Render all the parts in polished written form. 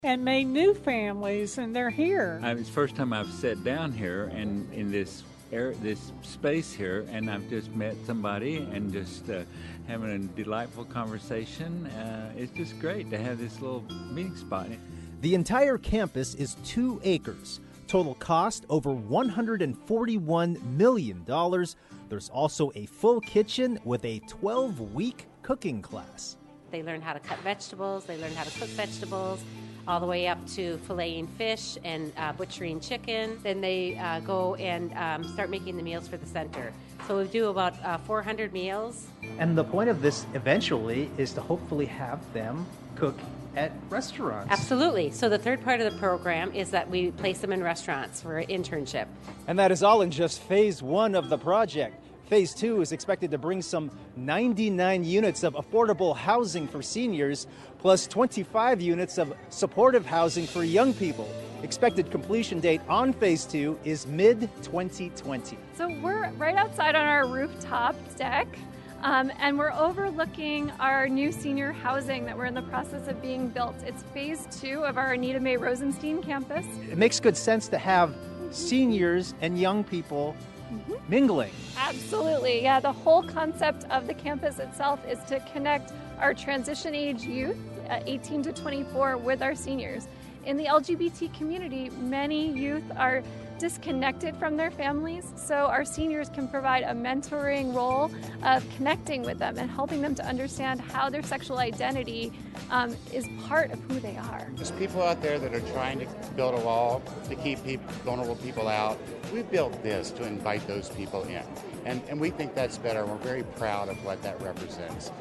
and made new families, and they're here. It's the first time I've sat down here and in this space here, and I've just met somebody and just having a delightful conversation. It's just great to have this little meeting spot. The entire campus is 2 acres. Total cost over $141 million. There's also a full kitchen with a 12-week cooking class. They learn how to cut vegetables, they learn how to cook vegetables, all the way up to filleting fish and butchering chicken. Then they go and start making the meals for the center. So we do about 400 meals. And the point of this eventually is to hopefully have them cook at restaurants. Absolutely. So the third part of the program is that we place them in restaurants for an internship. And that is all in just phase 1 of the project. Phase 2 is expected to bring some 99 units of affordable housing for seniors, plus 25 units of supportive housing for young people. Expected completion date on phase 2 is mid-2020. So we're right outside on our rooftop deck. And we're overlooking our new senior housing that we're in the process of being built. It's phase 2 of our Anita Mae Rosenstein campus. It makes good sense to have seniors and young people mingling. Absolutely, yeah. The whole concept of the campus itself is to connect our transition age youth, 18 to 24, with our seniors. In the LGBT community, many youth are disconnected from their families, so our seniors can provide a mentoring role of connecting with them and helping them to understand how their sexual identity is part of who they are. There's people out there that are trying to build a wall to keep vulnerable people out. We built this to invite those people in, and we think that's better. We're very proud of what that represents.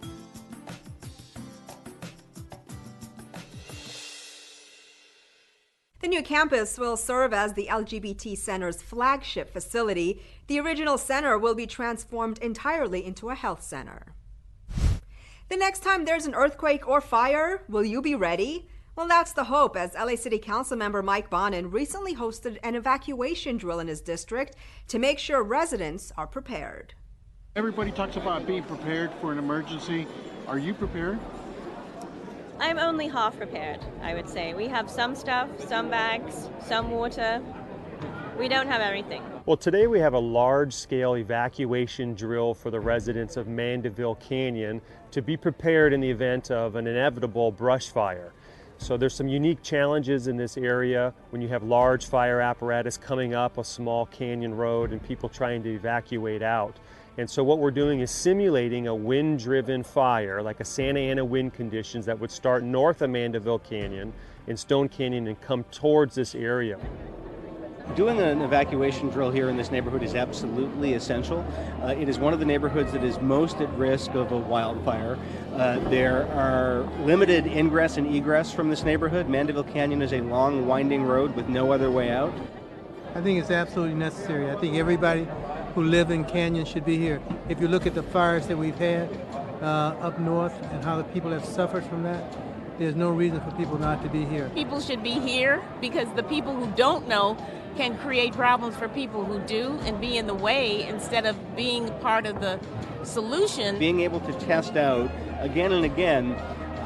The new campus will serve as the LGBT Center's flagship facility. The original center will be transformed entirely into a health center. The next time there's an earthquake or fire, will you be ready? Well, that's the hope, as LA City Council member Mike Bonin recently hosted an evacuation drill in his district to make sure residents are prepared. Everybody talks about being prepared for an emergency. Are you prepared? I'm only half prepared, I would say. We have some stuff, some bags, some water. We don't have everything. Well, today we have a large-scale evacuation drill for the residents of Mandeville Canyon to be prepared in the event of an inevitable brush fire. So there's some unique challenges in this area when you have large fire apparatus coming up a small canyon road and people trying to evacuate out. And so what we're doing is simulating a wind-driven fire, like a Santa Ana wind conditions that would start north of Mandeville Canyon in Stone Canyon and come towards this area. Doing an evacuation drill here in this neighborhood is absolutely essential. It is one of the neighborhoods that is most at risk of a wildfire. There are limited ingress and egress from this neighborhood. Mandeville Canyon is a long, winding road with no other way out. I think it's absolutely necessary. I think everybody who live in Canyon should be here. If you look at the fires that we've had up north and how the people have suffered from that, there's no reason for people not to be here. People should be here because the people who don't know can create problems for people who do and be in the way instead of being part of the solution. Being able to test out again and again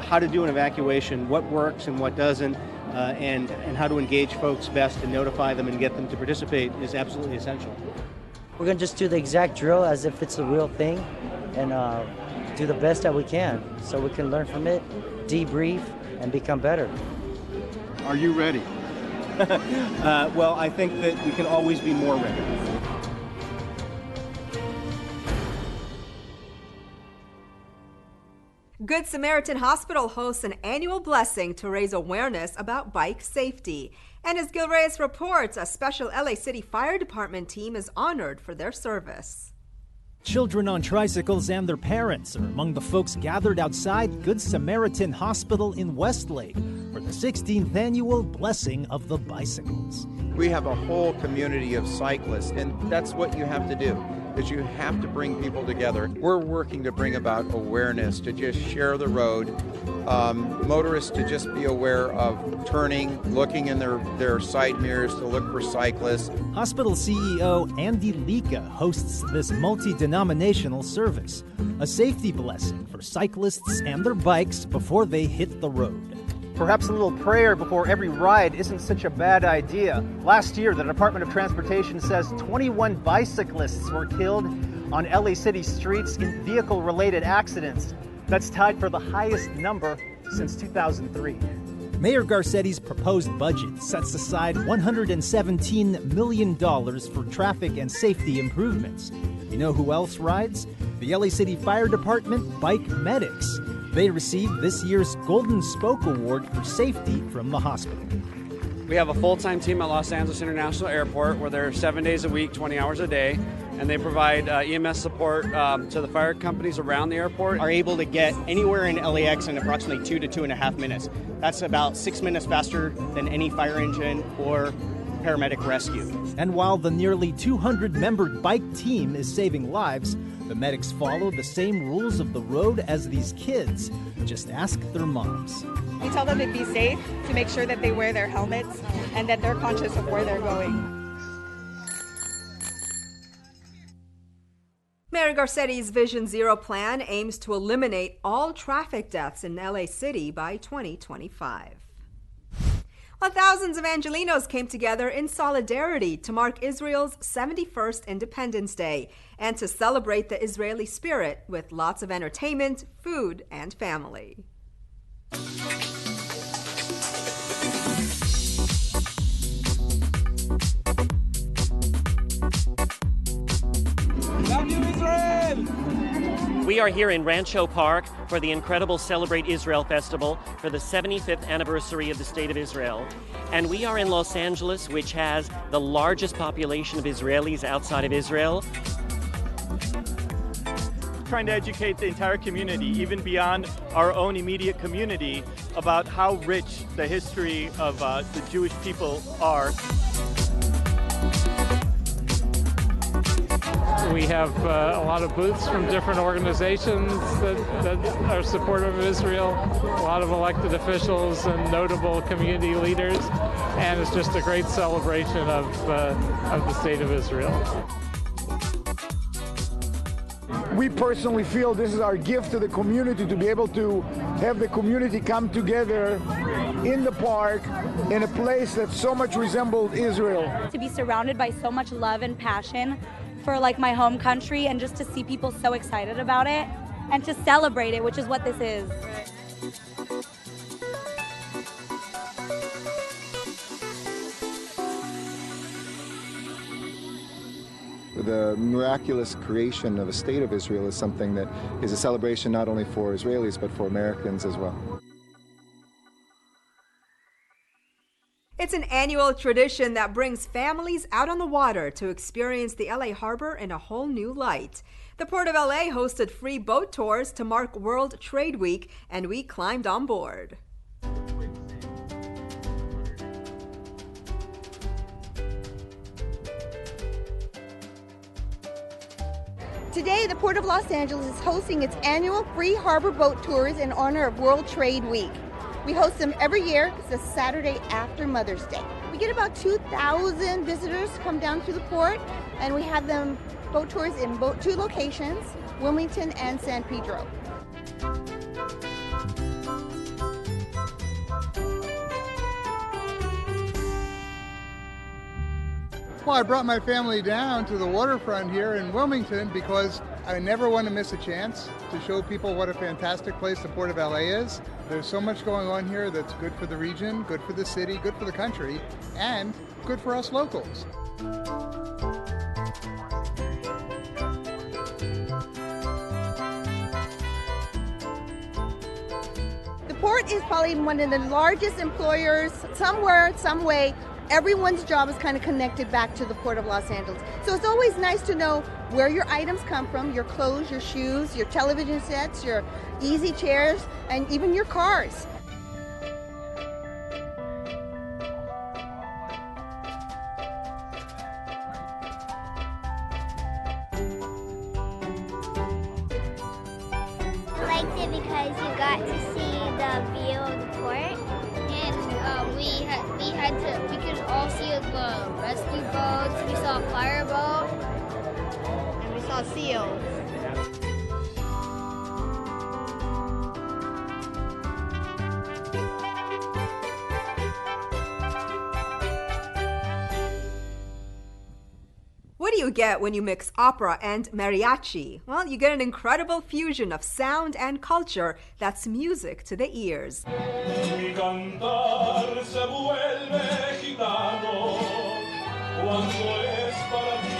how to do an evacuation, what works and what doesn't, and how to engage folks best to notify them and get them to participate is absolutely essential. We're going to just do the exact drill as if it's a real thing and do the best that we can so we can learn from it, debrief, and become better. Are you ready? Well, I think that we can always be more ready. Good Samaritan Hospital hosts an annual blessing to raise awareness about bike safety. And as Gil Reyes reports, a special LA City Fire Department team is honored for their service. Children on tricycles and their parents are among the folks gathered outside Good Samaritan Hospital in Westlake for the 16th annual Blessing of the Bicycles. We have a whole community of cyclists, and that's what you have to do, is you have to bring people together. We're working to bring about awareness, to just share the road, motorists to just be aware of turning, looking in their side mirrors to look for cyclists. Hospital CEO Andy Lika hosts this multi-denominational service, a safety blessing for cyclists and their bikes before they hit the road. Perhaps a little prayer before every ride isn't such a bad idea. Last year, the Department of Transportation says 21 bicyclists were killed on LA City streets in vehicle-related accidents. That's tied for the highest number since 2003. Mayor Garcetti's proposed budget sets aside $117 million for traffic and safety improvements. You know who else rides? The LA City Fire Department Bike Medics. They received this year's Golden Spoke Award for safety from the hospital. We have a full-time team at Los Angeles International Airport where they're 7 days a week, 20 hours a day, and they provide EMS support to the fire companies around the airport. Are able to get anywhere in LAX in approximately 2 to 2.5 minutes. That's about 6 minutes faster than any fire engine or paramedic rescue. And while the nearly 200-member bike team is saving lives, the medics follow the same rules of the road as these kids. Just ask their moms. We tell them to be safe, to make sure that they wear their helmets, and that they're conscious of where they're going. Mayor Garcetti's Vision Zero plan aims to eliminate all traffic deaths in LA City by 2025. Well, thousands of Angelenos came together in solidarity to mark Israel's 71st Independence Day and to celebrate the Israeli spirit with lots of entertainment, food, and family. Love you, Israel! We are here in Rancho Park for the incredible Celebrate Israel Festival for the 75th anniversary of the State of Israel. And we are in Los Angeles, which has the largest population of Israelis outside of Israel. Trying to educate the entire community, even beyond our own immediate community, about how rich the history of the Jewish people are. We have a lot of booths from different organizations that are supportive of Israel, a lot of elected officials and notable community leaders, and it's just a great celebration of the State of Israel. We personally feel this is our gift to the community, to be able to have the community come together in the park in a place that so much resembled Israel. To be surrounded by so much love and passion for like my home country, and just to see people so excited about it and to celebrate it, which is what this is. The miraculous creation of a state of Israel is something that is a celebration not only for Israelis but for Americans as well. It's an annual tradition that brings families out on the water to experience the LA Harbor in a whole new light. The Port of LA hosted free boat tours to mark World Trade Week, and we climbed on board. Today, the Port of Los Angeles is hosting its annual free harbor boat tours in honor of World Trade Week. We host them every year. It's the Saturday after Mother's Day. We get about 2,000 visitors come down to the port, and we have them boat tours in two locations, Wilmington and San Pedro. Well, I brought my family down to the waterfront here in Wilmington because I never want to miss a chance to show people what a fantastic place the Port of LA is. There's so much going on here that's good for the region, good for the city, good for the country, and good for us locals. The port is probably one of the largest employers somewhere, some way. Everyone's job is kind of connected back to the Port of Los Angeles. So it's always nice to know where your items come from, your clothes, your shoes, your television sets, your easy chairs, and even your cars. I liked it because you got to see the view of the port, and we could all see the rescue boats. We saw a fireboat, and we saw seals. do you get when you mix opera and mariachi? Well, you get an incredible fusion of sound and culture that's music to the ears. Mi cantar se vuelve gitano cuando es para ti.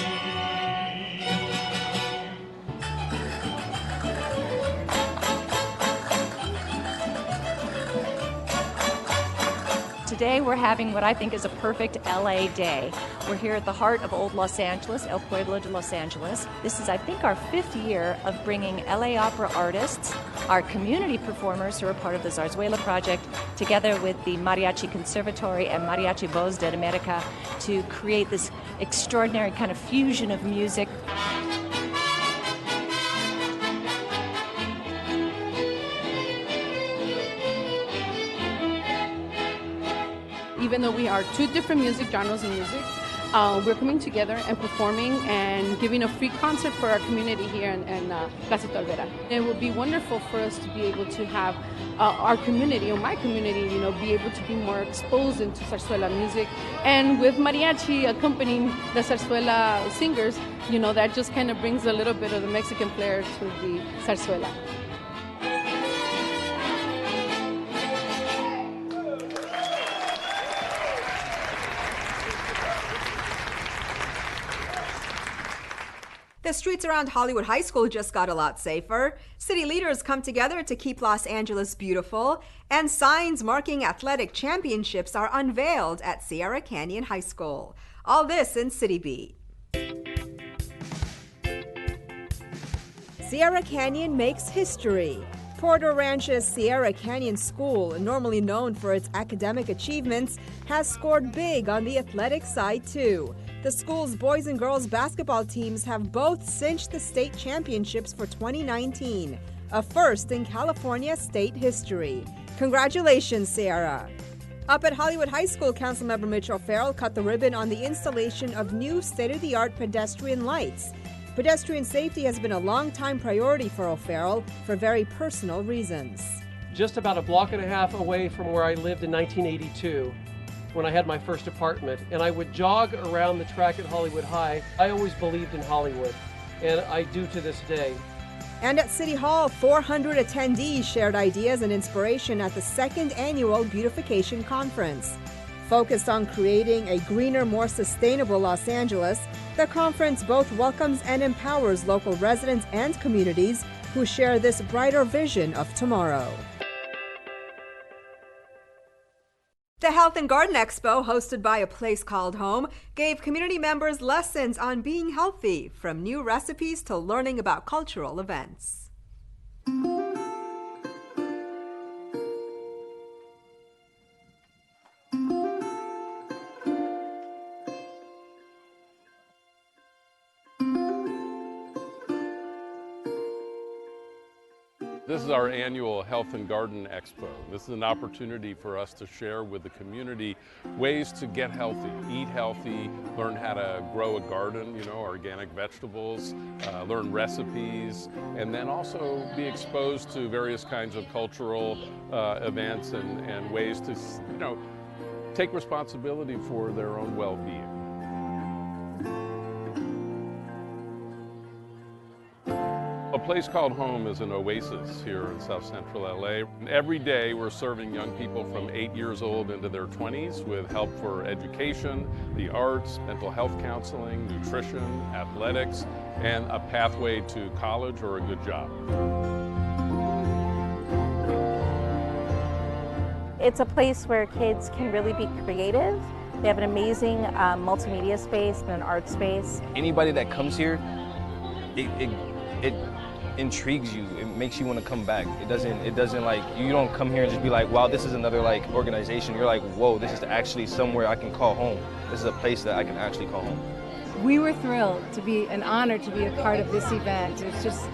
Today we're having what I think is a perfect LA day. We're here at the heart of Old Los Angeles, El Pueblo de Los Angeles. This is, I think, our 5th year of bringing LA opera artists, our community performers who are part of the Zarzuela Project, together with the Mariachi Conservatory and Mariachi Voz de America to create this extraordinary kind of fusion of music. Even though we are two different music genres in music, we're coming together and performing and giving a free concert for our community here in Plaza Olvera. It would be wonderful for us to be able to have our community, or my community, be able to be more exposed into zarzuela music. And with mariachi accompanying the zarzuela singers, that just kind of brings a little bit of the Mexican flair to the zarzuela. The streets around Hollywood High School just got a lot safer. City leaders come together to keep Los Angeles beautiful, and signs marking athletic championships are unveiled at Sierra Canyon High School. All this in City Beat. Sierra Canyon makes history. Porto Ranch's Sierra Canyon School, normally known for its academic achievements, has scored big on the athletic side too. The school's boys and girls basketball teams have both cinched the state championships for 2019, a first in California state history. Congratulations, Sierra. Up at Hollywood High School, Councilmember Mitch O'Farrell cut the ribbon on the installation of new state-of-the-art pedestrian lights. Pedestrian safety has been a long-time priority for O'Farrell for very personal reasons. Just about a block and a half away from where I lived in 1982, when I had my first apartment, and I would jog around the track at Hollywood High. I always believed in Hollywood, and I do to this day. And at City Hall, 400 attendees shared ideas and inspiration at the second annual Beautification Conference. Focused on creating a greener, more sustainable Los Angeles, the conference both welcomes and empowers local residents and communities who share this brighter vision of tomorrow. The Health and Garden Expo, hosted by A Place Called Home, gave community members lessons on being healthy, from new recipes to learning about cultural events. This is our annual Health and Garden Expo. This is an opportunity for us to share with the community ways to get healthy, eat healthy, learn how to grow a garden, organic vegetables, learn recipes, and then also be exposed to various kinds of cultural events and ways to, take responsibility for their own well-being. A Place Called Home is an oasis here in South Central LA. Every day we're serving young people from 8 years old into their 20s with help for education, the arts, mental health counseling, nutrition, athletics, and a pathway to college or a good job. It's a place where kids can really be creative. They have an amazing multimedia space and an art space. Anybody that comes here, it intrigues you. It makes you want to come back. It doesn't like, you don't come here and just be like, wow, this is another organization. You're like, whoa, this is actually somewhere I can call home. This is a place that I can actually call home. We were thrilled to be, an honor to be a part of this event. It's just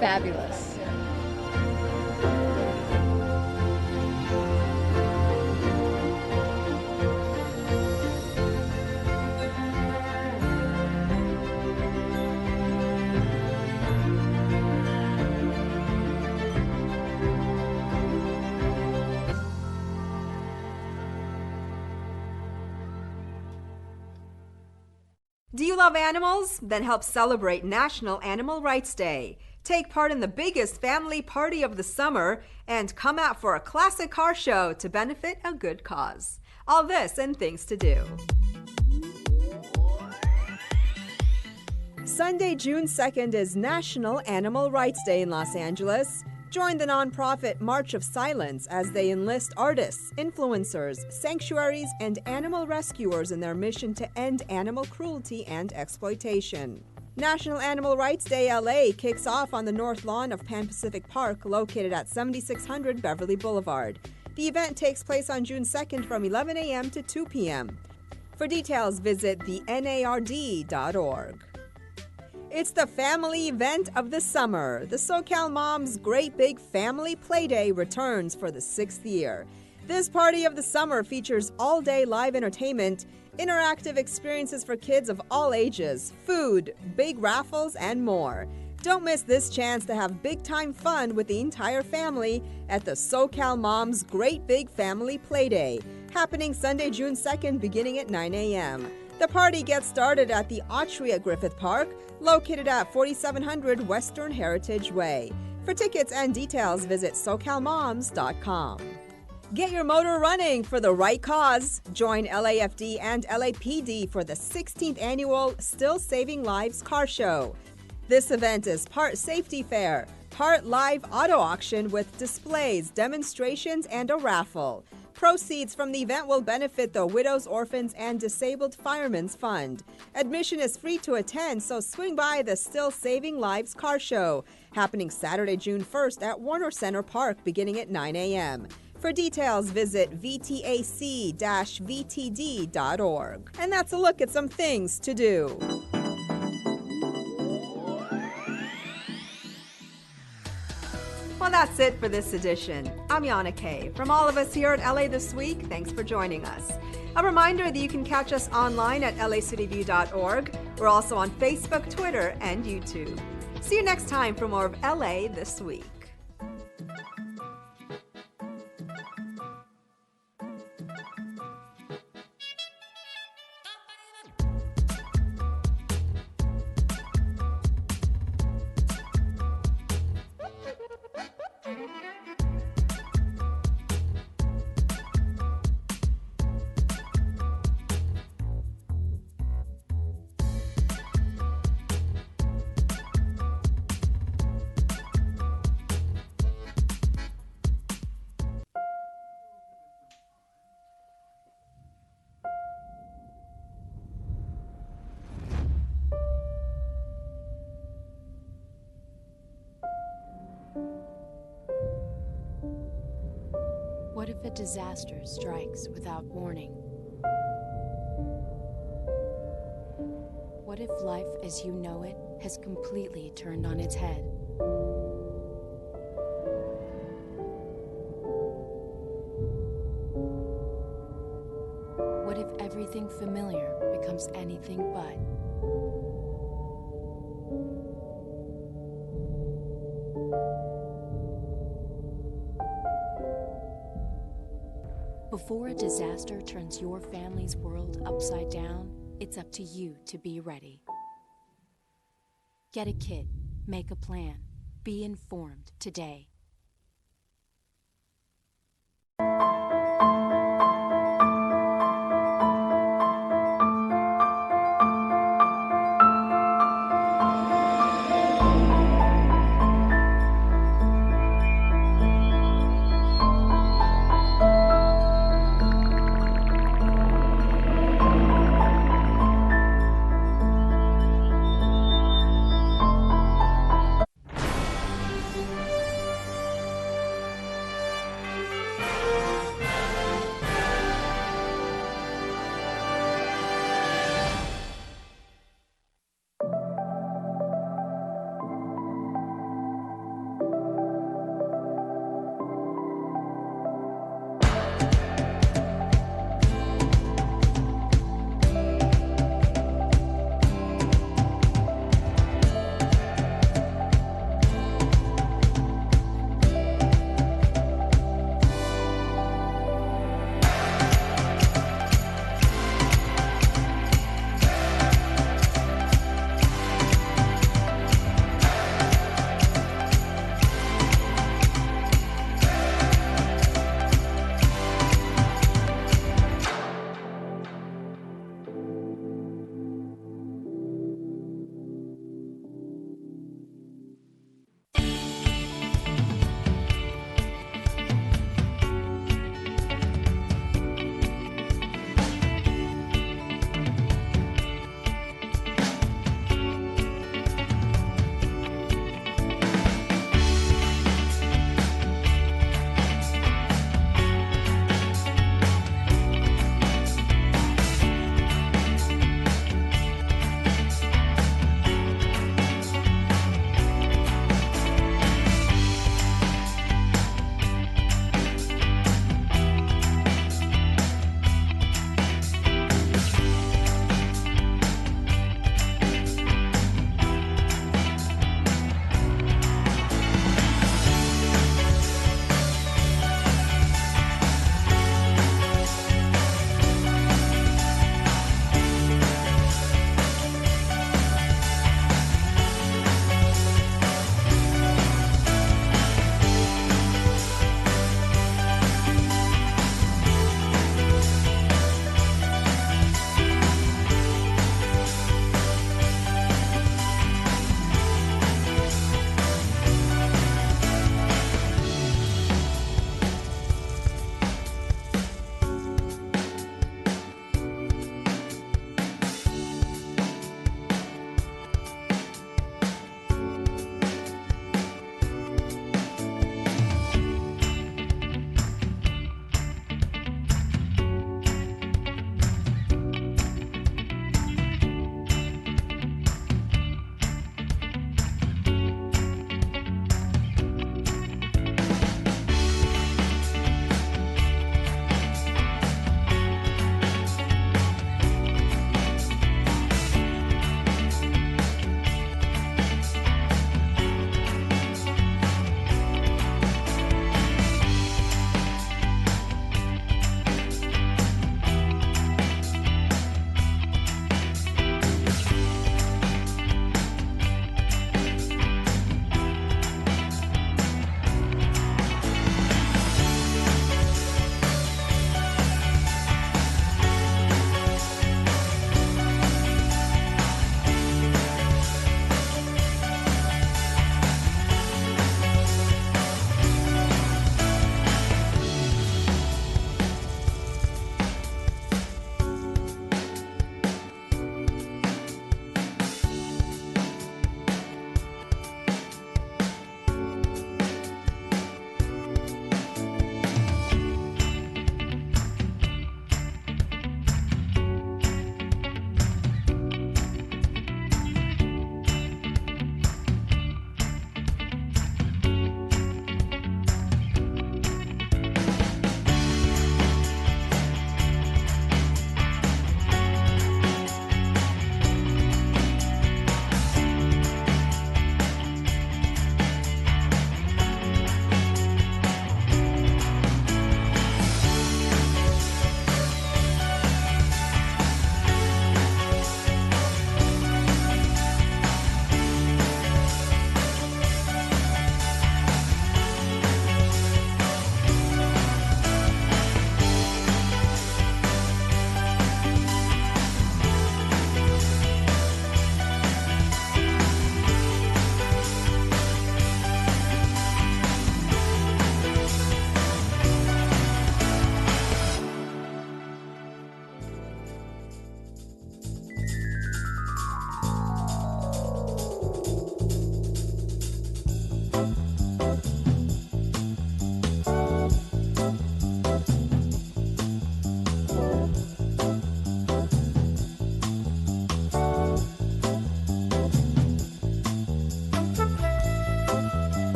fabulous. Do you love animals? Then help celebrate National Animal Rights Day. Take part in the biggest family party of the summer and come out for a classic car show to benefit a good cause. All this and things to do. Sunday, June 2nd is National Animal Rights Day in Los Angeles. Join the nonprofit March of Silence as they enlist artists, influencers, sanctuaries, and animal rescuers in their mission to end animal cruelty and exploitation. National Animal Rights Day LA kicks off on the north lawn of Pan Pacific Park, located at 7600 Beverly Boulevard. The event takes place on June 2nd from 11 a.m. to 2 p.m. For details, visit thenard.org. It's the family event of the summer. The SoCal Moms Great Big Family Play Day returns for the 6th year. This party of the summer features all-day live entertainment, interactive experiences for kids of all ages, food, big raffles, and more. Don't miss this chance to have big-time fun with the entire family at the SoCal Moms Great Big Family Play Day, happening Sunday, June 2nd, beginning at 9 a.m. The party gets started at the Autry at Griffith Park, located at 4700 Western Heritage Way. For tickets and details, visit SoCalMoms.com. Get your motor running for the right cause. Join LAFD and LAPD for the 16th annual Still Saving Lives Car Show. This event is part safety fair, part live auto auction with displays, demonstrations, and a raffle. Proceeds from the event will benefit the Widows, Orphans, and Disabled Firemen's Fund. Admission is free to attend, so swing by the Still Saving Lives Car Show, happening Saturday, June 1st at Warner Center Park, beginning at 9 a.m. For details, visit vtac-vtd.org. And that's a look at some things to do. Well, that's it for this edition. I'm Yana Kay. From all of us here at LA This Week, thanks for joining us. A reminder that you can catch us online at lacityview.org. We're also on Facebook, Twitter, and YouTube. See you next time for more of LA This Week. What if a disaster strikes without warning? What if life as you know it has completely turned on its head? What if everything familiar becomes anything but? Before a disaster turns your family's world upside down, it's up to you to be ready. Get a kit, make a plan, be informed today.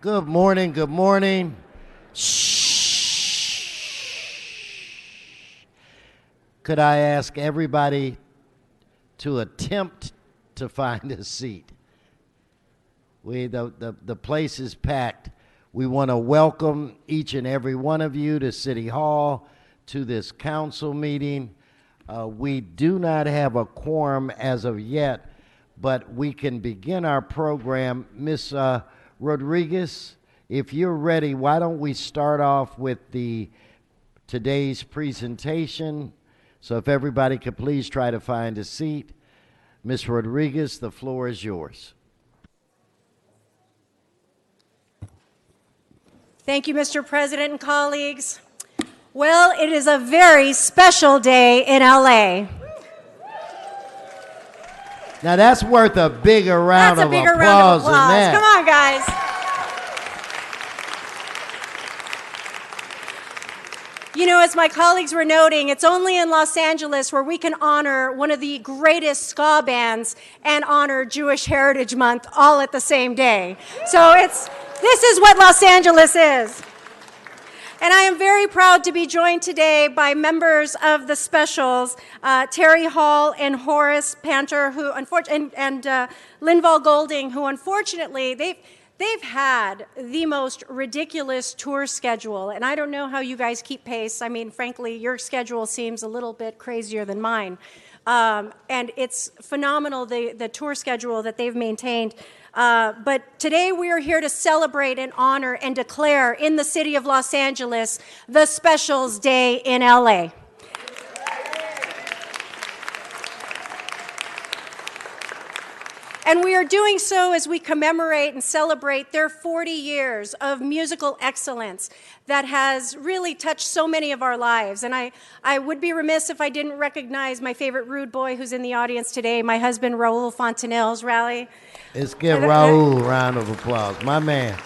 Good morning, good morning. Could I ask everybody to attempt to find a seat? The place is packed. We want to welcome each and every one of you to City Hall, to this council meeting. We do not have a quorum as of yet, but we can begin our program. Ms. Rodriguez, if you're ready, why don't we start off with today's presentation? So if everybody could please try to find a seat. Ms. Rodriguez, the floor is yours. Thank you, Mr. President and colleagues. Well, it is a very special day in LA. Now that's worth a bigger round of applause than that. Come on, guys. You know, as my colleagues were noting, it's only in Los Angeles where we can honor one of the greatest ska bands and honor Jewish Heritage Month all at the same day. So this is what Los Angeles is. And I am very proud to be joined today by members of the Specials, Terry Hall and Horace Panter, who and Linval Golding, who unfortunately they've had the most ridiculous tour schedule. And I don't know how you guys keep pace. I mean, frankly, your schedule seems a little bit crazier than mine. And it's phenomenal, the tour schedule that they've maintained. But today we are here to celebrate and honor and declare in the city of Los Angeles the Specials Day in LA. And we are doing so as we commemorate and celebrate their 40 years of musical excellence that has really touched so many of our lives. And I would be remiss if I didn't recognize my favorite rude boy who's in the audience today, my husband, Raul Fontanelles. Rally. Let's give Raul a round of applause, my man.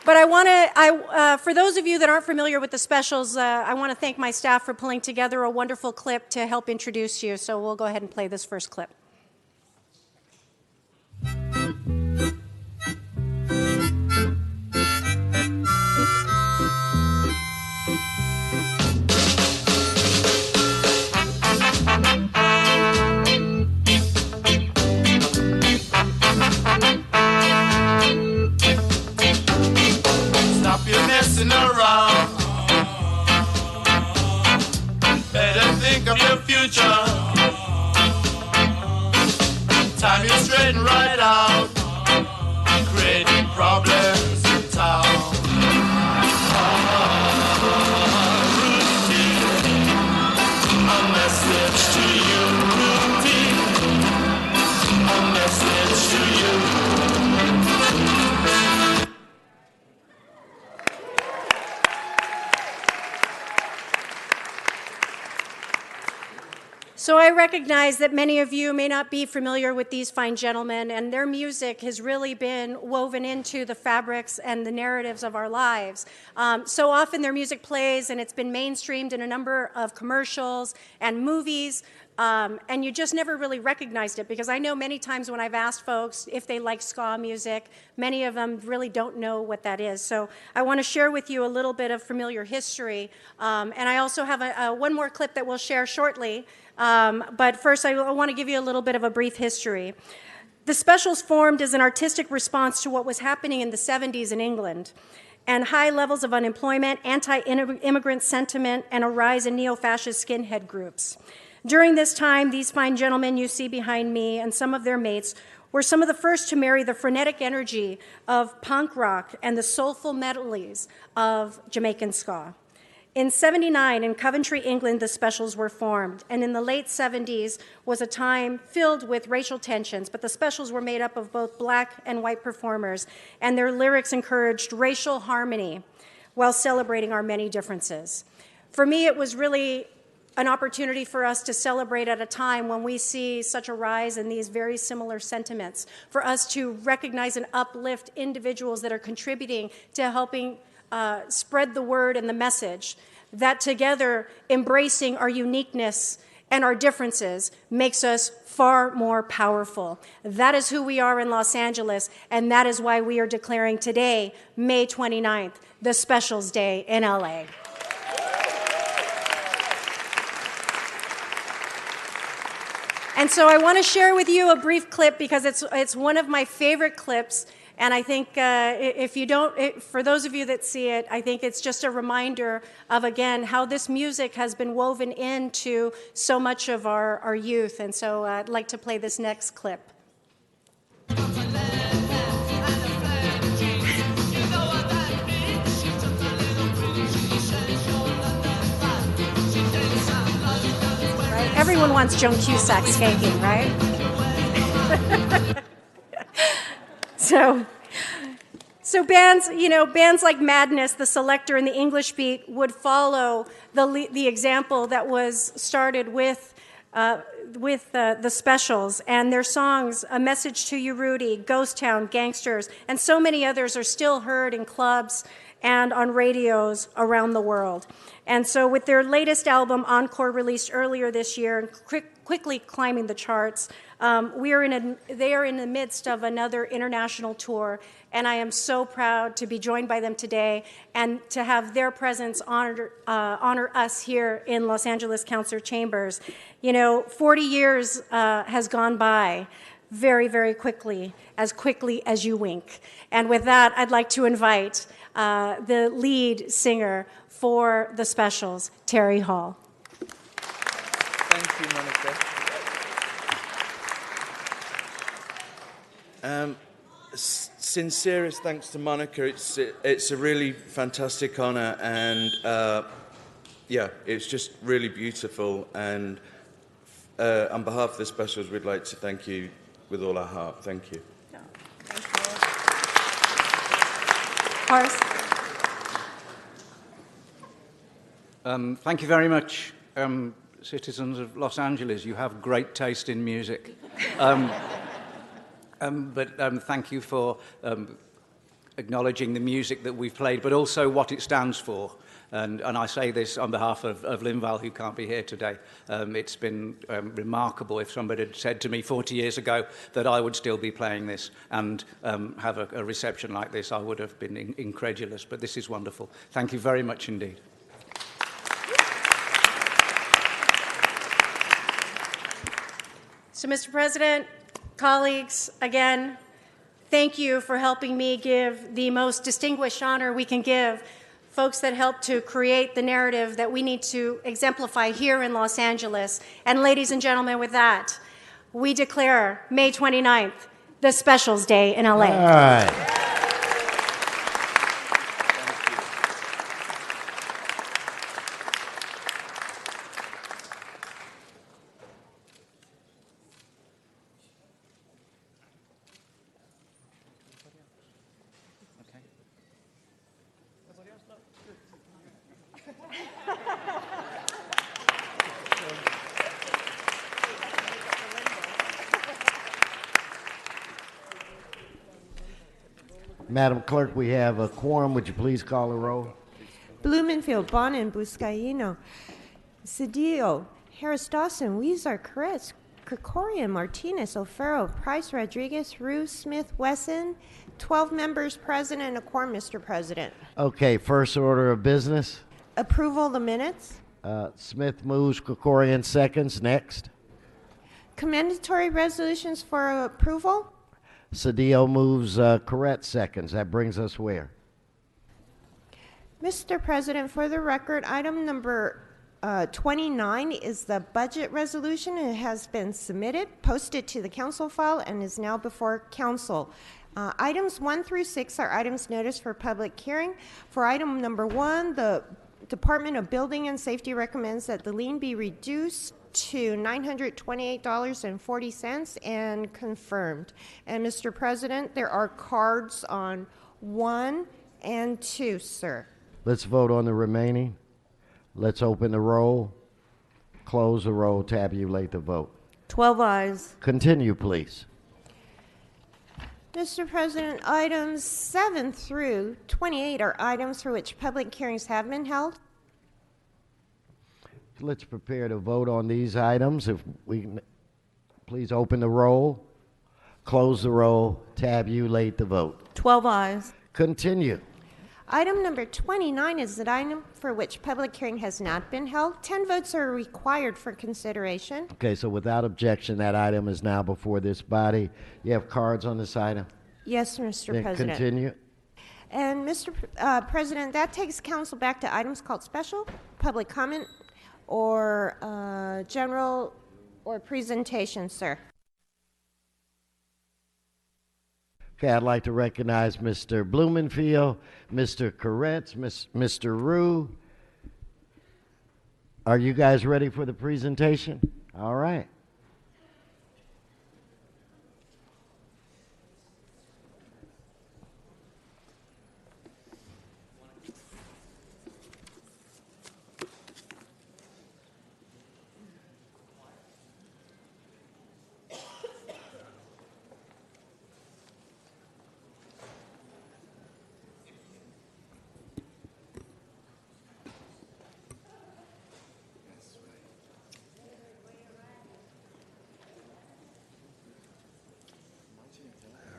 But I want to, for those of you that aren't familiar with the Specials, I want to thank my staff for pulling together a wonderful clip to help introduce you. So we'll go ahead and play this first clip. Stop your messing around. Better think of your future. Time you straighten right out, creating problems in town. Routine, a message to you. Routine, a message to you. So I recognize that many of you may not be familiar with these fine gentlemen, and their music has really been woven into the fabrics and the narratives of our lives. So often their music plays, and it's been mainstreamed in a number of commercials and movies, and you just never really recognized it, because I know many times when I've asked folks if they like ska music, many of them really don't know what that is. So I want to share with you a little bit of familiar history, and I also have one more clip that we'll share shortly. But first, I want to give you a little bit of a brief history. The Specials formed as an artistic response to what was happening in the 70s in England, and high levels of unemployment, anti-immigrant sentiment, and a rise in neo-fascist skinhead groups. During this time, these fine gentlemen you see behind me and some of their mates were some of the first to marry the frenetic energy of punk rock and the soulful melodies of Jamaican ska. In '79, in Coventry, England, the Specials were formed, and in the late '70s was a time filled with racial tensions, but the Specials were made up of both black and white performers, and their lyrics encouraged racial harmony while celebrating our many differences. For me, it was really an opportunity for us to celebrate at a time when we see such a rise in these very similar sentiments, for us to recognize and uplift individuals that are contributing to helping spread the word and the message, that together, embracing our uniqueness and our differences makes us far more powerful. That is who we are in Los Angeles, and that is why we are declaring today, May 29th, the Specials Day in LA. And so I want to share with you a brief clip because it's one of my favorite clips. And I think if you don't, for those of you that see it, I think it's just a reminder of, again, how this music has been woven into so much of our youth. And so I'd like to play this next clip. Right? Everyone wants Joan Cusack skanking, right? So bands, bands like Madness, The Selector, and the English Beat would follow the example that was started with the Specials, and their songs, A Message to You, Rudy, Ghost Town, Gangsters, and so many others are still heard in clubs and on radios around the world. And so with their latest album, Encore, released earlier this year and quickly climbing the charts, they are in the midst of another international tour, and I am so proud to be joined by them today and to have their presence honor us here in Los Angeles Council Chambers. 40 years has gone by very, very quickly as you wink. And with that, I'd like to invite the lead singer for the Specials, Terry Hall. Thank you, Monica. Sincerest thanks to Monica. It's a really fantastic honor, and it's just really beautiful. And on behalf of the Specials, we'd like to thank you with all our heart. Thank you. Horace. Thank you very much, citizens of Los Angeles. You have great taste in music. But thank you for acknowledging the music that we've played, but also what it stands for. And I say this on behalf of Lynn Val, who can't be here today. It's been remarkable. If somebody had said to me 40 years ago that I would still be playing this and have a reception like this, I would have been incredulous. But this is wonderful. Thank you very much indeed. So, Mr. President, colleagues, again, thank you for helping me give the most distinguished honor we can give folks that helped to create the narrative that we need to exemplify here in Los Angeles. And ladies and gentlemen, with that, we declare May 29th, the Specials Day in LA. All right. Madam Clerk, we have a quorum. Would you please call the roll? Blumenfield, Bonin, Buscaino, Cedillo, Harris Dawson, Weezer, Koretz, Krikorian, Martinez, O'Farrell, Price, Rodriguez, Rue, Smith, Wesson. 12 members present and a quorum, Mr. President. Okay, first order of business. Approval of the minutes. Smith moves, Krikorian seconds. Next. Commendatory resolutions for approval. Cedillo moves, Koretz seconds. That brings us where? Mr. President, for the record, item number 29 is the budget resolution. It has been submitted, posted to the council file, and is now before council. Items 1 through 6 are items noticed for public hearing. For item number 1, the Department of Building and Safety recommends that the lien be reduced to $928.40 and confirmed. And Mr. President, there are cards on 1 and 2, sir. Let's vote on the remaining. Let's open the roll, close the roll, tabulate the vote. 12 ayes. Continue, please. Mr. President, items 7 through 28 are items for which public hearings have been held. let's prepare to vote on these items. If we can, please open the roll, close the roll, tabulate the vote. 12 ayes. Continue. Item number 29 is an item for which public hearing has not been held. 10 votes are required for consideration. Okay, so without objection, that item is now before this body. You have cards on this item? Yes, Mr. Then President. continue. And Mr. President, that takes council back to items called special, public comment, or general or presentation, sir. Okay, I'd like to recognize Mr. Blumenfield, Mr. Koretz, Mr. Rue. Are you guys ready for the presentation? All right.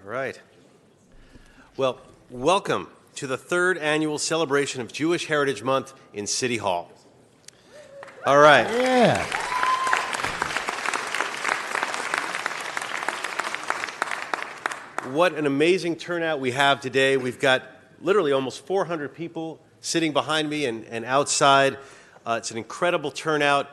All right. Well, welcome to the 3rd annual celebration of Jewish Heritage Month in City Hall. All right. Yeah. What an amazing turnout we have today. We've got literally almost 400 people sitting behind me and outside. It's an incredible turnout.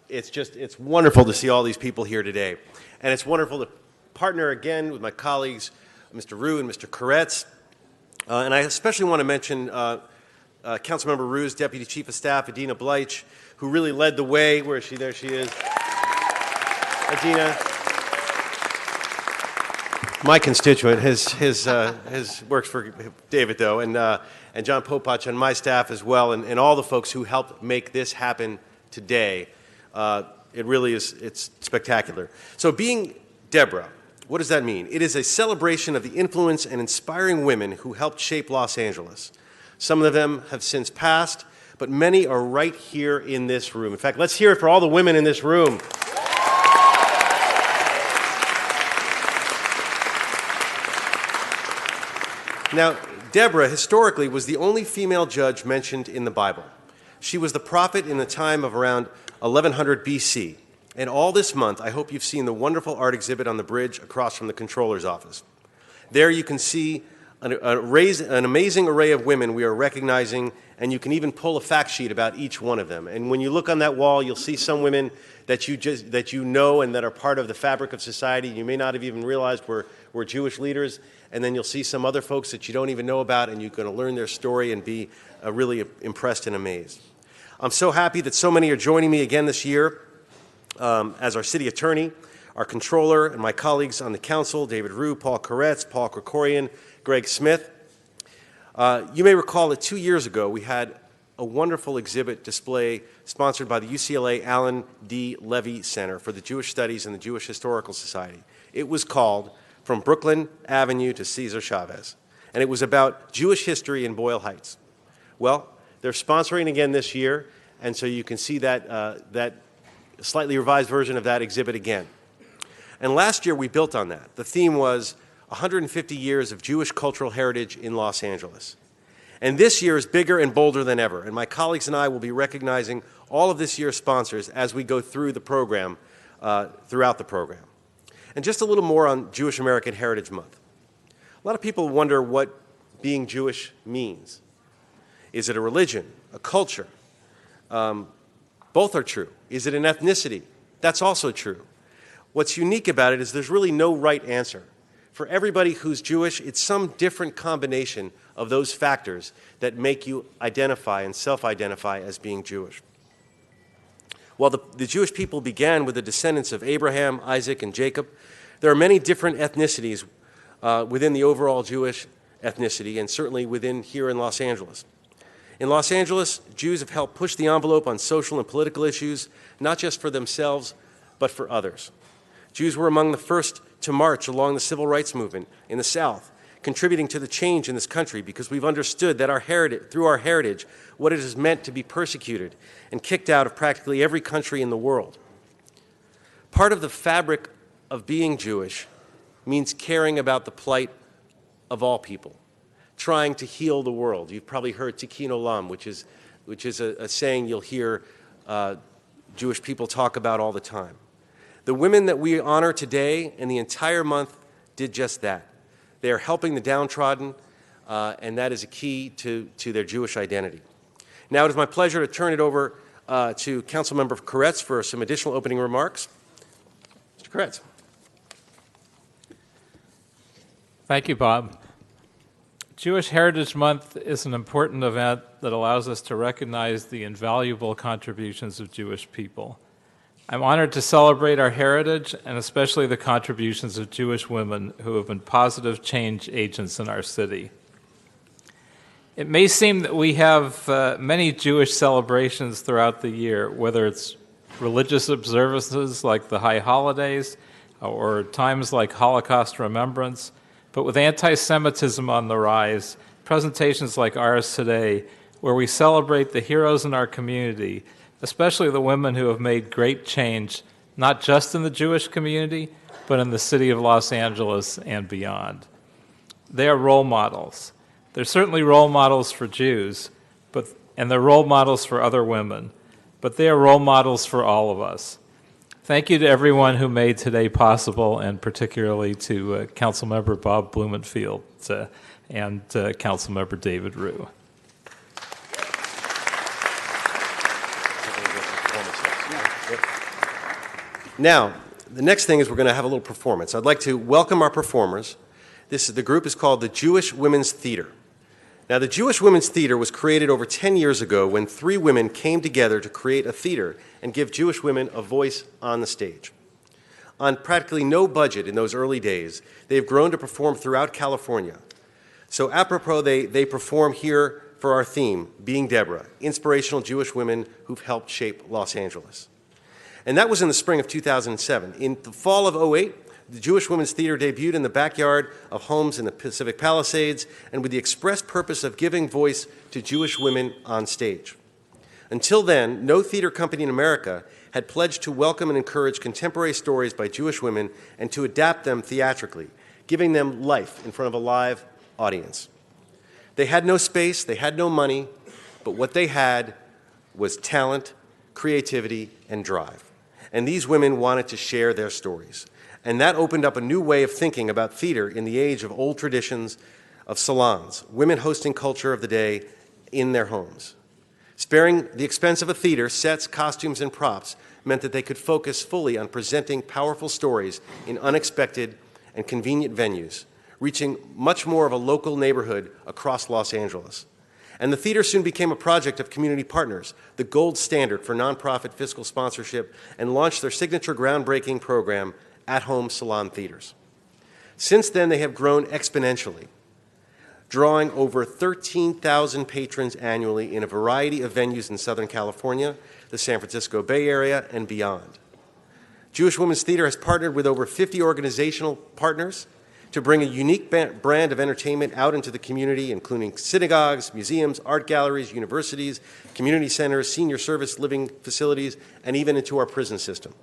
It's wonderful to see all these people here today. And it's wonderful to partner again with my colleagues, Mr. Rue and Mr. Koretz. And I especially want to mention Councilmember Rue's Deputy Chief of Staff, Adina Bleich, who really led the way. Where is she? There she is. Adina. My constituent, his works for David, though, and John Popach on my staff as well, and all the folks who helped make this happen today. It really is, it's spectacular. So being Deborah, what does that mean? It is a celebration of the influence and inspiring women who helped shape Los Angeles. Some of them have since passed, but many are right here in this room. In fact, let's hear it for all the women in this room. Now, Deborah historically was the only female judge mentioned in the Bible. She was the prophet in the time of around 1100 BC. And all this month, I hope you've seen the wonderful art exhibit on the bridge across from the controller's office. There you can see an amazing array of women we are recognizing, and you can even pull a fact sheet about each one of them. And when you look on that wall, you'll see some women that you know and that are part of the fabric of society. You may not have even realized were Jewish leaders. And then you'll see some other folks that you don't even know about, and you're going to learn their story and be really impressed and amazed. I'm so happy that so many are joining me again this year as our city attorney, our controller, and my colleagues on the council, David Rue, Paul Koretz, Paul Krikorian, Greg Smith. You may recall that 2 years ago we had a wonderful exhibit display sponsored by the UCLA Alan D. Levy Center for the Jewish Studies and the Jewish Historical Society. It was called From Brooklyn Avenue to Cesar Chavez, and it was about Jewish history in Boyle Heights. Well, they're sponsoring again this year, and so you can see that slightly revised version of that exhibit again. And last year we built on that. The theme was 150 years of Jewish cultural heritage in Los Angeles. And this year is bigger and bolder than ever, and my colleagues and I will be recognizing all of this year's sponsors as we go through the program, throughout the program. And just a little more on Jewish American Heritage Month. A lot of people wonder what being Jewish means. Is it a religion, a culture? Both are true. Is it an ethnicity? That's also true. What's unique about it is there's really no right answer. For everybody who's Jewish, it's some different combination of those factors that make you identify and self-identify as being Jewish. While the Jewish people began with the descendants of Abraham, Isaac, and Jacob, there are many different ethnicities within the overall Jewish ethnicity, and certainly within here in Los Angeles. In Los Angeles, Jews have helped push the envelope on social and political issues, not just for themselves, but for others. Jews were among the first to march along the civil rights movement in the South, contributing to the change in this country because we've understood that through our heritage, what it has meant to be persecuted and kicked out of practically every country in the world. Part of the fabric of being Jewish means caring about the plight of all people, trying to heal the world. You've probably heard Tikkun Olam, which is a saying you'll hear Jewish people talk about all the time. The women that we honor today and the entire month did just that. They are helping the downtrodden, and that is a key to their Jewish identity. Now it is my pleasure to turn it over to Councilmember Koretz for some additional opening remarks. Mr. Koretz. Thank you, Bob. Jewish Heritage Month is an important event that allows us to recognize the invaluable contributions of Jewish people. I'm honored to celebrate our heritage and especially the contributions of Jewish women who have been positive change agents in our city. It may seem that we have many Jewish celebrations throughout the year, whether it's religious observances like the high holidays or times like Holocaust remembrance, but with anti-Semitism on the rise, presentations like ours today, where we celebrate the heroes in our community, especially the women who have made great change, not just in the Jewish community, but in the city of Los Angeles and beyond. They are role models. They're certainly role models for Jews, and they're role models for other women, but they are role models for all of us. Thank you to everyone who made today possible, and particularly to Councilmember Bob Blumenfield and Councilmember David Rue. Now, the next thing is we're going to have a little performance. I'd like to welcome our performers. The group is called the Jewish Women's Theater. Now, the Jewish Women's Theater was created over 10 years ago when 3 women came together to create a theater and give Jewish women a voice on the stage. On practically no budget in those early days, they've grown to perform throughout California. So apropos, they perform here for our theme, Being Deborah, inspirational Jewish women who've helped shape Los Angeles. And that was in the spring of 2007. In the fall of 2008, the Jewish Women's Theater debuted in the backyard of homes in the Pacific Palisades and with the express purpose of giving voice to Jewish women on stage. Until then, no theater company in America had pledged to welcome and encourage contemporary stories by Jewish women and to adapt them theatrically, giving them life in front of a live audience. They had no space, they had no money, but what they had was talent, creativity, and drive. And these women wanted to share their stories. And that opened up a new way of thinking about theater in the age of old traditions of salons, women hosting culture of the day in their homes. Sparing the expense of a theater, sets, costumes, and props meant that they could focus fully on presenting powerful stories in unexpected and convenient venues, reaching much more of a local neighborhood across Los Angeles. And the theater soon became a project of community partners, the gold standard for nonprofit fiscal sponsorship, and launched their signature groundbreaking program, At-Home Salon Theaters. Since then, they have grown exponentially, drawing over 13,000 patrons annually in a variety of venues in Southern California, the San Francisco Bay Area, and beyond. Jewish Women's Theater has partnered with over 50 organizational partners to bring a unique brand of entertainment out into the community, including synagogues, museums, art galleries, universities, community centers, senior service living facilities, and even into our prison system.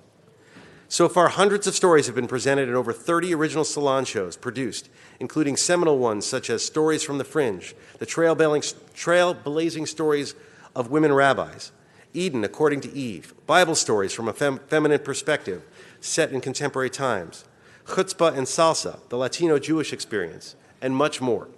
So far, hundreds of stories have been presented in over 30 original salon shows produced, including seminal ones such as Stories from the Fringe, the trailblazing stories of women rabbis, Eden According to Eve, Bible stories from a feminine perspective set in contemporary times, Chutzpah and Salsa, the Latino Jewish experience, and much more.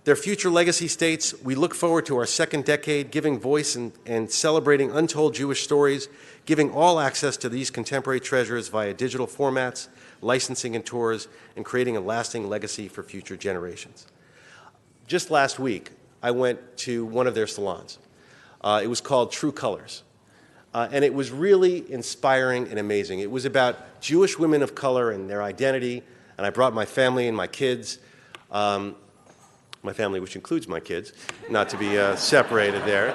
Their future legacy states, we look forward to our second decade giving voice and celebrating untold Jewish stories, giving all access to these contemporary treasures via digital formats, licensing and tours, and creating a lasting legacy for future generations. Just last week, I went to one of their salons. It was called True Colors. And it was really inspiring and amazing. It was about Jewish women of color and their identity, and I brought my family and my kids, my family which includes my kids, not to be separated there.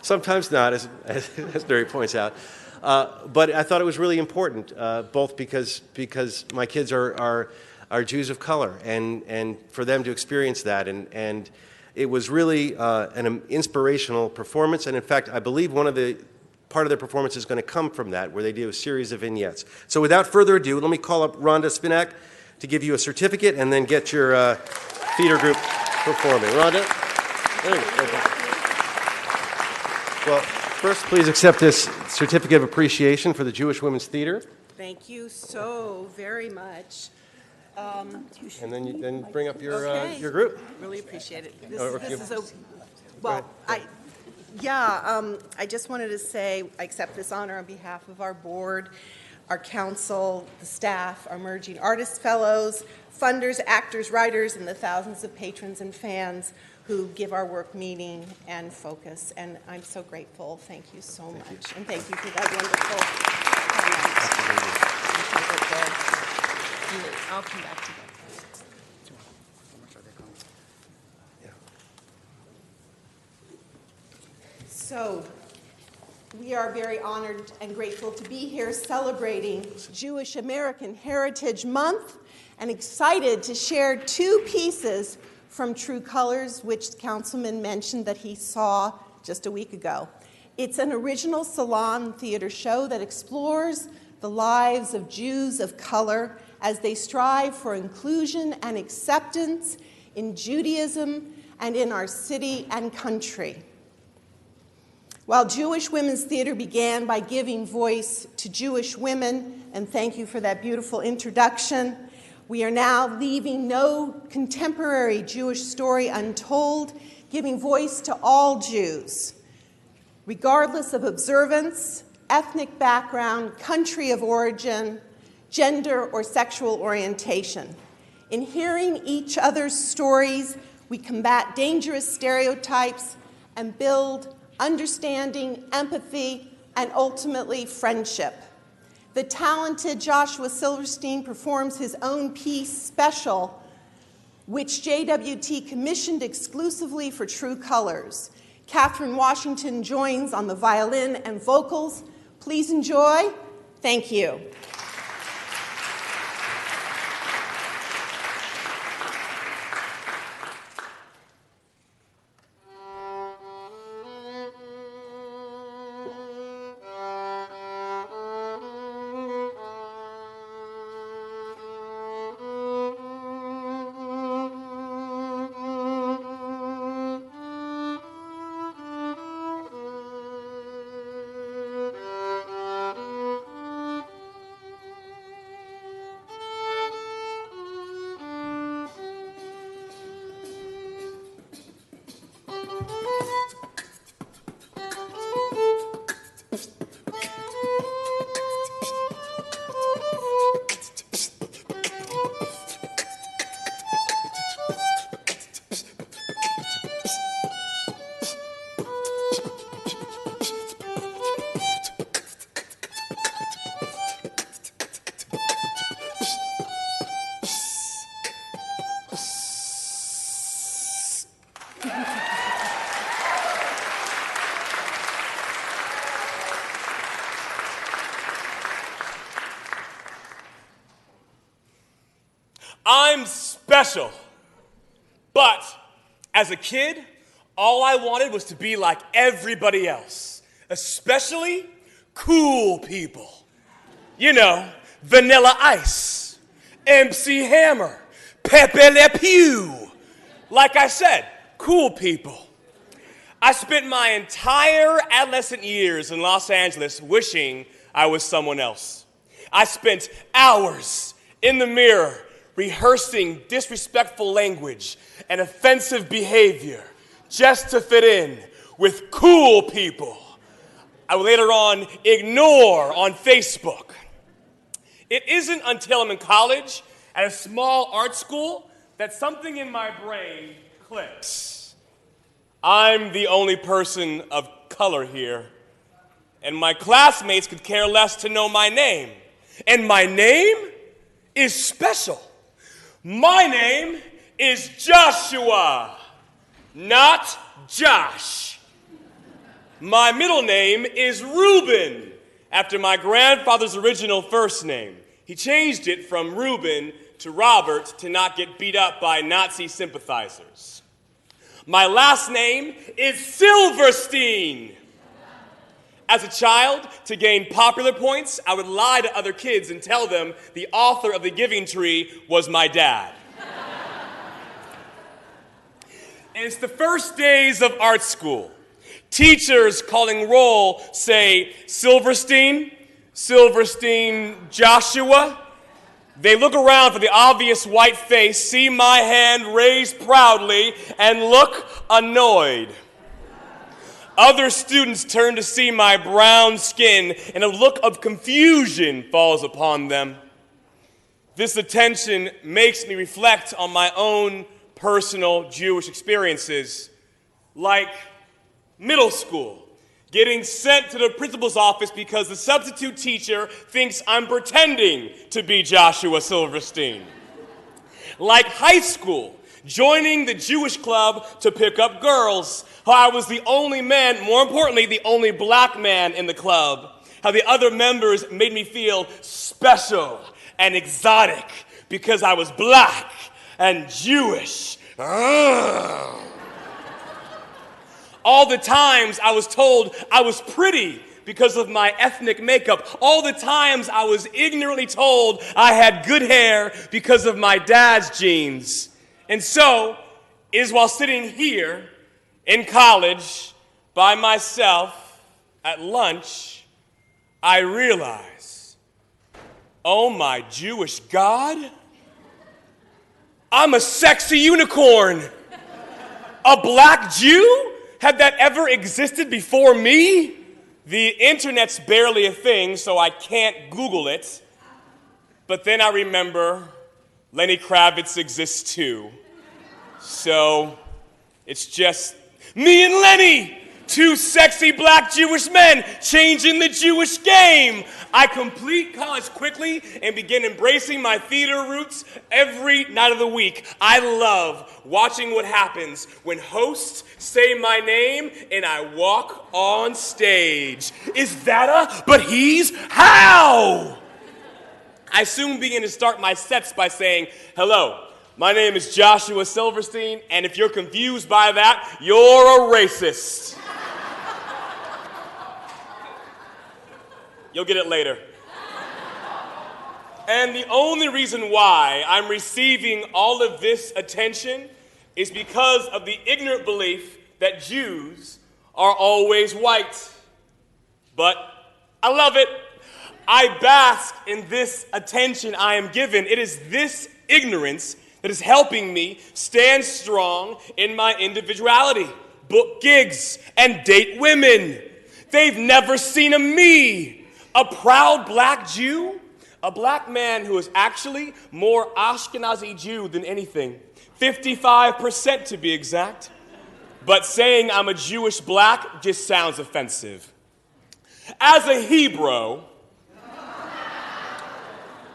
Sometimes not, as Derry points out. But I thought it was really important, both because my kids are are Jews of color, and for them to experience that. And it was really an inspirational performance. And in fact, I believe part of their performance is going to come from that, where they do a series of vignettes. So without further ado, let me call up Rhonda Spinak to give you a certificate and then get your theater group performing. Rhonda? There you go. Well, first, please accept this certificate of appreciation for the Jewish Women's Theater. Thank you so very much. And then bring up your Okay. your group. Really appreciate it. Or This you- is well, I just wanted to say I accept this honor on behalf of our board, our council, the staff, our Emerging Artist Fellows, funders, actors, writers, and the thousands of patrons and fans who give our work meaning and focus. And I'm so grateful. Thank you so much. And thank you for that wonderful comment. I'll come back to that. So, we are very honored and grateful to be here celebrating Jewish American Heritage Month and excited to share two pieces from True Colors, which the councilman mentioned that he saw just a week ago. It's an original Salon theater show that explores the lives of Jews of color as they strive for inclusion and acceptance in Judaism and in our city and country. While Jewish Women's Theater began by giving voice to Jewish women, and thank you for that beautiful introduction, we are now leaving no contemporary Jewish story untold, giving voice to all Jews, regardless of observance, ethnic background, country of origin, gender, or sexual orientation. In hearing each other's stories, we combat dangerous stereotypes and build understanding, empathy, and ultimately friendship. The talented Joshua Silverstein performs his own piece, Special, which JWT commissioned exclusively for True Colors. Catherine Washington joins on the violin and vocals. Please enjoy. Thank you. I'm special. But as a kid, all I wanted was to be like everybody else, especially cool people. You know, Vanilla Ice, MC Hammer, Pepe Le Pew. Like I said, cool people. I spent my entire adolescent years in Los Angeles wishing I was someone else. I spent hours in the mirror rehearsing disrespectful language and offensive behavior just to fit in with cool people I would later on ignore on Facebook. It isn't until I'm in college at a small art school that something in my brain clicks. I'm the only person of color here, and my classmates could care less to know my name. And my name is special. My name is Joshua, not Josh. My middle name is Reuben, after my grandfather's original first name. He changed it from Reuben to Robert to not get beat up by Nazi sympathizers. My last name is Silverstein. As a child, to gain popular points, I would lie to other kids and tell them the author of The Giving Tree was my dad. And it's the first days of art school. Teachers calling roll say, Silverstein, Silverstein, Joshua. They look around for the obvious white face, see my hand raised proudly, and look annoyed. Other students turn to see my brown skin, and a look of confusion falls upon them. This attention makes me reflect on my own personal Jewish experiences, like middle school, getting sent to the principal's office because the substitute teacher thinks I'm pretending to be Joshua Silverstein. Like high school, joining the Jewish club to pick up girls, how I was the only man, more importantly, the only black man in the club, how the other members made me feel special and exotic because I was black and Jewish. All the times I was told I was pretty because of my ethnic makeup. All the times I was ignorantly told I had good hair because of my dad's genes. And so, it is while sitting here in college by myself at lunch, I realize, oh my Jewish God, I'm a sexy unicorn. A black Jew? Had that ever existed before me? The internet's barely a thing, so I can't Google it. But then I remember Lenny Kravitz exists too. So it's just me and Lenny, two sexy black Jewish men changing the Jewish game. I complete college quickly and begin embracing my theater roots every night of the week. I love watching what happens when hosts say my name and I walk on stage. Is that a but he's how? I soon begin to start my sets by saying, hello, my name is Joshua Silverstein, and if you're confused by that, you're a racist. You'll get it later. And the only reason why I'm receiving all of this attention is because of the ignorant belief that Jews are always white. But I love it. I bask in this attention I am given. It is this ignorance that is helping me stand strong in my individuality, book gigs, and date women. They've never seen a me, a proud black Jew, a black man who is actually more Ashkenazi Jew than anything, 55% to be exact. But saying I'm a Jewish black just sounds offensive. As a Hebrew,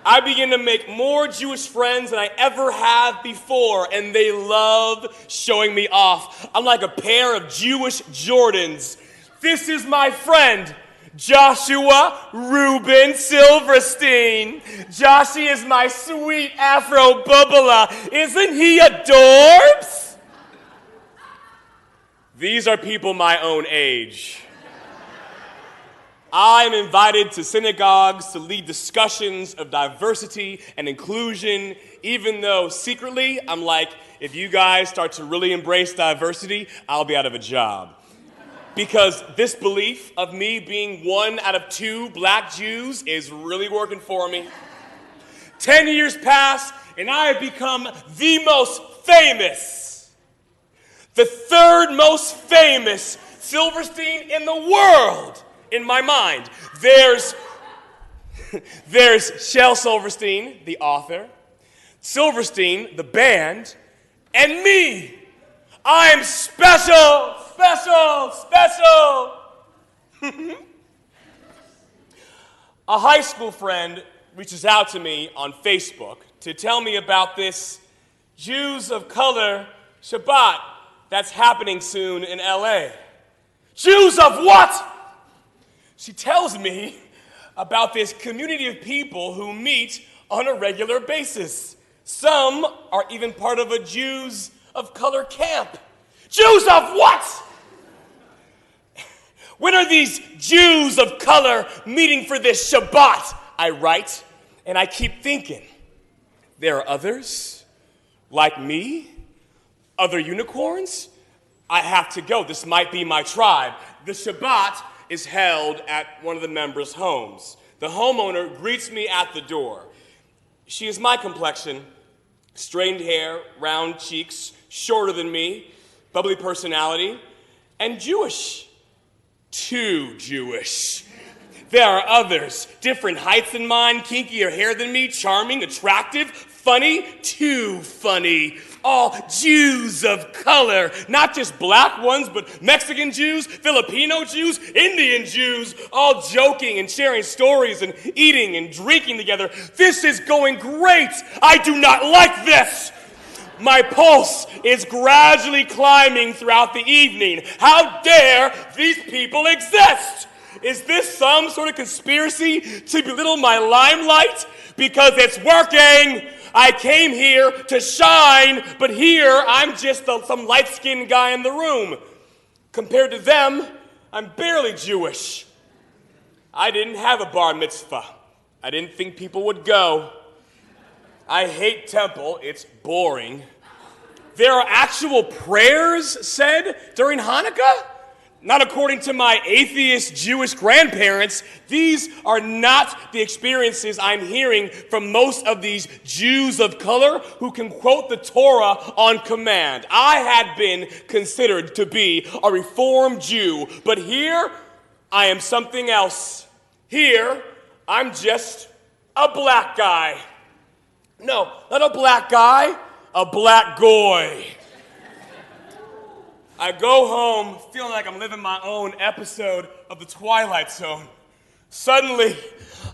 I begin to make more Jewish friends than I ever have before, and they love showing me off. I'm like a pair of Jewish Jordans. This is my friend, Joshua Reuben Silverstein. Joshy is my sweet Afro bubbler. Isn't he adorbs? These are people my own age. I'm invited to synagogues to lead discussions of diversity and inclusion, even though secretly I'm like, if you guys start to really embrace diversity, I'll be out of a job. Because this belief of me being one out of two black Jews is really working for me. 10 years pass, and I have become the most famous, the third most famous Silverstein in the world. In my mind, there's Shel Silverstein, the author, Silverstein, the band, and me. I am special, special, special. A high school friend reaches out to me on Facebook to tell me about this Jews of Color Shabbat that's happening soon in LA. Jews of what? She tells me about this community of people who meet on a regular basis. Some are even part of a Jews of color camp. Jews of what? When are these Jews of color meeting for this Shabbat? I write, and I keep thinking, there are others like me, other unicorns. I have to go. This might be my tribe. The Shabbat is held at one of the members' homes. The homeowner greets me at the door. She is my complexion, strained hair, round cheeks, shorter than me, bubbly personality, and Jewish. Too Jewish. There are others, different heights than mine, kinkier hair than me, charming, attractive, funny, too funny. All Jews of color, not just black ones, but Mexican Jews, Filipino Jews, Indian Jews, all joking and sharing stories and eating and drinking together. This is going great. I do not like this. My pulse is gradually climbing throughout the evening. How dare these people exist? Is this some sort of conspiracy to belittle my limelight? Because it's working. I came here to shine, but here I'm just some light-skinned guy in the room. Compared to them, I'm barely Jewish. I didn't have a bar mitzvah. I didn't think people would go. I hate temple. It's boring. There are actual prayers said during Hanukkah? Not according to my atheist Jewish grandparents. These are not the experiences I'm hearing from most of these Jews of color who can quote the Torah on command. I had been considered to be a Reformed Jew, but here I am something else. Here, I'm just a black guy. No, not a black guy, a black goy. I go home feeling like I'm living my own episode of The Twilight Zone. Suddenly,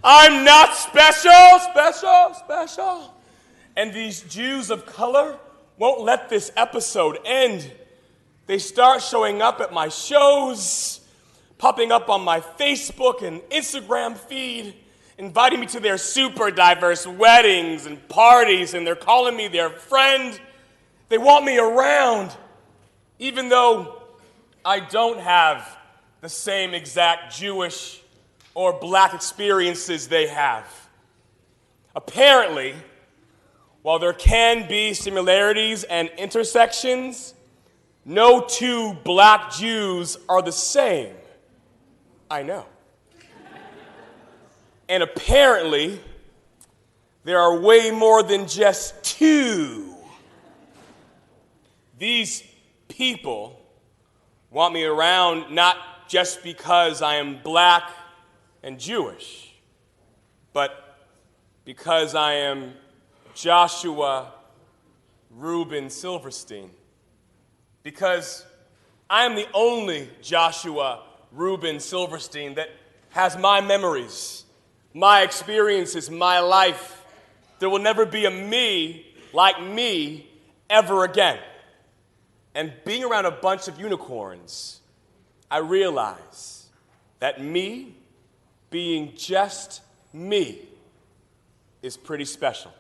I'm not special. And these Jews of color won't let this episode end. They start showing up at my shows, popping up on my Facebook and Instagram feed, inviting me to their super diverse weddings and parties, and they're calling me their friend. They want me around, even though I don't have the same exact Jewish or black experiences they have. Apparently, while there can be similarities and intersections, no two black Jews are the same. I know. And apparently, there are way more than just two. These people want me around not just because I am black and Jewish, but because I am Joshua Reuben Silverstein. Because I am the only Joshua Reuben Silverstein that has my memories, my experiences, my life. There will never be a me like me ever again. And being around a bunch of unicorns, I realize that me being just me is pretty special.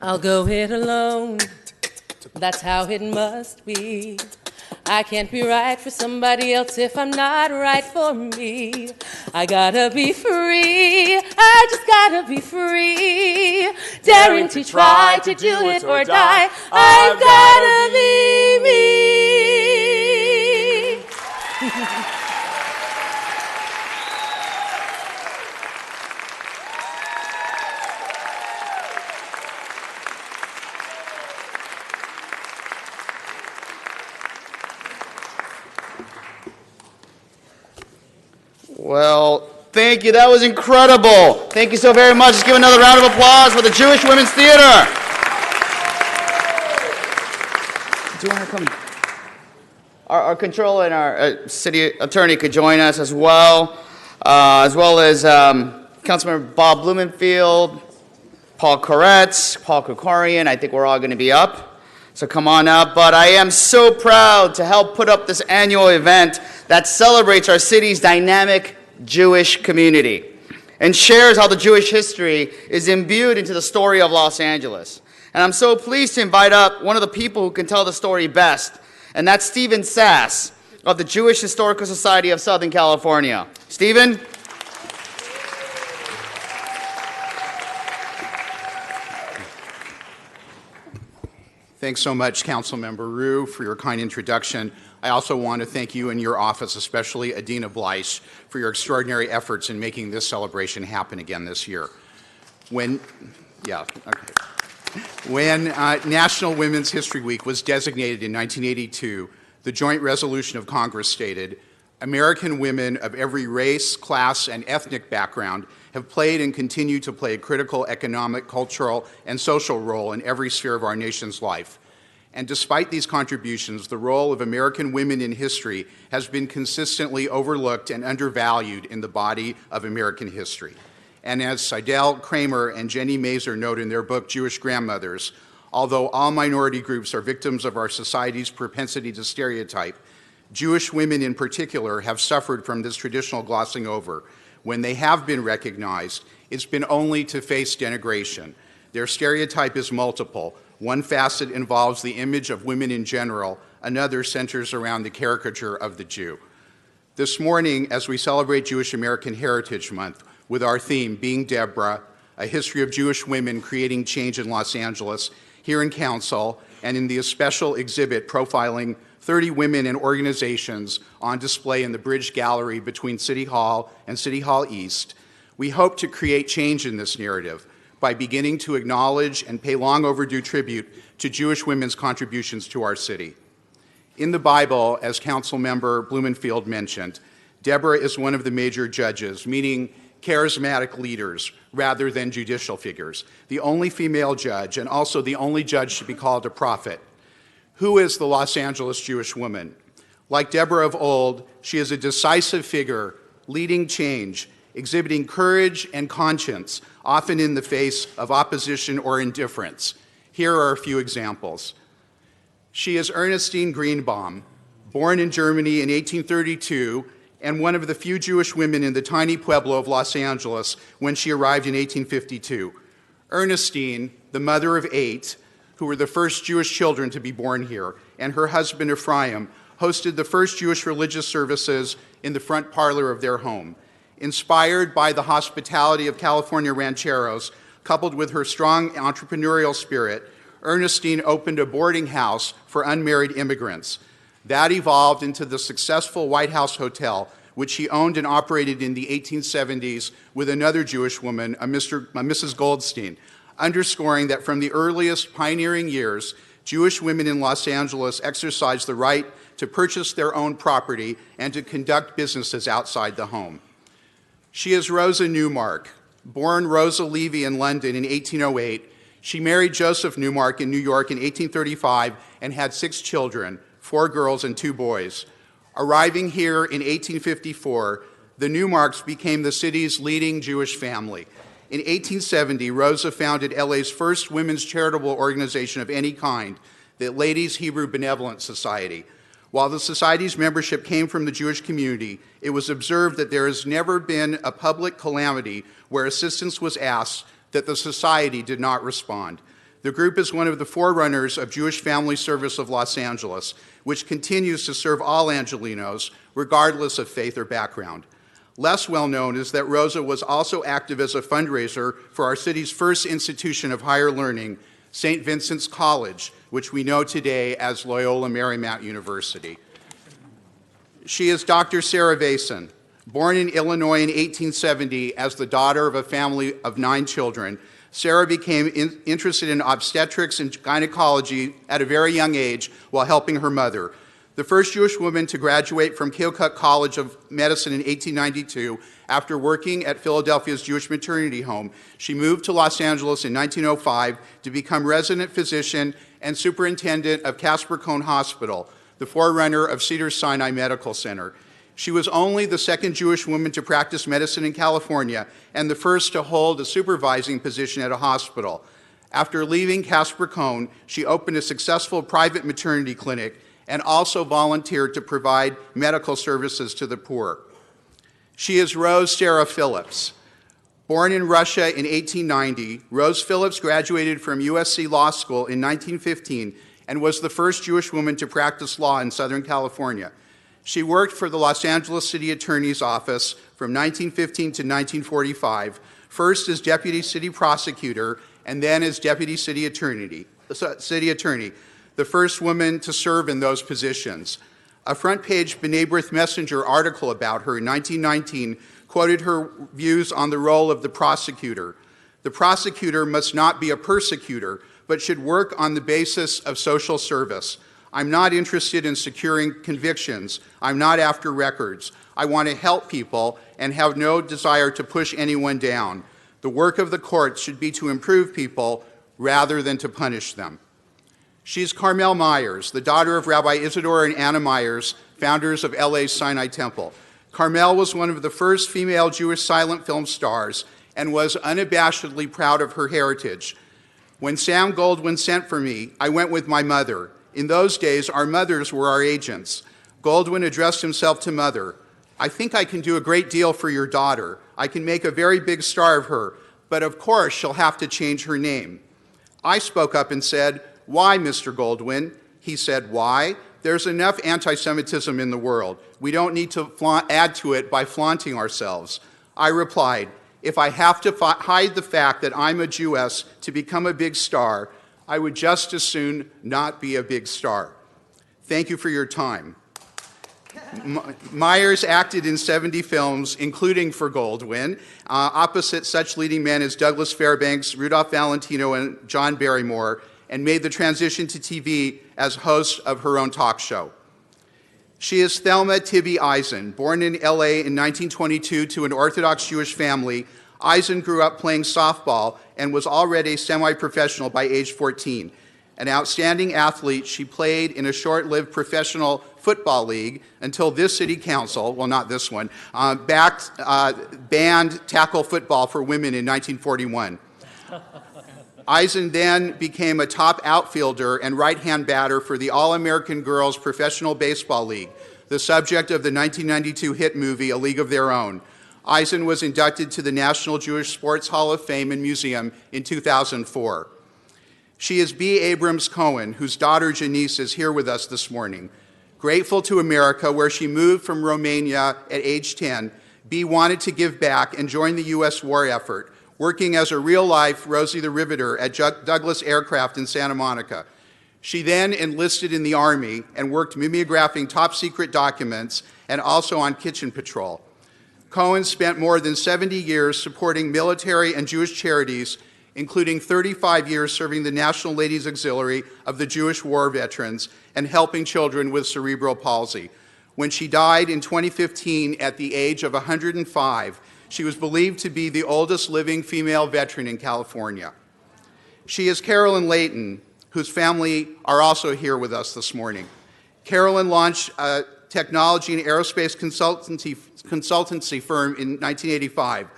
I'll go it alone, that's how it must be. I can't be right for somebody else if I'm not right for me. I gotta be free, I just gotta be free. Daring to try to do it or die, I've gotta be me. Well, thank you. That was incredible. Thank you so very much. Let's give another round of applause for the Jewish Women's Theater. Do you want to come? our controller and our city attorney could join us as well as Councilmember Bob Blumenfield, Paul Koretz, Paul Krikorian. I think we're all going to be up, so come on up. But I am so proud to help put up this annual event that celebrates our city's dynamic Jewish community and shares how the Jewish history is imbued into the story of Los Angeles. And I'm so pleased to invite up one of the people who can tell the story best, and that's Stephen Sass of the Jewish Historical Society of Southern California. Stephen? Thanks so much, Councilmember Ryu, for your kind introduction. I also want to thank you and your office, especially Adina Bleish, for your extraordinary efforts in making this celebration happen again this year. When National Women's History Week was designated in 1982, the Joint Resolution of Congress stated, American women of every race, class, and ethnic background have played and continue to play a critical economic, cultural, and social role in every sphere of our nation's life. And despite these contributions, the role of American women in history has been consistently overlooked and undervalued in the body of American history. And as Seidel Kramer and Jenny Mazer note in their book, Jewish Grandmothers, although all minority groups are victims of our society's propensity to stereotype, Jewish women in particular have suffered from this traditional glossing over. When they have been recognized, it's been only to face denigration. Their stereotype is multiple. One facet involves the image of women in general, another centers around the caricature of the Jew. This morning, as we celebrate Jewish American Heritage Month with our theme, Being Deborah, a history of Jewish women creating change in Los Angeles, here in Council, and in the special exhibit profiling 30 women and organizations on display in the Bridge Gallery between City Hall and City Hall East, we hope to create change in this narrative by beginning to acknowledge and pay long overdue tribute to Jewish women's contributions to our city. In the Bible, as Councilmember Blumenfield mentioned, Deborah is one of the major judges, meaning charismatic leaders rather than judicial figures, the only female judge and also the only judge to be called a prophet. Who is the Los Angeles Jewish woman? Like Deborah of old, she is a decisive figure, leading change, exhibiting courage and conscience, often in the face of opposition or indifference. Here are a few examples. She is Ernestine Greenbaum, born in Germany in 1832, and one of the few Jewish women in the tiny pueblo of Los Angeles when she arrived in 1852. Ernestine, the mother of 8, who were the first Jewish children to be born here, and her husband Ephraim hosted the first Jewish religious services in the front parlor of their home. Inspired by the hospitality of California rancheros, coupled with her strong entrepreneurial spirit, Ernestine opened a boarding house for unmarried immigrants. That evolved into the successful White House Hotel, which she owned and operated in the 1870s with another Jewish woman, a Mrs. Goldstein, underscoring that from the earliest pioneering years, Jewish women in Los Angeles exercised the right to purchase their own property and to conduct businesses outside the home. She is Rosa Newmark. Born Rosa Levy in London in 1808, she married Joseph Newmark in New York in 1835 and had 6 children, 4 girls and 2 boys. Arriving here in 1854, the Newmarks became the city's leading Jewish family. In 1870, Rosa founded LA's first women's charitable organization of any kind, the Ladies Hebrew Benevolent Society. While the society's membership came from the Jewish community, it was observed that there has never been a public calamity where assistance was asked that the society did not respond. The group is one of the forerunners of Jewish Family Service of Los Angeles, which continues to serve all Angelenos, regardless of faith or background. Less well known is that Rosa was also active as a fundraiser for our city's first institution of higher learning, St. Vincent's College, which we know today as Loyola Marymount University. She is Dr. Sarah Vason. Born in Illinois in 1870 as the daughter of a family of 9 children, Sarah became interested in obstetrics and gynecology at a very young age while helping her mother. The first Jewish woman to graduate from Keokuk College of Medicine in 1892, after working at Philadelphia's Jewish maternity home, she moved to Los Angeles in 1905 to become resident physician and superintendent of Casper Cone Hospital, the forerunner of Cedars-Sinai Medical Center. She was only the second Jewish woman to practice medicine in California and the first to hold a supervising position at a hospital. After leaving Casper Cone, she opened a successful private maternity clinic and also volunteered to provide medical services to the poor. She is Rose Sarah Phillips. Born in Russia in 1890, Rose Phillips graduated from USC Law School in 1915 and was the first Jewish woman to practice law in Southern California. She worked for the Los Angeles City Attorney's Office from 1915 to 1945, first as Deputy City Prosecutor and then as Deputy City Attorney, the first woman to serve in those positions. A front-page B'nai B'rith Messenger article about her in 1919 quoted her views on the role of the prosecutor. The prosecutor must not be a persecutor, but should work on the basis of social service. I'm not interested in securing convictions. I'm not after records. I want to help people and have no desire to push anyone down. The work of the courts should be to improve people rather than to punish them. She's Carmel Myers, the daughter of Rabbi Isidore and Anna Myers, founders of LA's Sinai Temple. Carmel was one of the first female Jewish silent film stars and was unabashedly proud of her heritage. When Sam Goldwyn sent for me, I went with my mother. In those days, our mothers were our agents. Goldwyn addressed himself to Mother. I think I can do a great deal for your daughter. I can make a very big star of her, but of course she'll have to change her name. I spoke up and said, why, Mr. Goldwyn? He said, why? There's enough anti-Semitism in the world. We don't need to add to it by flaunting ourselves. I replied, if I have to hide the fact that I'm a Jewess to become a big star, I would just as soon not be a big star. Thank you for your time. Myers acted in 70 films, including for Goldwyn, opposite such leading men as Douglas Fairbanks, Rudolph Valentino, and John Barrymore, and made the transition to TV as host of her own talk show. She is Thelma Tibby Eisen. Born in LA in 1922 to an Orthodox Jewish family, Eisen grew up playing softball and was already semi-professional by age 14. An outstanding athlete, she played in a short-lived professional football league until this city council, well, not this one, banned tackle football for women in 1941. Eisen then became a top outfielder and right-hand batter for the All-American Girls Professional Baseball League, the subject of the 1992 hit movie A League of Their Own. Eisen was inducted to the National Jewish Sports Hall of Fame and Museum in 2004. She is B. Abrams Cohen, whose daughter Janice is here with us this morning. Grateful to America, where she moved from Romania at age 10, B. wanted to give back and join the U.S. war effort, working as a real-life Rosie the Riveter at Douglas Aircraft in Santa Monica. She then enlisted in the Army and worked mimeographing top-secret documents and also on kitchen patrol. Cohen spent more than 70 years supporting military and Jewish charities, including 35 years serving the National Ladies Auxiliary of the Jewish War Veterans and helping children with cerebral palsy. When she died in 2015 at the age of 105, she was believed to be the oldest living female veteran in California. She is Carolyn Layton, whose family are also here with us this morning. Carolyn launched a technology and aerospace consultancy firm in 1985.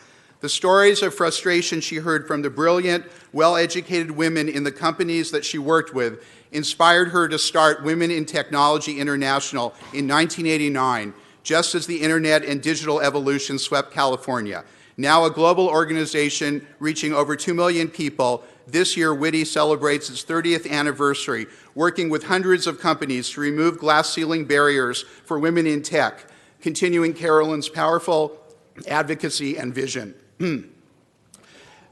The stories of frustration she heard from the brilliant, well-educated women in the companies that she worked with inspired her to start Women in Technology International in 1989, just as the internet and digital evolution swept California. Now a global organization reaching over 2 million people, this year WITI celebrates its 30th anniversary, working with hundreds of companies to remove glass ceiling barriers for women in tech, continuing Carolyn's powerful advocacy and vision.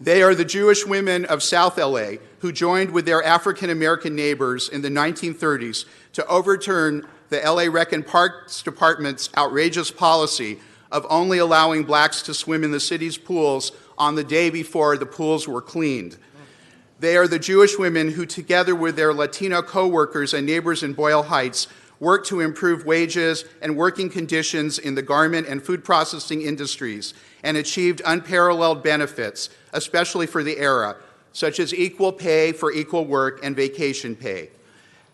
They are the Jewish women of South LA who joined with their African American neighbors in the 1930s to overturn the LA Rec and Parks Department's outrageous policy of only allowing blacks to swim in the city's pools on the day before the pools were cleaned. They are the Jewish women who, together with their Latino co-workers and neighbors in Boyle Heights, worked to improve wages and working conditions in the garment and food processing industries and achieved unparalleled benefits, especially for the era, such as equal pay for equal work and vacation pay.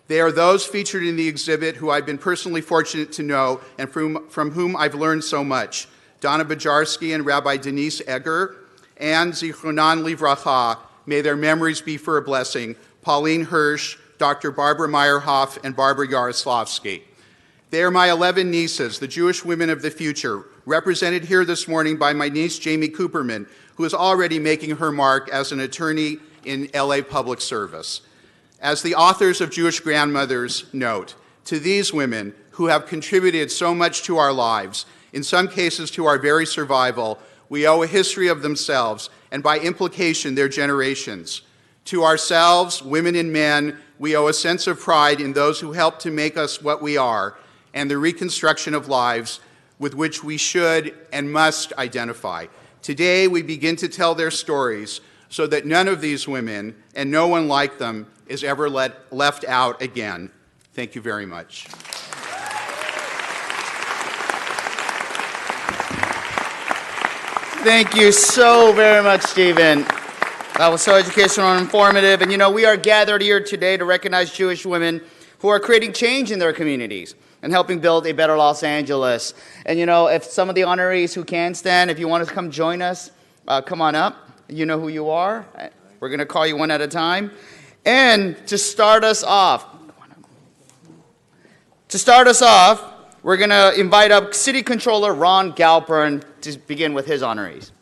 They are those featured in the exhibit who I've been personally fortunate to know and from whom I've learned so much. Donna Bajarski and Rabbi Denise Egger, and Zichronan Livracha, may their memories be for a blessing, Pauline Hirsch, Dr. Barbara Meyerhoff, and Barbara Yaroslavsky. They are my 11 nieces, the Jewish women of the future, represented here this morning by my niece Jamie Cooperman, who is already making her mark as an attorney in LA Public Service. As the authors of Jewish Grandmothers note, to these women who have contributed so much to our lives, in some cases to our very survival, we owe a history of themselves, and by implication, their generations. To ourselves, women and men, we owe a sense of pride in those who helped to make us what we are, and the reconstruction of lives with which we should and must identify. Today, we begin to tell their stories so that none of these women, and no one like them, is ever left out again. Thank you very much. Thank you so very much, Stephen. That was so educational and informative. And you know, we are gathered here today to recognize Jewish women who are creating change in their communities and helping build a better Los Angeles. And you know, if some of the honorees who can stand, if you want to come join us, come on up. You know who you are. We're going to call you one at a time. And to start us off, we're going to invite up City Controller Ron Galpern to begin with his honorees.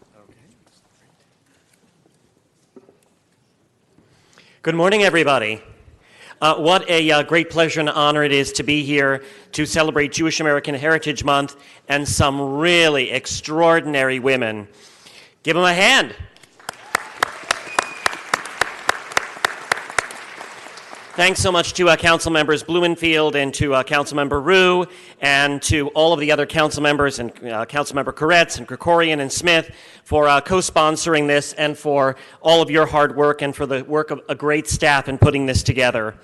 Good morning, everybody. What a great pleasure and honor it is to be here to celebrate Jewish American Heritage Month and some really extraordinary women. Give them a hand. Thanks so much to Council Members Blumenfield and to Council Member Rue and to all of the other council members and Council Member Koretz and Krikorian and Smith for co-sponsoring this and for all of your hard work and for the work of a great staff in putting this together.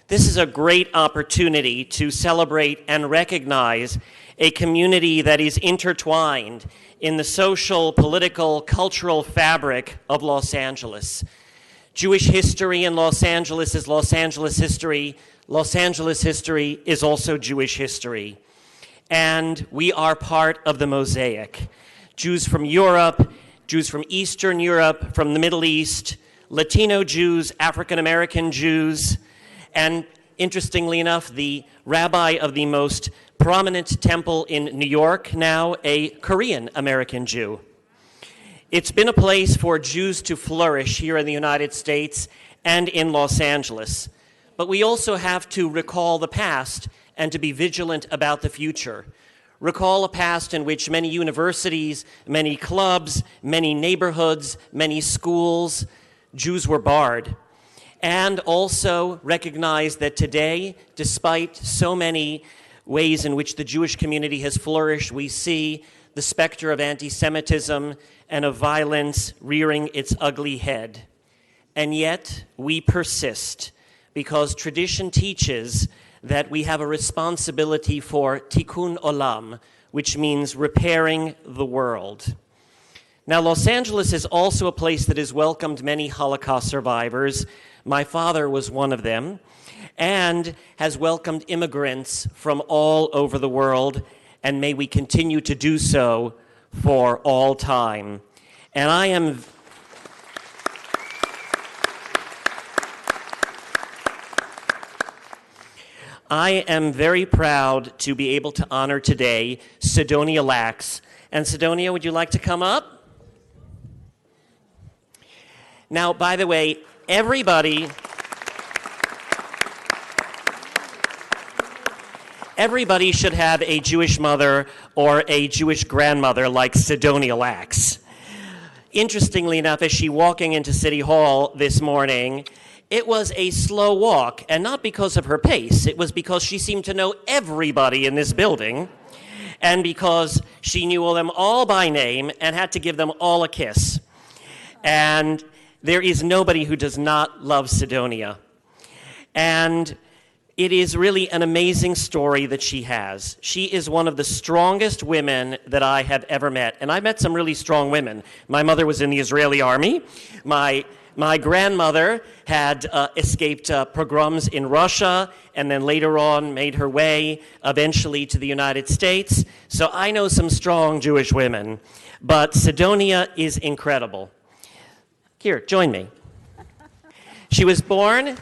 This is a great opportunity to celebrate and recognize a community that is intertwined in the social, political, cultural fabric of Los Angeles. Jewish history in Los Angeles is Los Angeles history. Los Angeles history is also Jewish history. And we are part of the mosaic. Jews from Europe, Jews from Eastern Europe, from the Middle East, Latino Jews, African American Jews, and interestingly enough, the rabbi of the most prominent temple in New York now, a Korean American Jew. It's been a place for Jews to flourish here in the United States and in Los Angeles. But we also have to recall the past and to be vigilant about the future. Recall a past in which many universities, many clubs, many neighborhoods, many schools, Jews were barred. And also recognize that today, despite so many ways in which the Jewish community has flourished, we see the specter of anti-Semitism and of violence rearing its ugly head. And yet, we persist because tradition teaches that we have a responsibility for tikkun olam, which means repairing the world. Now, Los Angeles is also a place that has welcomed many Holocaust survivors. My father was one of them, and has welcomed immigrants from all over the world, and may we continue to do so for all time. And I am very proud to be able to honor today Sidonia Lax. And Sidonia, would you like to come up? Now, by the way, everybody should have a Jewish mother or a Jewish grandmother like Sidonia Lax. Interestingly enough, as she walking into City Hall this morning, it was a slow walk, and not because of her pace. It was because she seemed to know everybody in this building, and because she knew them all by name and had to give them all a kiss. And there is nobody who does not love Sidonia. And it is really an amazing story that she has. She is one of the strongest women that I have ever met. And I met some really strong women. My mother was in the Israeli army. My My grandmother had escaped pogroms in Russia and then later on made her way eventually to the United States. So I know some strong Jewish women. But Sidonia is incredible. Here, join me. She was born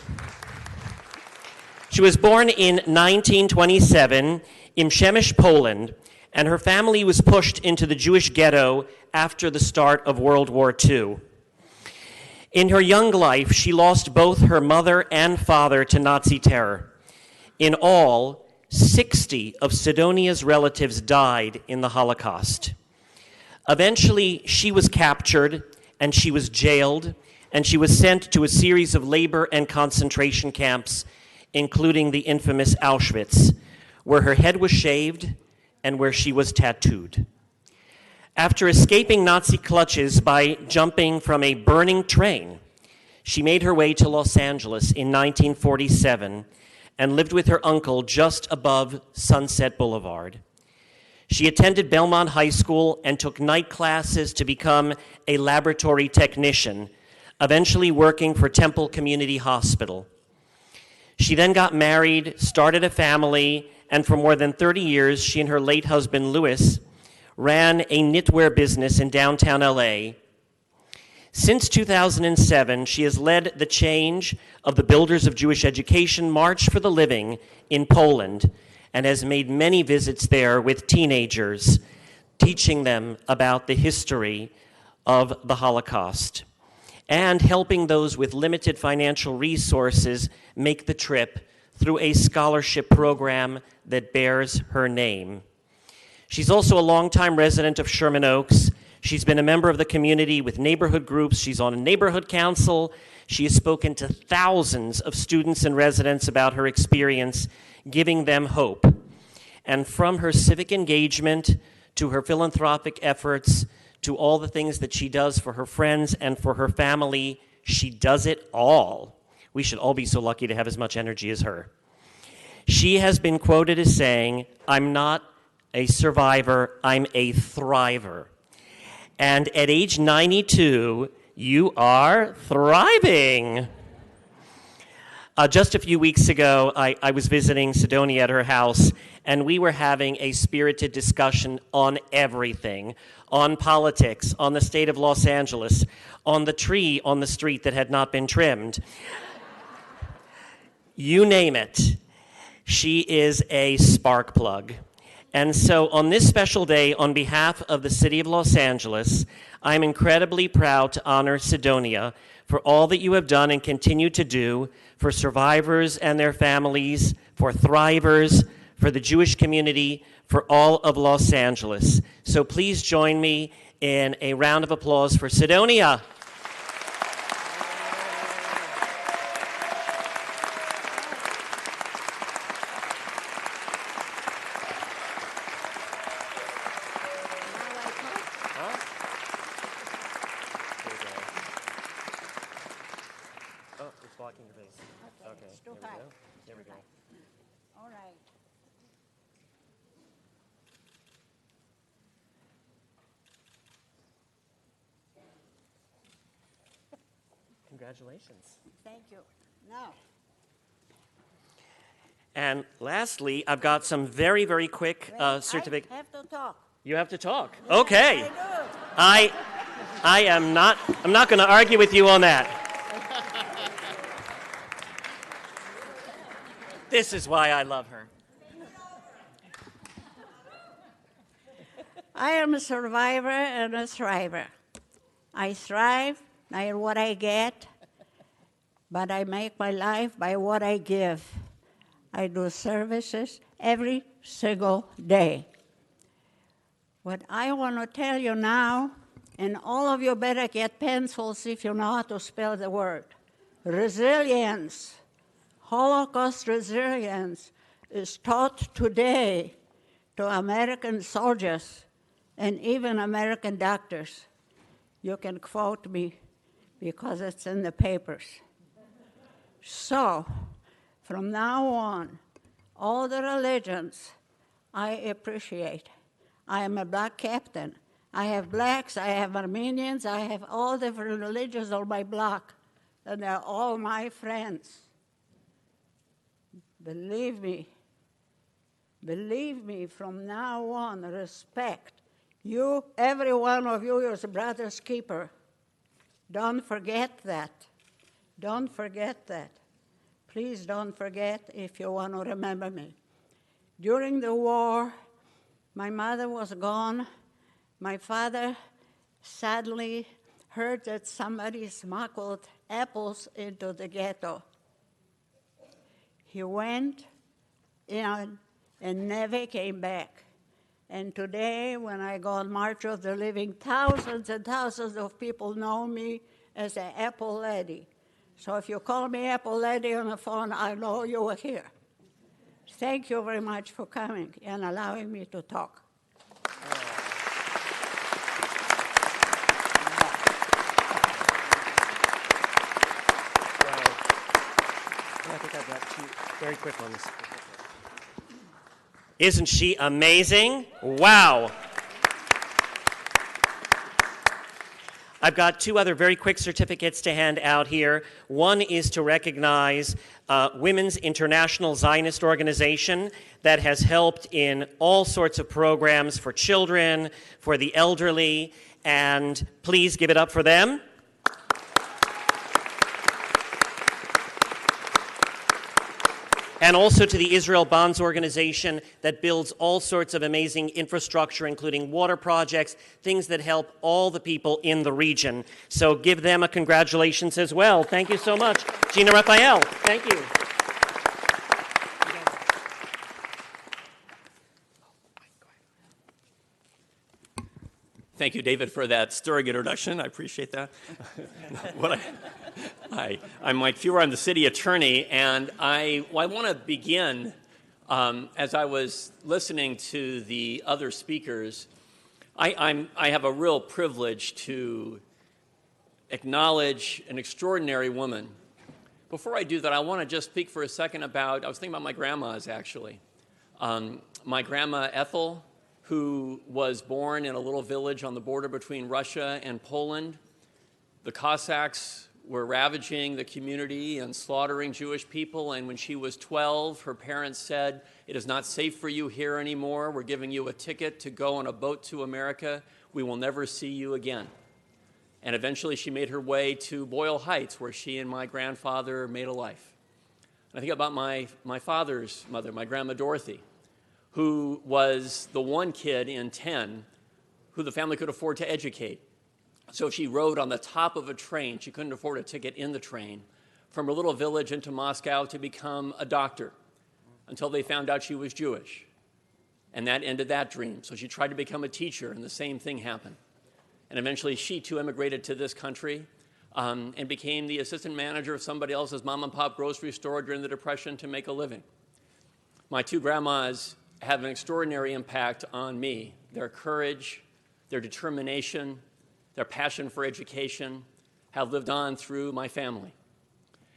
in 1927 in Przemyśl, Poland, and her family was pushed into the Jewish ghetto after the start of World War II. In her young life, she lost both her mother and father to Nazi terror. In all, 60 of Sidonia's relatives died in the Holocaust. Eventually, she was captured, and she was jailed, and she was sent to a series of labor and concentration camps, including the infamous Auschwitz, where her head was shaved and where she was tattooed. After escaping Nazi clutches by jumping from a burning train, she made her way to Los Angeles in 1947 and lived with her uncle just above Sunset Boulevard. She attended Belmont High School and took night classes to become a laboratory technician, eventually working for Temple Community Hospital. She then got married, started a family, and for more than 30 years, she and her late husband, Louis, ran a knitwear business in downtown LA. Since 2007, she has led the change of the Builders of Jewish Education March for the Living in Poland and has made many visits there with teenagers, teaching them about the history of the Holocaust and helping those with limited financial resources make the trip through a scholarship program that bears her name. She's also a longtime resident of Sherman Oaks. She's been a member of the community with neighborhood groups. She's on a neighborhood council. She has spoken to thousands of students and residents about her experience, giving them hope. And from her civic engagement to her philanthropic efforts to all the things that she does for her friends and for her family, she does it all. We should all be so lucky to have as much energy as her. She has been quoted as saying, "I'm not a survivor, I'm a thriver." And at age 92, you are thriving. Just a few weeks ago, I was visiting Sidonia at her house, and we were having a spirited discussion on everything, on politics, on the state of Los Angeles, on the tree on the street that had not been trimmed. You name it. She is a spark plug. And so on this special day, on behalf of the city of Los Angeles, I'm incredibly proud to honor Sidonia for all that you have done and continue to do for survivors and their families, for thrivers, for the Jewish community, for all of Los Angeles. So please join me in a round of applause for Sidonia. Congratulations. Thank you. Now. And lastly, I've got some very, very quick certificate. I have to talk. You have to talk. Yes, Okay. I do. I'm not going to argue with you on that. This is why I love her. I am a survivor and a thriver. I thrive by what I get, but I make my life by what I give. I do services every single day. What I want to tell you now, and all of you better get pencils if you know how to spell the word. Resilience, Holocaust resilience is taught today to American soldiers and even American doctors. You can quote me because it's in the papers. So, from now on, all the religions I appreciate. I am a black captain. I have blacks, I have Armenians, I have all the religions on my block. and they're all my friends. Believe me, from now on, respect. You, every one of you, is a brother's keeper. Don't forget that. Don't forget that. Please don't forget if you want to remember me. During the war, my mother was gone. My father sadly heard that somebody smuggled apples into the ghetto. He went in and never came back. And today, when I go on March of the Living, thousands and thousands of people know me as the Apple Lady. So if you call me Apple Lady on the phone, I know you were here. Thank you very much for coming and allowing me to talk. I think I've got two very quick ones. Isn't she amazing? Wow. I've got two other very quick certificates to hand out here. One is to recognize Women's International Zionist Organization that has helped in all sorts of programs for children, for the elderly, and please give it up for them. And also to the Israel Bonds Organization that builds all sorts of amazing infrastructure, including water projects, things that help all the people in the region. So give them a congratulations as well. Thank you so much. Gina Raphael, thank you. Thank you, David, for that stirring introduction. I appreciate that. I'm Mike Fewer. I'm the city attorney, and I want to begin, as I was listening to the other speakers, I have a real privilege to acknowledge an extraordinary woman. Before I do that, I want to just speak for a second about, I was thinking about my grandmas, actually. My grandma Ethel, who was born in a little village on the border between Russia and Poland. The Cossacks were ravaging the community and slaughtering Jewish people, and when she was 12, her parents said, "It is not safe for you here anymore. We're giving you a ticket to go on a boat to America. We will never see you again." And eventually she made her way to Boyle Heights, where she and my grandfather made a life. And I think about my father's mother, my grandma Dorothy, who was the one kid in 10 who the family could afford to educate. So she rode on the top of a train. She couldn't afford a ticket in the train from her little village into Moscow to become a doctor until they found out she was Jewish. And that ended that dream. So she tried to become a teacher, and the same thing happened. And eventually she too immigrated to this country and became the assistant manager of somebody else's mom and pop grocery store during the Depression to make a living. My two grandmas have an extraordinary impact on me. Their courage, their determination, their passion for education have lived on through my family.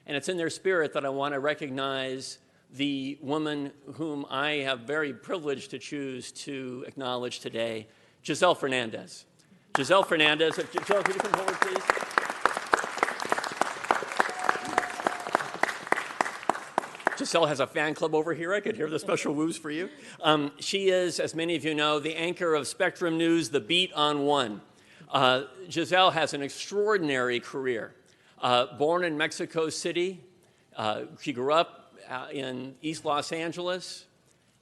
And it's in their spirit that I want to recognize the woman whom I have very privileged to choose to acknowledge today, Giselle Fernandez. Giselle Fernandez, Giselle, could you come forward, please? Giselle has a fan club over here. I could hear the special woos for you. She is, as many of you know, the anchor of Spectrum News, The Beat on One. Giselle has an extraordinary career. Born in Mexico City, she grew up in East Los Angeles,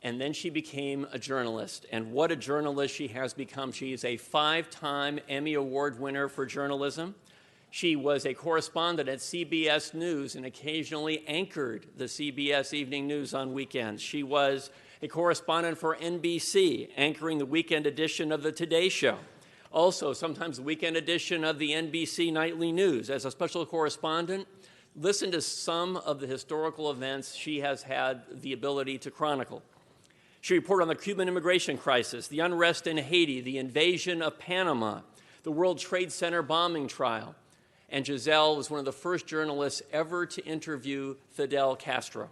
and then she became a journalist. And what a journalist she has become. She is a 5-time Emmy Award winner for journalism. She was a correspondent at CBS News and occasionally anchored the CBS Evening News on weekends. She was a correspondent for NBC, anchoring the weekend edition of the Today Show. Also, sometimes the weekend edition of the NBC Nightly News. As a special correspondent, listen to some of the historical events she has had the ability to chronicle. She reported on the Cuban immigration crisis, the unrest in Haiti, the invasion of Panama, the World Trade Center bombing trial. And Giselle was one of the first journalists ever to interview Fidel Castro.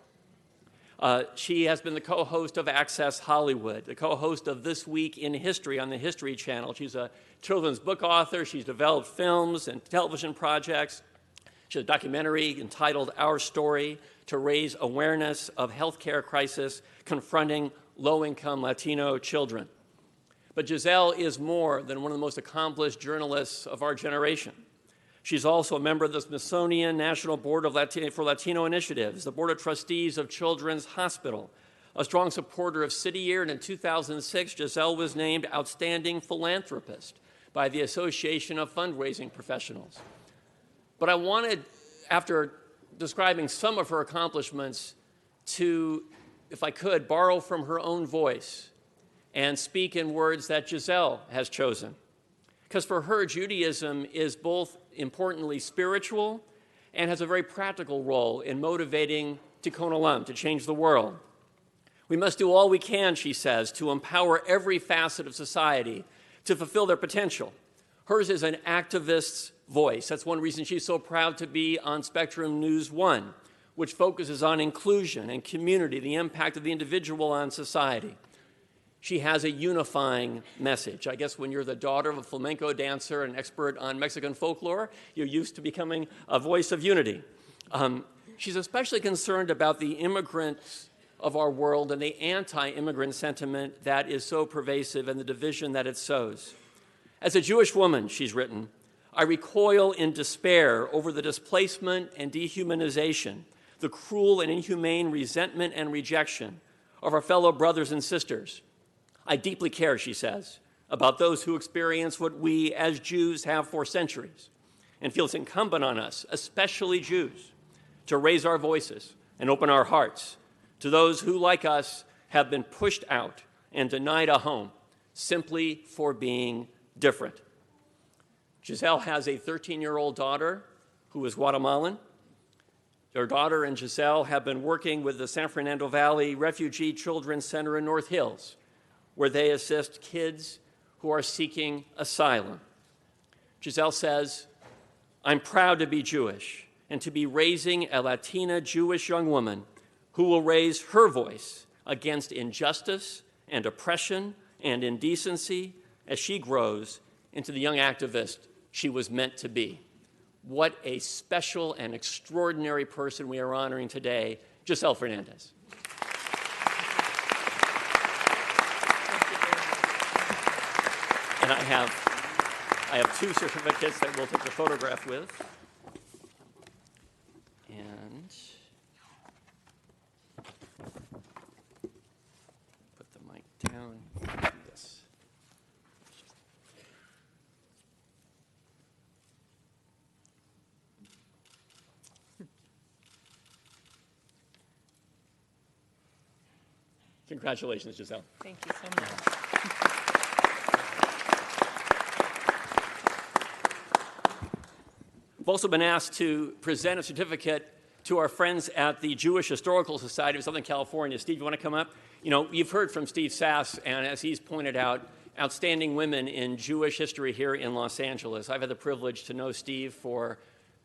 She has been the co-host of Access Hollywood, the co-host of This Week in History on the History Channel. She's a children's book author. She's developed films and television projects. She has a documentary entitled Our Story to raise awareness of healthcare crisis confronting low-income Latino children. But Giselle is more than one of the most accomplished journalists of our generation. She's also a member of the Smithsonian National Board for Latino Initiatives, the Board of Trustees of Children's Hospital, a strong supporter of City Year, and in 2006, Giselle was named Outstanding Philanthropist by the Association of Fundraising Professionals. But I wanted, after describing some of her accomplishments, to, if I could, borrow from her own voice and speak in words that Giselle has chosen. Because for her, Judaism is both importantly spiritual and has a very practical role in motivating tikkun olam, to change the world. We must do all we can, she says, to empower every facet of society to fulfill their potential. Hers is an activist's voice. That's one reason she's so proud to be on Spectrum News 1, which focuses on inclusion and community, the impact of the individual on society. She has a unifying message. I guess when you're the daughter of a flamenco dancer and expert on Mexican folklore, you're used to becoming a voice of unity. She's especially concerned about the immigrants of our world and the anti-immigrant sentiment that is so pervasive and the division that it sows. As a Jewish woman, she's written, I recoil in despair over the displacement and dehumanization, the cruel and inhumane resentment and rejection of our fellow brothers and sisters. I deeply care, she says, about those who experience what we as Jews have for centuries, and feels incumbent on us, especially Jews, to raise our voices and open our hearts to those who, like us, have been pushed out and denied a home simply for being different. Giselle has a 13-year-old daughter who is Guatemalan. Their daughter and Giselle have been working with the San Fernando Valley Refugee Children's Center in North Hills, where they assist kids who are seeking asylum. Giselle says, I'm proud to be Jewish and to be raising a Latina Jewish young woman who will raise her voice against injustice and oppression and indecency as she grows into the young activist she was meant to be. What a special and extraordinary person we are honoring today, Giselle Fernandez. And I have two certificates that we'll take the photograph with. And put the mic down. Yes. Congratulations, Giselle. Thank you so much. We've also been asked to present a certificate to our friends at the Jewish Historical Society of Southern California. Steve, you want to come up? You know, you've heard from Steve Sass, and as he's pointed out, outstanding women in Jewish history here in Los Angeles. I've had the privilege to know Steve for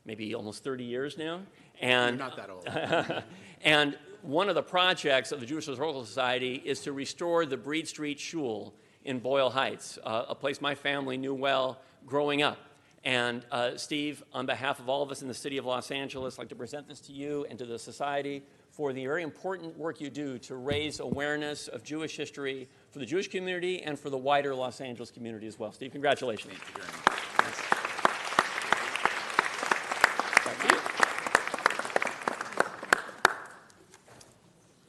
maybe almost 30 years now. And You're not that old. And one of the projects of the Jewish Historical Society is to restore the Breed Street Shul in Boyle Heights, a place my family knew well growing up. And Steve, on behalf of all of us in the city of Los Angeles, I'd like to present this to you and to the society for the very important work you do to raise awareness of Jewish history for the Jewish community and for the wider Los Angeles community as well. Steve, congratulations. Thank you very much. Thank you.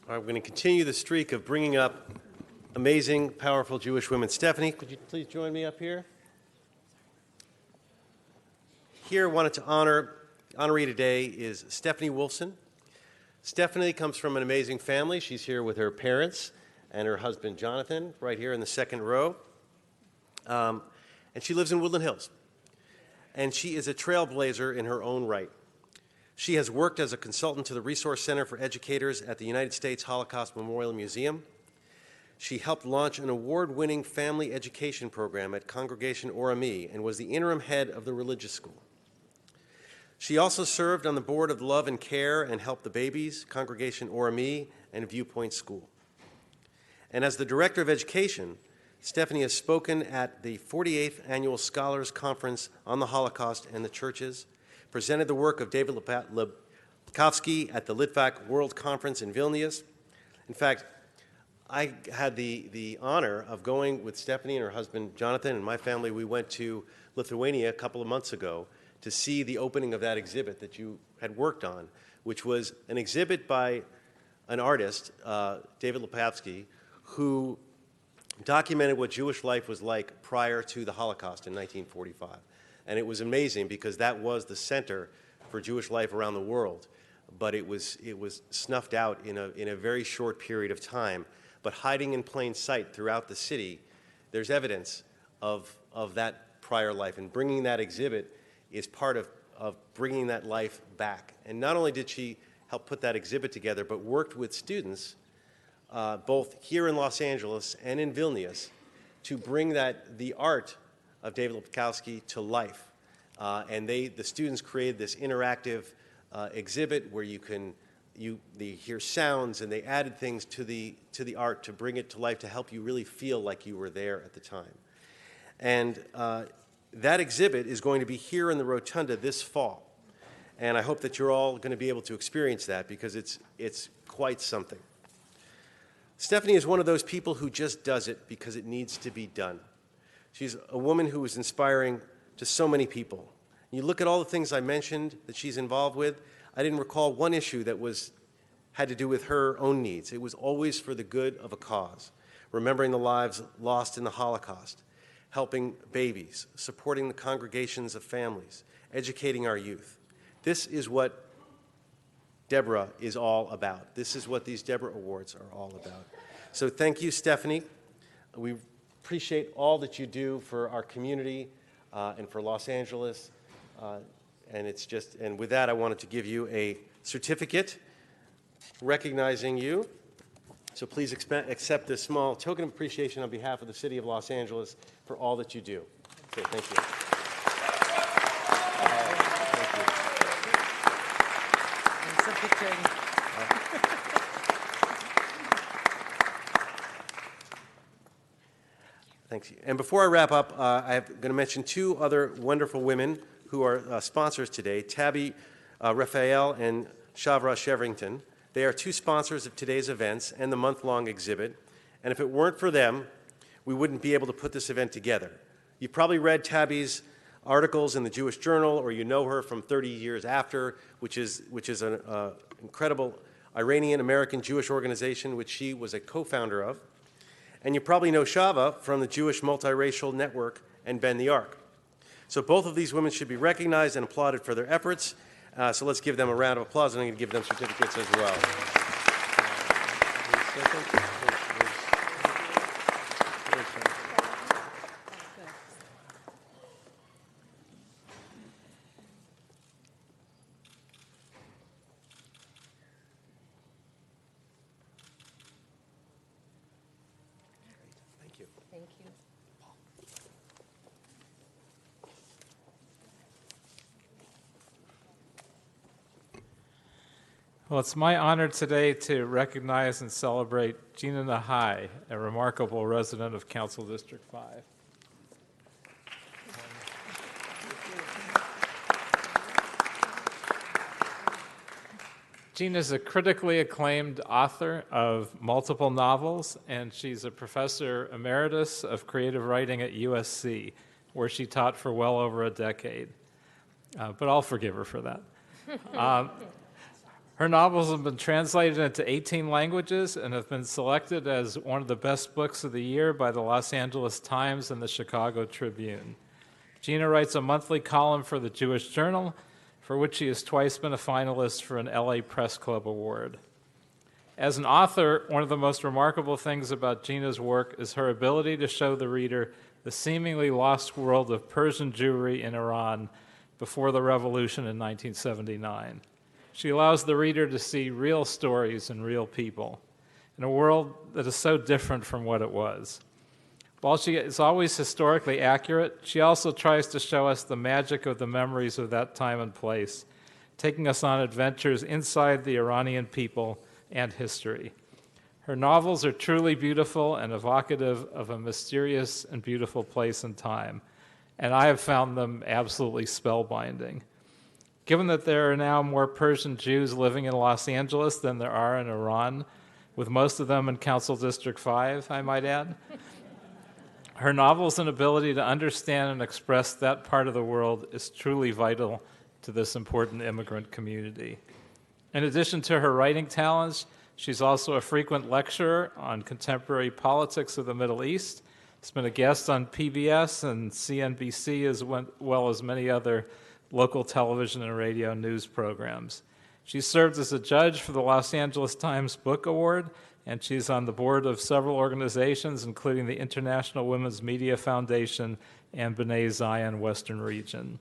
All right, we're going to continue the streak of bringing up amazing, powerful Jewish women. Stephanie, could you please join me up here? Here, wanted to honoree today is Stephanie Wolfson. Stephanie comes from an amazing family. She's here with her parents and her husband, Jonathan, right here in the second row. And she lives in Woodland Hills. And she is a trailblazer in her own right. She has worked as a consultant to the Resource Center for Educators at the United States Holocaust Memorial Museum. She helped launch an award-winning family education program at Congregation Orami and was the interim head of the religious school. She also served on the board of Love and Care and Help the Babies, Congregation Orami, and Viewpoint School. And as the Director of Education, Stephanie has spoken at the 48th Annual Scholars Conference on the Holocaust and the Churches, presented the work of David Lepkowski at the Litvak World Conference in Vilnius. In fact, I had the honor of going with Stephanie and her husband Jonathan and my family. We went to Lithuania a couple of months ago to see the opening of that exhibit that you had worked on, which was an exhibit by an artist, David Lepkowski, who documented what Jewish life was like prior to the Holocaust in 1945. And it was amazing because that was the center for Jewish life around the world. But it was snuffed out in a very short period of time. But hiding in plain sight throughout the city, there's evidence of that prior life. And bringing that exhibit is part of bringing that life back. And not only did she help put that exhibit together, but worked with students, both here in Los Angeles and in Vilnius, to bring the art of David Lepkowski to life. And the students created this interactive exhibit where they hear sounds, and they added things to the art to bring it to life, to help you really feel like you were there at the time. And that exhibit is going to be here in the Rotunda this fall. And I hope that you're all going to be able to experience that, because it's quite something. Stephanie is one of those people who just does it because it needs to be done. She's a woman who is inspiring to so many people. You look at all the things I mentioned that she's involved with, I didn't recall one issue that had to do with her own needs. It was always for the good of a cause, remembering the lives lost in the Holocaust, helping babies, supporting the congregations of families, educating our youth. This is what Deborah is all about. This is what these Deborah Awards are all about. So thank you, Stephanie. We appreciate all that you do for our community and for Los Angeles. And with that, I wanted to give you a certificate recognizing you. So please accept this small token of appreciation on behalf of the City of Los Angeles for all that you do. Okay, thank you. Thanks. And before I wrap up, I'm going to mention two other wonderful women who are sponsors today, Tabby Raphael and Shavra Shevrington. They are two sponsors of today's events and the month-long exhibit. And if it weren't for them, we wouldn't be able to put this event together. You've probably read Tabby's articles in the Jewish Journal, or you know her from 30 Years After, which is an incredible Iranian-American Jewish organization, which she was a co-founder of. And you probably know Shava from the Jewish Multiracial Network and Bend the Arc. So both of these women should be recognized and applauded for their efforts. So let's give them a round of applause, and I'm going to give them certificates as well. Well, it's my honor today to recognize and celebrate Gina Nahai, a remarkable resident of Council District 5. Gina's a critically acclaimed author of multiple novels, and she's a professor emeritus of creative writing at USC, where she taught for well over a decade. But I'll forgive her for that. Her novels have been translated into 18 languages and have been selected as one of the best books of the year by the Los Angeles Times and the Chicago Tribune. Gina writes a monthly column for the Jewish Journal, for which she has twice been a finalist for an LA Press Club Award. As an author, one of the most remarkable things about Gina's work is her ability to show the reader the seemingly lost world of Persian Jewry in Iran before the revolution in 1979. She allows the reader to see real stories and real people in a world that is so different from what it was. While she is always historically accurate, she also tries to show us the magic of the memories of that time and place, taking us on adventures inside the Iranian people and history. Her novels are truly beautiful and evocative of a mysterious and beautiful place and time, and I have found them absolutely spellbinding. Given that there are now more Persian Jews living in Los Angeles than there are in Iran, with most of them in Council District 5, I might add, her novels and ability to understand and express that part of the world is truly vital to this important immigrant community. In addition to her writing talents, she's also a frequent lecturer on contemporary politics of the Middle East. She's been a guest on PBS and CNBC, as well as many other local television and radio news programs. She served as a judge for the Los Angeles Times Book Award, and she's on the board of several organizations, including the International Women's Media Foundation and B'nai Zion Western Region.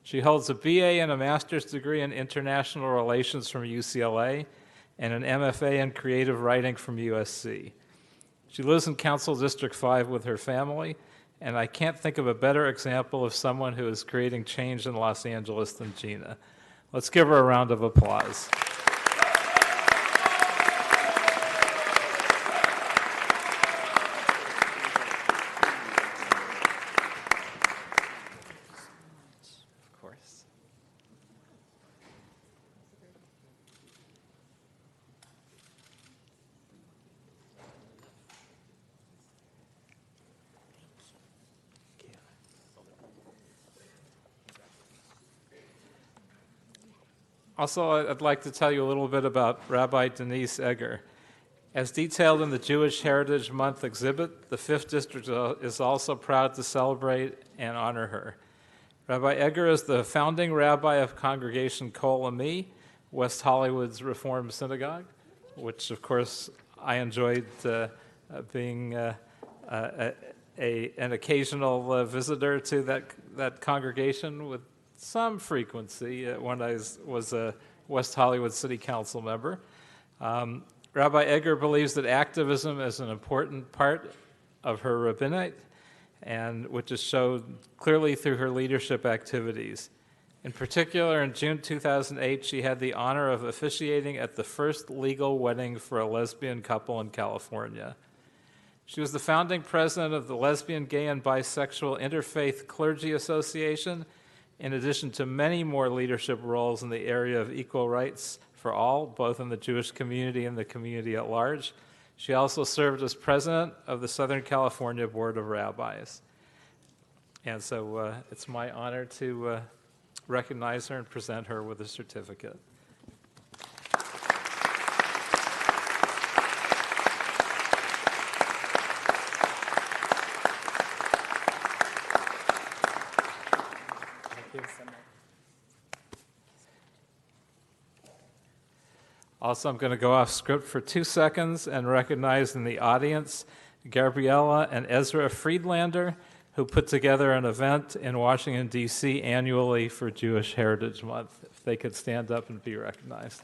She holds a BA and a master's degree in international relations from UCLA and an MFA in creative writing from USC. She lives in Council District 5 with her family, and I can't think of a better example of someone who is creating change in Los Angeles than Gina. Let's give her a round of applause. Of course. Also, I'd like to tell you a little bit about Rabbi Denise Egger. As detailed in the Jewish Heritage Month exhibit, the 5th District is also proud to celebrate and honor her. Rabbi Egger is the founding rabbi of Congregation Kol Ami, West Hollywood's Reformed Synagogue, which, of course, I enjoyed being an occasional visitor to that congregation with some frequency when I was a West Hollywood City Council member. Rabbi Egger believes that activism is an important part of her rabbinate, and which is showed clearly through her leadership activities. In particular, in June 2008, she had the honor of officiating at the first legal wedding for a lesbian couple in California. She was the founding president of the Lesbian, Gay, and Bisexual Interfaith Clergy Association, in addition to many more leadership roles in the area of equal rights for all, both in the Jewish community and the community at large. She also served as president of the Southern California Board of Rabbis. And so it's my honor to recognize her and present her with a certificate. Also, I'm going to go off script for 2 seconds and recognize in the audience Gabriella and Ezra Friedlander, who put together an event in Washington, D.C. annually for Jewish Heritage Month. If they could stand up and be recognized.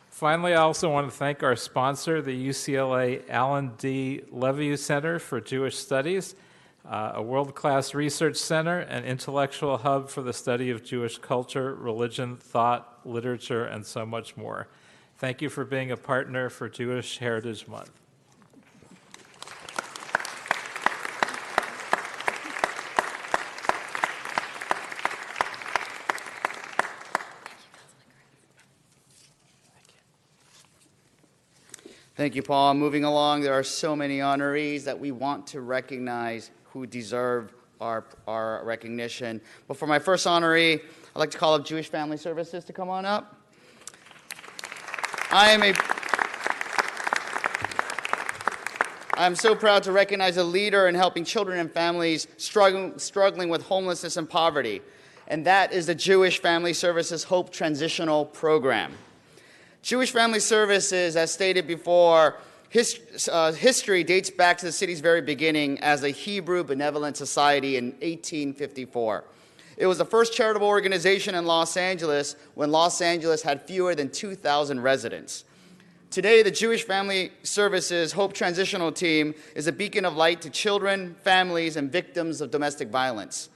Finally, I also want to thank our sponsor, the UCLA Alan D. Leviu Center for Jewish Studies, a world-class research center and intellectual hub for the study of Jewish culture, religion, thought, literature, and so much more. Thank you for being a partner for Jewish Heritage Month. Thank you, Paul. Moving along, there are so many honorees that we want to recognize who deserve our recognition. But for my first honoree, I'd like to call up Jewish Family Services to come on up. I am so proud to recognize a leader in helping children and families struggling with homelessness and poverty, and that is the Jewish Family Services Hope Transitional Program. Jewish Family Services, as stated before, history dates back to the city's very beginning as a Hebrew Benevolent Society in 1854. It was the first charitable organization in Los Angeles when Los Angeles had fewer than 2,000 residents. Today, the Jewish Family Services Hope Transitional Team is a beacon of light to children, families, and victims of domestic violence.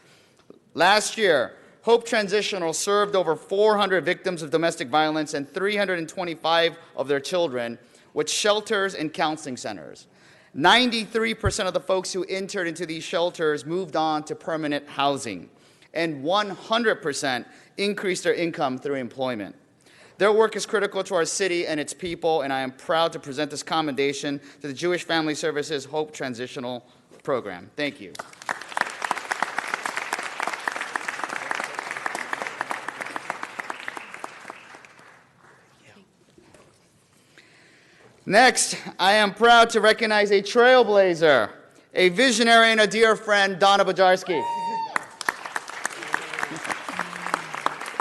Last year, Hope Transitional served over 400 victims of domestic violence and 325 of their children with shelters and counseling centers. 93% of the folks who entered into these shelters moved on to permanent housing, and 100% increased their income through employment. Their work is critical to our city and its people, and I am proud to present this commendation to the Jewish Family Services Hope Transitional Program. Thank you. Next, I am proud to recognize a trailblazer, a visionary and a dear friend, Donna Bajarski.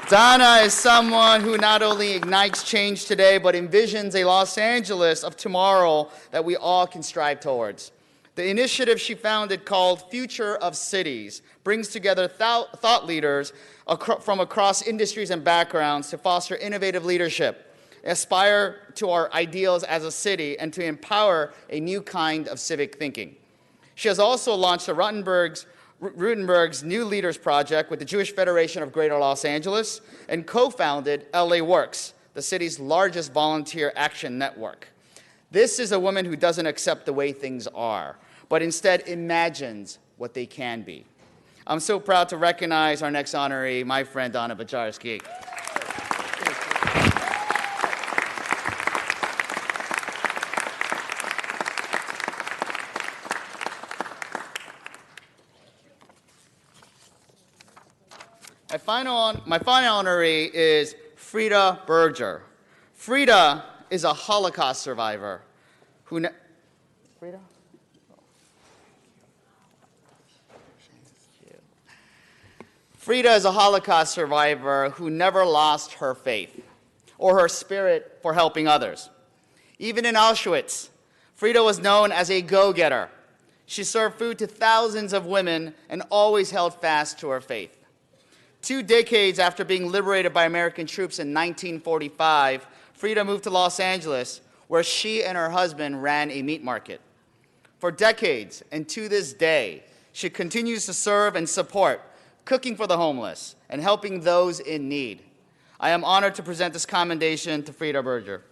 Donna is someone who not only ignites change today, but envisions a Los Angeles of tomorrow that we all can strive towards. The initiative she founded, called Future of Cities, brings together thought leaders from across industries and backgrounds to foster innovative leadership, aspire to our ideals as a city, and to empower a new kind of civic thinking. She has also launched the Rutenberg's New Leaders Project with the Jewish Federation of Greater Los Angeles, and co-founded LA Works, the city's largest volunteer action network. This is a woman who doesn't accept the way things are, but instead imagines what they can be. I'm so proud to recognize our next honoree, my friend Donna Bajarski. My final honoree is Frida Berger. Frida is a Holocaust survivor who Frida? Frida is a Holocaust survivor who never lost her faith or her spirit for helping others. Even in Auschwitz, Frida was known as a go-getter. She served food to thousands of women and always held fast to her faith. 2 decades after being liberated by American troops in 1945, Frida moved to Los Angeles, where she and her husband ran a meat market. For decades, and to this day, she continues to serve and support, cooking for the homeless and helping those in need. I am honored to present this commendation to Frida Berger.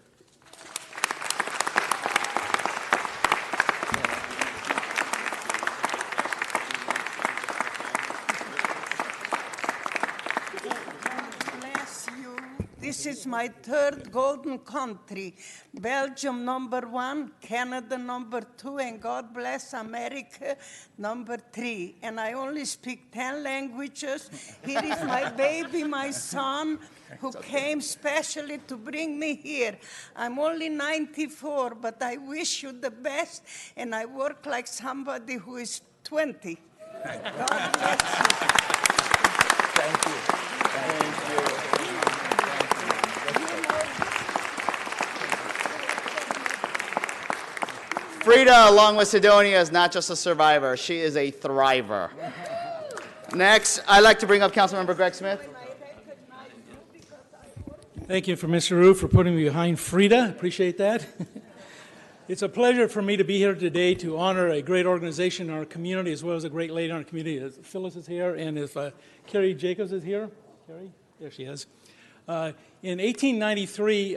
This is my third golden country. Belgium #1, Canada #2, and God bless America #3. And I only speak 10 languages. Here is my baby, my son, who came specially to bring me here. I'm only 94, but I wish you the best, and I work like somebody who is 20. God bless you. Thank you. Thank you. Frida, along with Sidonia, is not just a survivor, she is a thriver. Next, I'd like to bring up Councilmember Greg Smith. Thank you, Mr. Rue, for putting me behind Frida. Appreciate that. It's a pleasure for me to be here today to honor a great organization in our community, as well as a great lady in our community. Phyllis is here, and if Carrie Jacobs is here. Carrie? There she is. In 1893,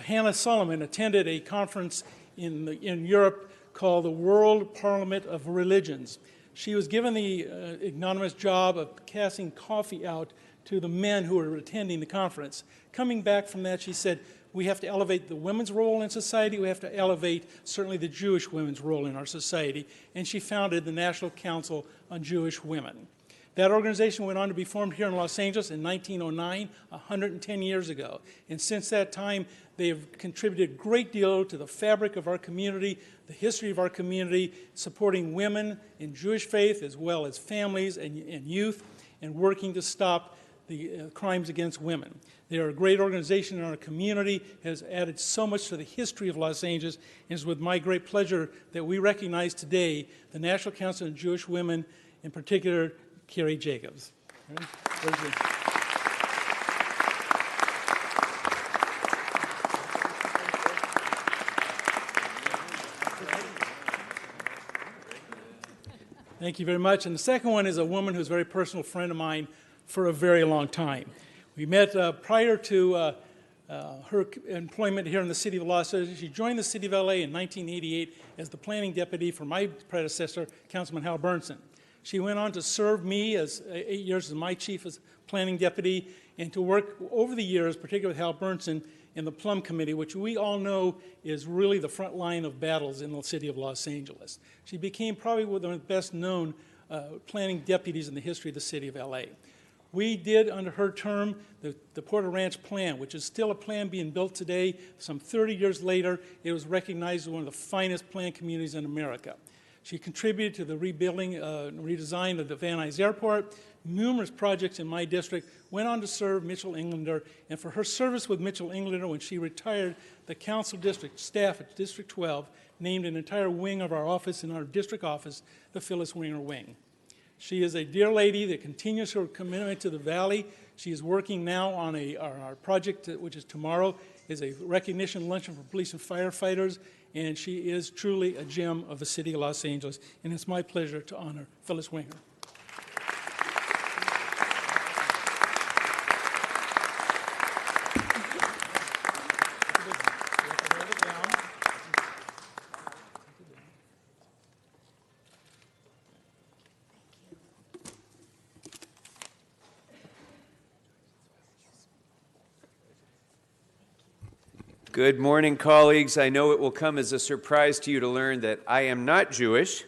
Hannah Solomon attended a conference in Europe called the World Parliament of Religions. She was given the ignominious job of passing coffee out to the men who were attending the conference. Coming back from that, she said, we have to elevate the women's role in society. We have to elevate certainly the Jewish women's role in our society. And she founded the National Council on Jewish Women. That organization went on to be formed here in Los Angeles in 1909, 110 years ago. And since that time, they have contributed a great deal to the fabric of our community, the history of our community, supporting women in Jewish faith as well as families and youth, and working to stop the crimes against women. They are a great organization in our community, has added so much to the history of Los Angeles, and it's with my great pleasure that we recognize today the National Council on Jewish Women, in particular, Carrie Jacobs. Thank you very much. And the second one is a woman who's a very personal friend of mine for a very long time. We met prior to her employment here in the City of Los Angeles. She joined the City of LA in 1988 as the planning deputy for my predecessor, Councilman Hal Burnson. She went on to serve me as 8 years as my chief as planning deputy and to work over the years, particularly with Hal Burnson, in the Plum Committee, which we all know is really the front line of battles in the City of Los Angeles. She became probably one of the best known planning deputies in the history of the City of LA. We did, under her term, the Porter Ranch Plan, which is still a plan being built today. Some 30 years later, it was recognized as one of the finest planned communities in America. She contributed to the rebuilding and redesign of the Van Nuys Airport, numerous projects in my district, went on to serve Mitchell Englander, and for her service with Mitchell Englander when she retired, the council district staff at District 12 named an entire wing of our office in our district office the Phyllis Winger Wing. She is a dear lady that continues her commitment to the Valley. She is working now on our project, which is tomorrow, is a recognition luncheon for police and firefighters, and she is truly a gem of the City of Los Angeles, and it's my pleasure to honor Phyllis Winger. Good morning, colleagues. I know it will come as a surprise to you to learn that I am not Jewish,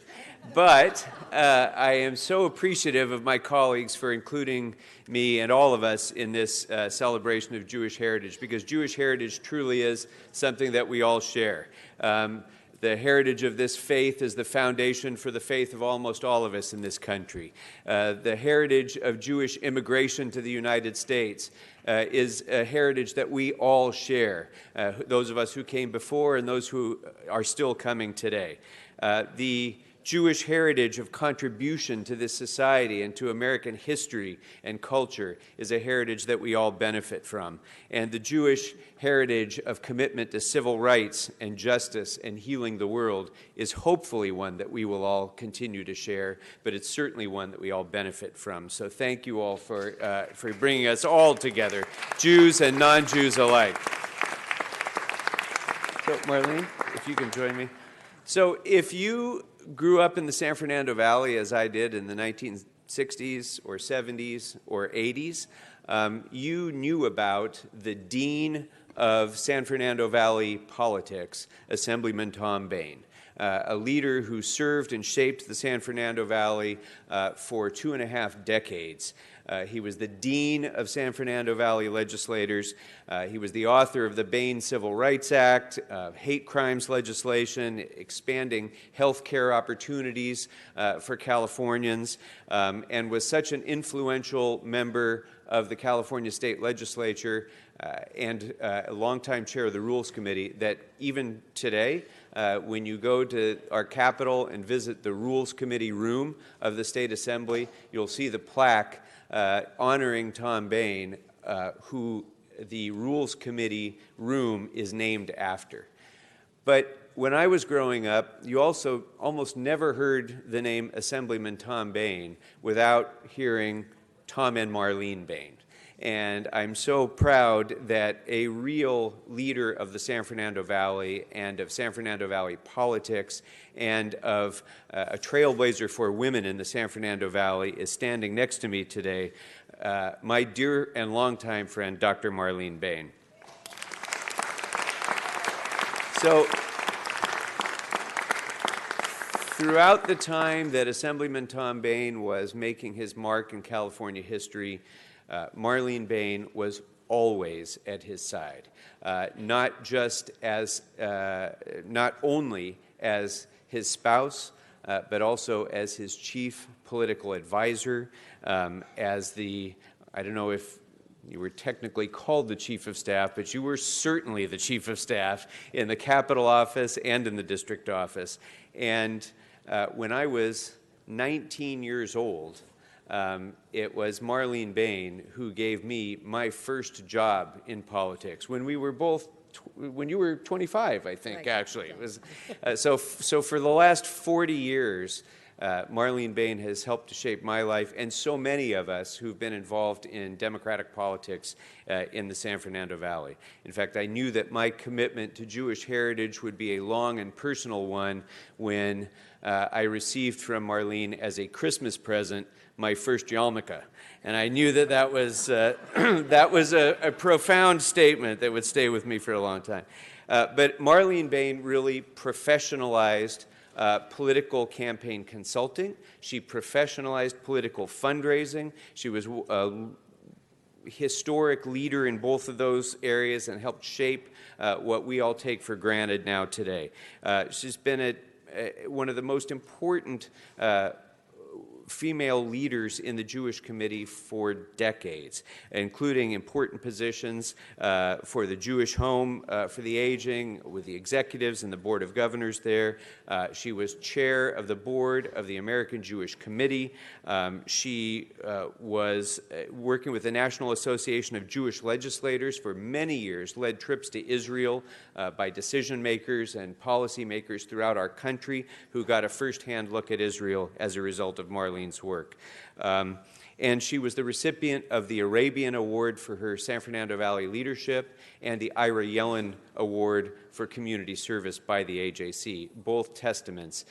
but I am so appreciative of my colleagues for including me and all of us in this celebration of Jewish heritage, because Jewish heritage truly is something that we all share. The heritage of this faith is the foundation for the faith of almost all of us in this country. The heritage of Jewish immigration to the United States is a heritage that we all share, those of us who came before and those who are still coming today. The Jewish heritage of contribution to this society and to American history and culture is a heritage that we all benefit from. And the Jewish heritage of commitment to civil rights and justice and healing the world is hopefully one that we will all continue to share, but it's certainly one that we all benefit from. So thank you all for bringing us all together, Jews and non-Jews alike. So Marlene, if you can join me. So if you grew up in the San Fernando Valley, as I did in the 1960s or 70s or 80s, you knew about the dean of San Fernando Valley politics, Assemblyman Tom Bain, a leader who served and shaped the San Fernando Valley for 2.5 decades. He was the dean of San Fernando Valley legislators. He was the author of the Bain Civil Rights Act, hate crimes legislation, expanding health care opportunities for Californians, and was such an influential member of the California State Legislature and a longtime chair of the Rules Committee that even today, when you go to our Capitol and visit the Rules Committee room of the State Assembly, you'll see the plaque honoring Tom Bain, who the Rules Committee room is named after. But when I was growing up, you also almost never heard the name Assemblyman Tom Bain without hearing Tom and Marlene Bain. And I'm so proud that a real leader of the San Fernando Valley and of San Fernando Valley politics and of a trailblazer for women in the San Fernando Valley is standing next to me today, my dear and longtime friend, Dr. Marlene Bain. So, throughout the time that Assemblyman Tom Bain was making his mark in California history, Marlene Bain was always at his side, not only as his spouse, but also as his chief political advisor, as I don't know if you were technically called the chief of staff, but you were certainly the chief of staff in the Capitol office and in the district office. And when I was 19 years old, it was Marlene Bain who gave me my first job in politics when you were 25, I think, right. Actually. It was, so for the last 40 years, Marlene Bain has helped to shape my life and so many of us who've been involved in democratic politics in the San Fernando Valley. In fact, I knew that my commitment to Jewish heritage would be a long and personal one when I received from Marlene as a Christmas present my first yarmulke. And I knew that that was a profound statement that would stay with me for a long time. But Marlene Bain really professionalized political campaign consulting. She professionalized political fundraising. She was a historic leader in both of those areas and helped shape what we all take for granted now today. She's been one of the most important female leaders in the Jewish Committee for decades, including important positions for the Jewish Home for the Aging, with the executives and the Board of Governors there. She was chair of the board of the American Jewish Committee. She was working with the National Association of Jewish Legislators for many years, led trips to Israel by decision makers and policy makers throughout our country who got a firsthand look at Israel as a result of Marlene's work. And she was the recipient of the Arabian Award for her San Fernando Valley leadership and the Ira Yellen Award for community service by the AJC, both testaments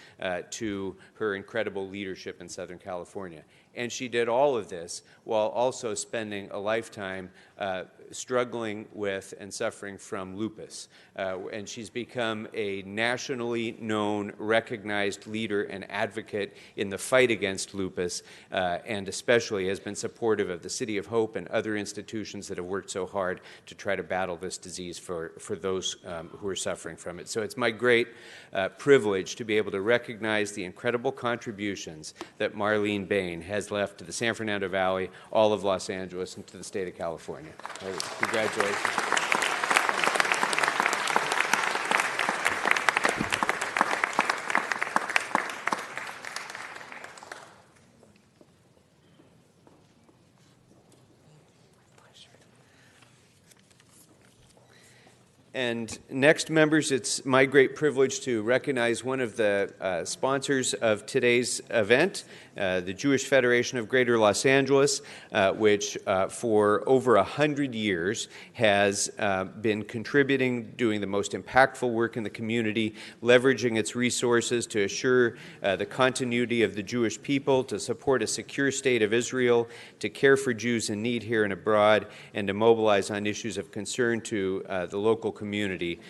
to her incredible leadership in Southern California. And she did all of this while also spending a lifetime struggling with and suffering from lupus. And she's become a nationally known, recognized leader and advocate in the fight against lupus, and especially has been supportive of the City of Hope and other institutions that have worked so hard to try to battle this disease for those who are suffering from it. So it's my great privilege to be able to recognize the incredible contributions that Marlene Bain has left to the San Fernando Valley, all of Los Angeles, and to the state of California. Congratulations. And next, members, it's my great privilege to recognize one of the sponsors of today's event, the Jewish Federation of Greater Los Angeles, which for over 100 years has been contributing, doing the most impactful work in the community, leveraging its resources to assure the continuity of the Jewish people, to support a secure state of Israel, to care for Jews in need here and abroad, and to mobilize on issues of concern to the local community,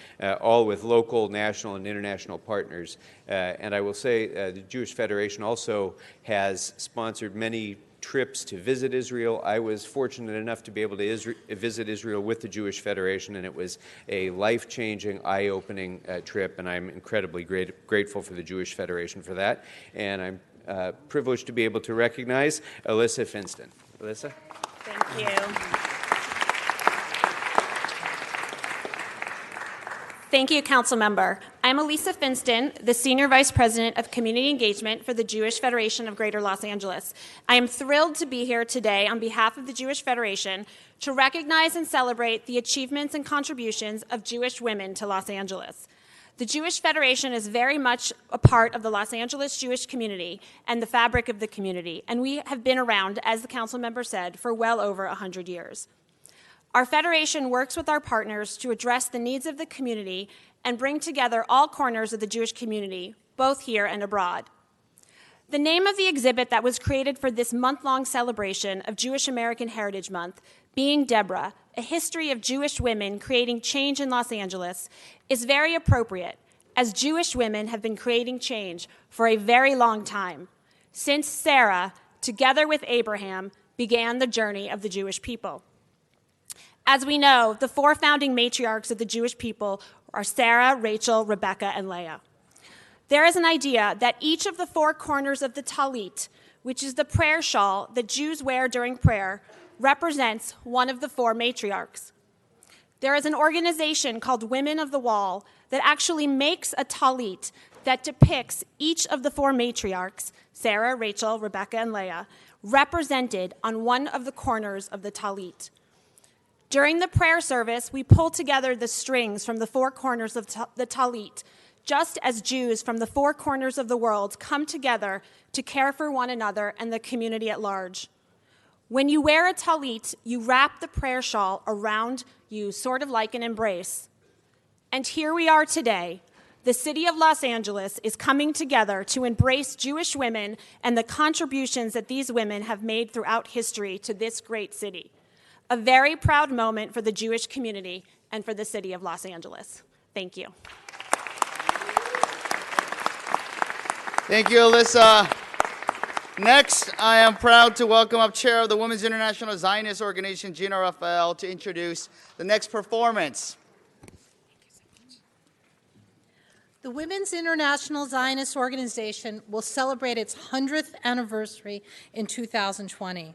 all with local, national, and international partners. And I will say the Jewish Federation also has sponsored many trips to visit Israel. I was fortunate enough to be able to visit Israel with the Jewish Federation, and it was a life-changing, eye-opening trip, and I'm incredibly grateful for the Jewish Federation for that. And I'm privileged to be able to recognize Alyssa Finston. Alyssa? Thank you. Thank you, Council Member. I'm Elisa Finston, the Senior Vice President of Community Engagement for the Jewish Federation of Greater Los Angeles. I am thrilled to be here today on behalf of the Jewish Federation to recognize and celebrate the achievements and contributions of Jewish women to Los Angeles. The Jewish Federation is very much a part of the Los Angeles Jewish community and the fabric of the community, and we have been around, as the Council Member said, for well over 100 years. Our Federation works with our partners to address the needs of the community and bring together all corners of the Jewish community, both here and abroad. The name of the exhibit that was created for this month-long celebration of Jewish American Heritage Month, Being Deborah, a history of Jewish women creating change in Los Angeles, is very appropriate, as Jewish women have been creating change for a very long time, since Sarah, together with Abraham, began the journey of the Jewish people. As we know, the four founding matriarchs of the Jewish people are Sarah, Rachel, Rebecca, and Leah. There is an idea that each of the four corners of the talit, which is the prayer shawl that Jews wear during prayer, represents one of the four matriarchs. There is an organization called Women of the Wall that actually makes a talit that depicts each of the four matriarchs, Sarah, Rachel, Rebecca, and Leah, represented on one of the corners of the talit. During the prayer service, we pull together the strings from the four corners of the talit just as Jews from the four corners of the world come together to care for one another and the community at large. When you wear a talit, you wrap the prayer shawl around you, sort of like an embrace. And here we are today. The city of Los Angeles is coming together to embrace Jewish women and the contributions that these women have made throughout history to this great city. A very proud moment for the Jewish community and for the city of Los Angeles. Thank you. Thank you, Alyssa. Next, I am proud to welcome up Chair of the Women's International Zionist Organization, Gina Raphael, to introduce the next performance. The Women's International Zionist Organization will celebrate its 100th anniversary in 2020.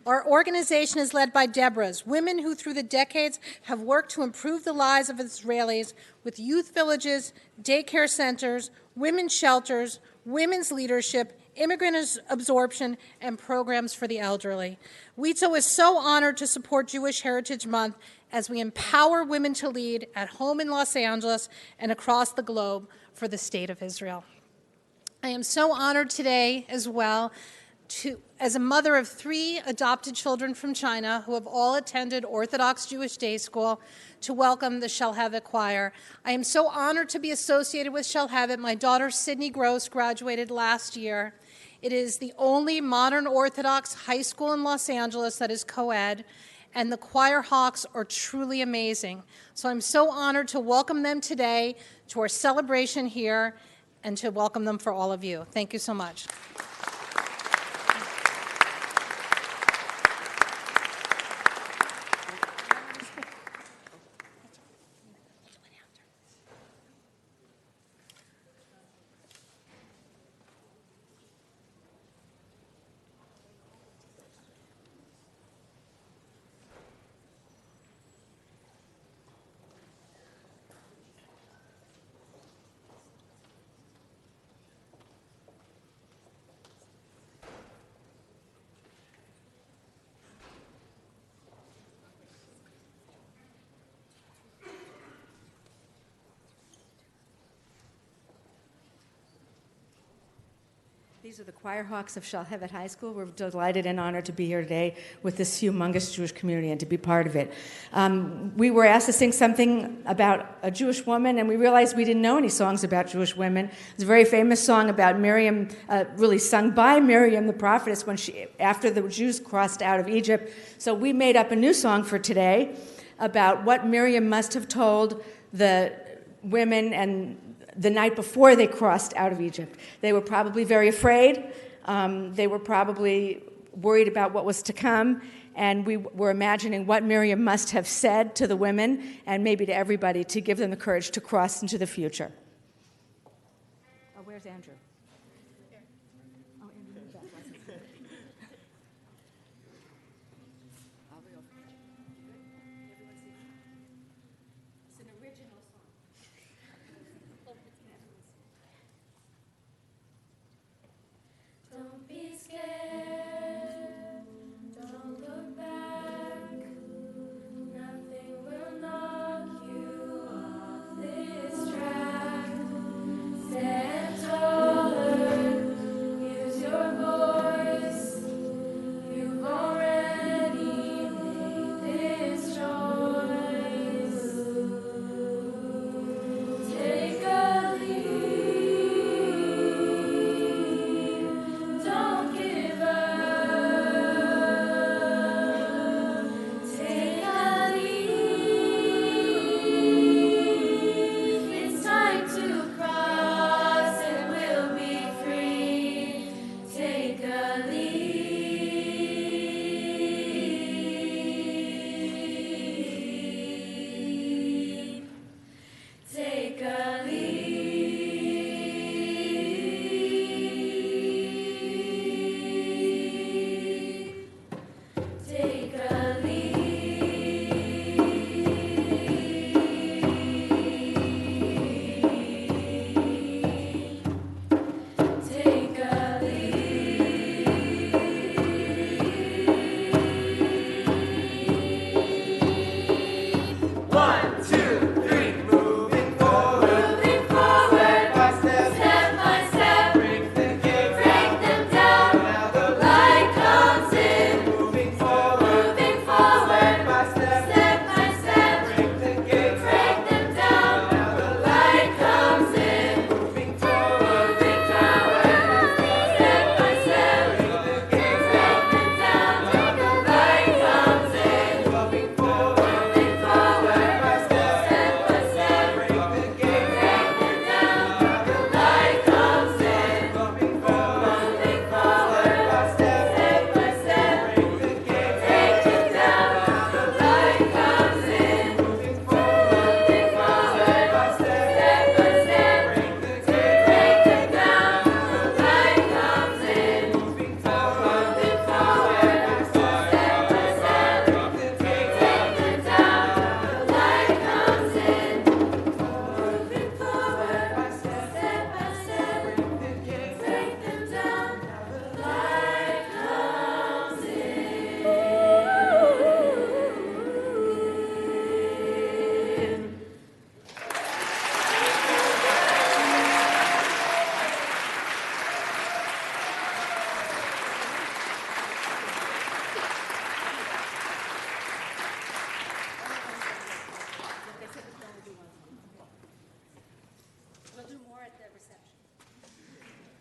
Our organization is led by Deborahs, women who through the decades have worked to improve the lives of Israelis with youth villages, daycare centers, women's shelters, women's leadership, immigrant absorption, and programs for the elderly. WITZO is so honored to support Jewish Heritage Month as we empower women to lead at home in Los Angeles and across the globe for the State of Israel. I am so honored today as well as a mother of 3 adopted children from China who have all attended Orthodox Jewish Day School to welcome the Shalhevet Choir. I am so honored to be associated with Shalhevet. My daughter Sydney Gross graduated last year. It is the only modern Orthodox high school in Los Angeles that is co-ed, and the Choir Hawks are truly amazing. So I'm so honored to welcome them today to our celebration here and to welcome them for all of you. Thank you so much. These are the Choir Hawks of Shalhevet High School. We're delighted and honored to be here today with this humongous Jewish community and to be part of it. We were asked to sing something about a Jewish woman, and we realized we didn't know any songs about Jewish women. It's a very famous song about Miriam, really sung by Miriam the prophetess after the Jews crossed out of Egypt. So we made up a new song for today about what Miriam must have told the women and the night before they crossed out of Egypt. They were probably very afraid. They were probably worried about what was to come. And we were imagining what Miriam must have said to the women and maybe to everybody to give them the courage to cross into the future. Oh, where's Andrew? Oh, Andrew, back. It's an original song. Don't be scared, don't look back, nothing will knock you off this track. Stand tall.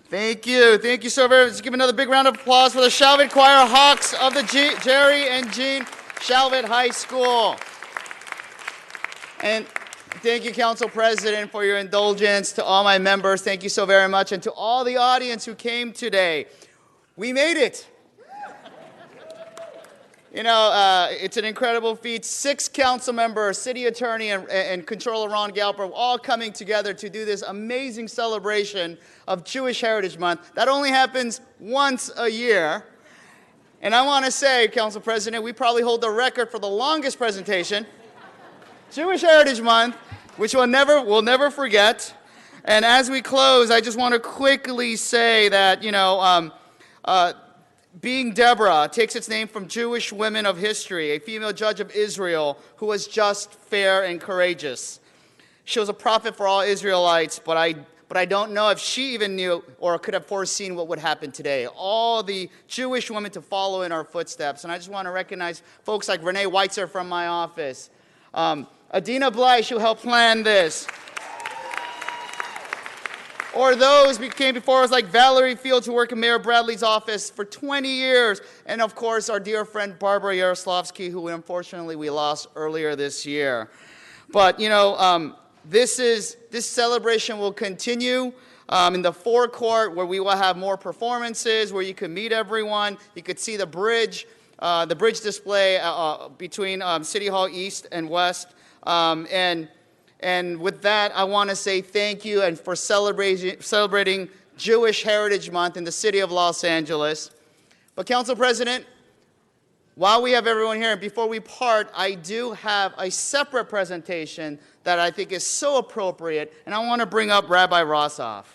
Thank you. Thank you so very much. Let's give another big round of applause for the Shalvett Choir Hawks of the Jerry and Jean Shalvett High School. And thank you, Council President, for your indulgence. To all my members, thank you so very much. And to all the audience who came today, we made it. You know, it's an incredible feat. 6 council members, city attorney, and Controller Ron Galper all coming together to do this amazing celebration of Jewish Heritage Month. That only happens once a year. And I want to say, Council President, we probably hold the record for the longest presentation. Jewish Heritage Month, which we'll never forget. And as we close, I just want to quickly say that, you know, being Deborah takes its name from Jewish women of history, a female judge of Israel who was just, fair, and courageous. She was a prophet for all Israelites, but I don't know if she even knew or could have foreseen what would happen today. All the Jewish women to follow in our footsteps. And I just want to recognize folks like Renee Weitzer from my office, Adina Bleish, who helped plan this, or those who came before us like Valerie Fields, who worked in Mayor Bradley's office for 20 years, and of course our dear friend Barbara Yaroslavsky, who unfortunately we lost earlier this year. But you know, this celebration will continue in the forecourt, where we will have more performances, where you can meet everyone. You could see the bridge display between City Hall East and West, And with that, I want to say thank you and for celebrating Jewish Heritage Month in the city of Los Angeles. But Council President, while we have everyone here, and before we part, I do have a separate presentation that I think is so appropriate, and I want to bring up Rabbi Rossoff.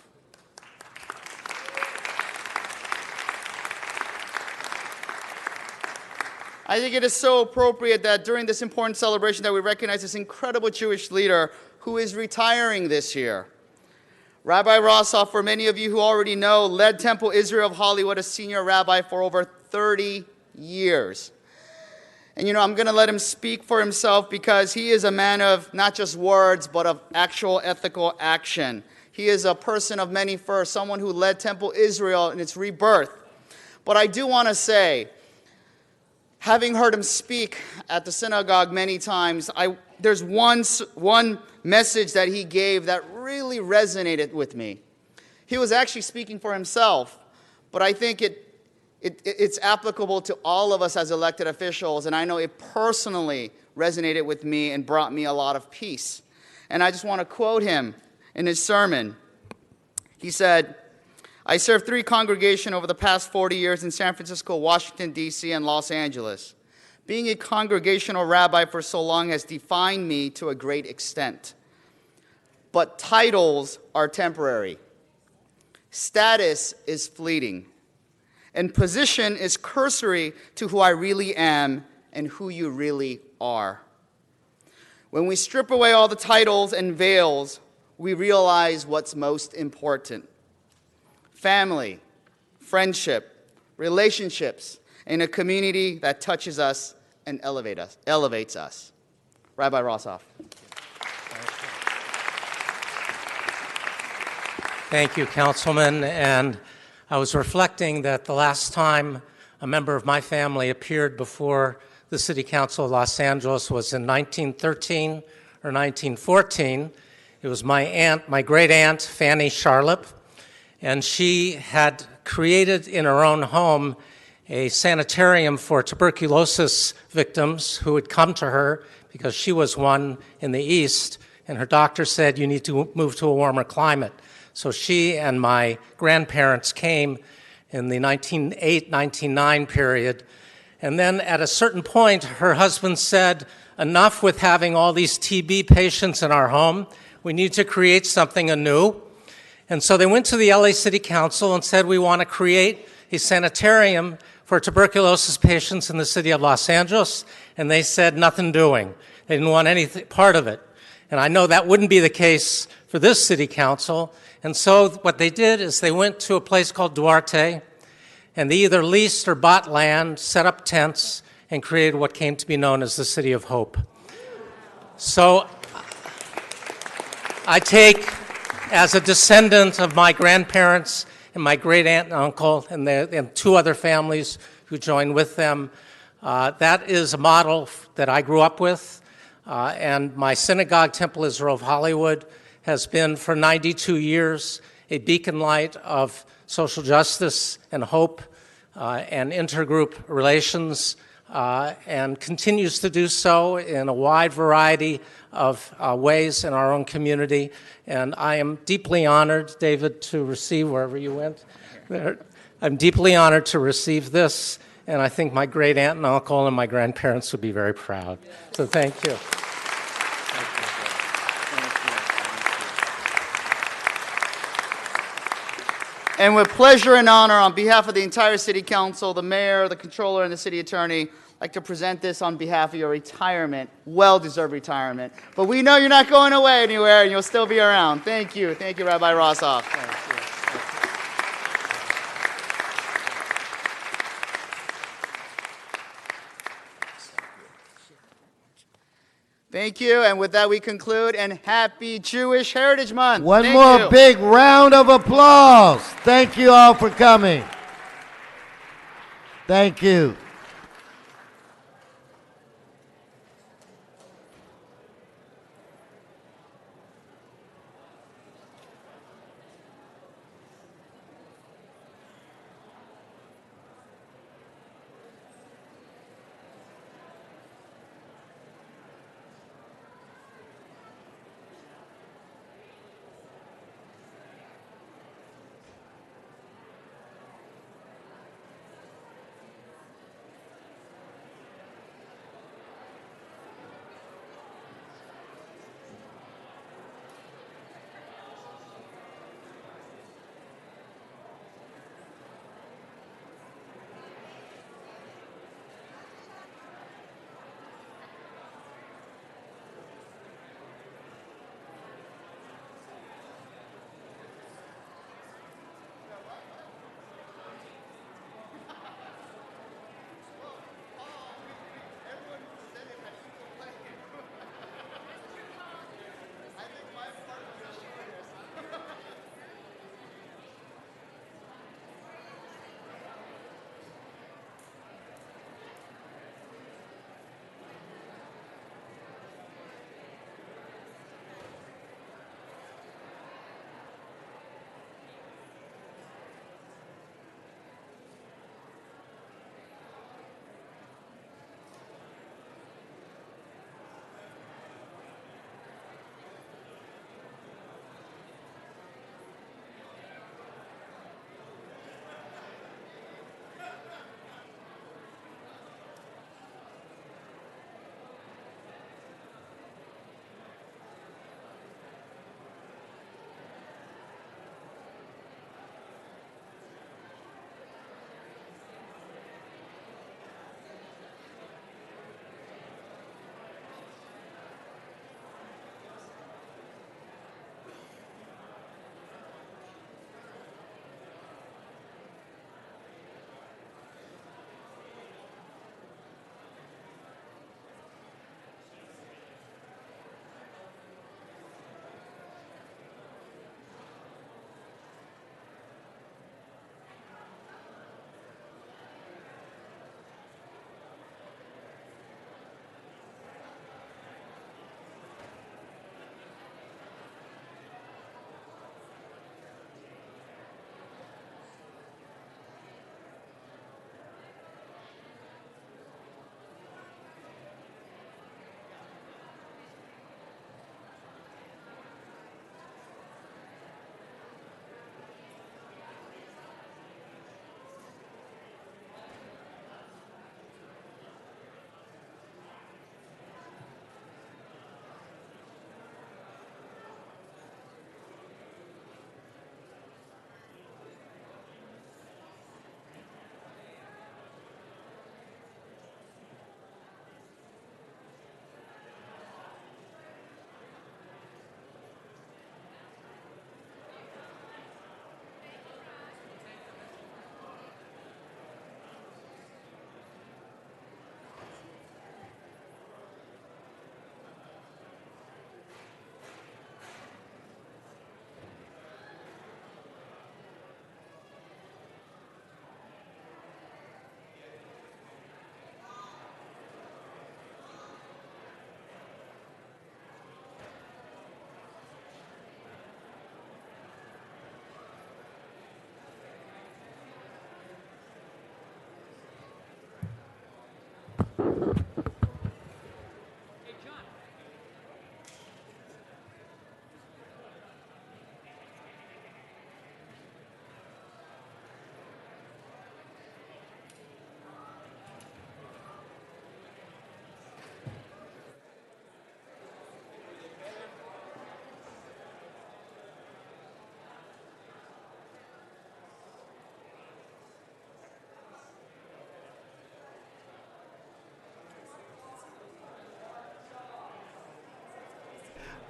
I think it is so appropriate that during this important celebration that we recognize this incredible Jewish leader who is retiring this year. Rabbi Rossoff, for many of you who already know, led Temple Israel of Hollywood as senior rabbi for over 30 years. And you know, I'm going to let him speak for himself because he is a man of not just words, but of actual ethical action. He is a person of many firsts, someone who led Temple Israel in its rebirth. But I do want to say, having heard him speak at the synagogue many times, there's one message that he gave that really resonated with me. He was actually speaking for himself, but I think it's applicable to all of us as elected officials, and I know it personally resonated with me and brought me a lot of peace. And I just want to quote him in his sermon. He said, "I served 3 congregations over the past 40 years in San Francisco, Washington, D.C., and Los Angeles. Being a congregational rabbi for so long has defined me to a great extent. But titles are temporary. Status is fleeting. And position is cursory to who I really am and who you really are. When we strip away all the titles and veils, we realize what's most important. Family, friendship, relationships, in a community that touches us and elevates us." Rabbi Rossoff. Thank you, Councilman. And I was reflecting that the last time a member of my family appeared before the City Council of Los Angeles was in 1913 or 1914. It was my great aunt, Fanny Charlip. And she had created in her own home a sanitarium for tuberculosis victims who would come to her because she was one in the East, and her doctor said, "You need to move to a warmer climate." So she and my grandparents came in the 1908-1909 period. And then at a certain point, her husband said, "Enough with having all these TB patients in our home. We need to create something anew." And so they went to the LA City Council and said, "We want to create a sanitarium for tuberculosis patients in the city of Los Angeles." And they said, "Nothing doing." They didn't want any part of it. And I know that wouldn't be the case for this city council. And so what they did is they went to a place called Duarte, and they either leased or bought land, set up tents, and created what came to be known as the City of Hope. So I take, as a descendant of my grandparents and my great aunt and uncle and two other families who joined with them. That is a model that I grew up with, and my synagogue, Temple Israel of Hollywood, has been for 92 years a beacon light of social justice and hope and intergroup relations, and continues to do so in a wide variety of ways in our own community. And I am deeply honored, David, to receive, wherever you went, I'm deeply honored to receive this, and I think my great aunt and uncle and my grandparents would be very proud. So thank you. And with pleasure and honor, on behalf of the entire City Council, the Mayor, the Controller, and the City Attorney, I'd like to present this on behalf of your retirement, well-deserved retirement. But we know you're not going away anywhere, and you'll still be around. Thank you. Thank you, Rabbi Rossoff. Thank you, and with that we conclude, and happy Jewish Heritage Month. One Thank more you. big round of applause. Thank you all for coming. Thank you.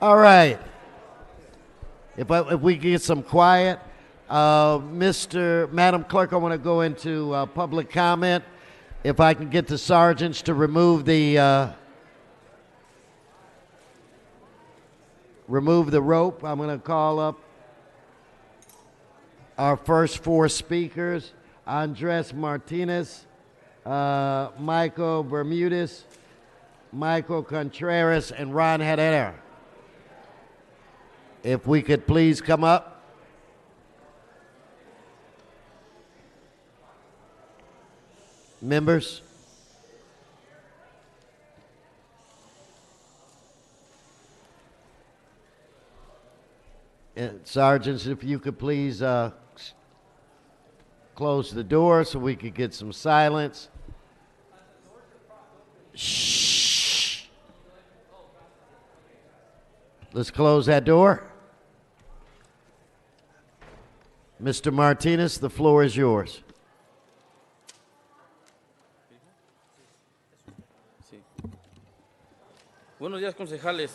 All right. If we can get some quiet, Madam Clerk, I want to go into public comment. If I can get the sergeants to remove the rope, I'm going to call up our first four speakers: Andres Martinez, Michael Bermudez, Michael Contreras, and Ron Herrera. If we could please come up. Members. And sergeants, if you could please close the door so we could get some silence. Shh. Let's close that door. Mr. Martinez, the floor is yours. Buenos días, concejales.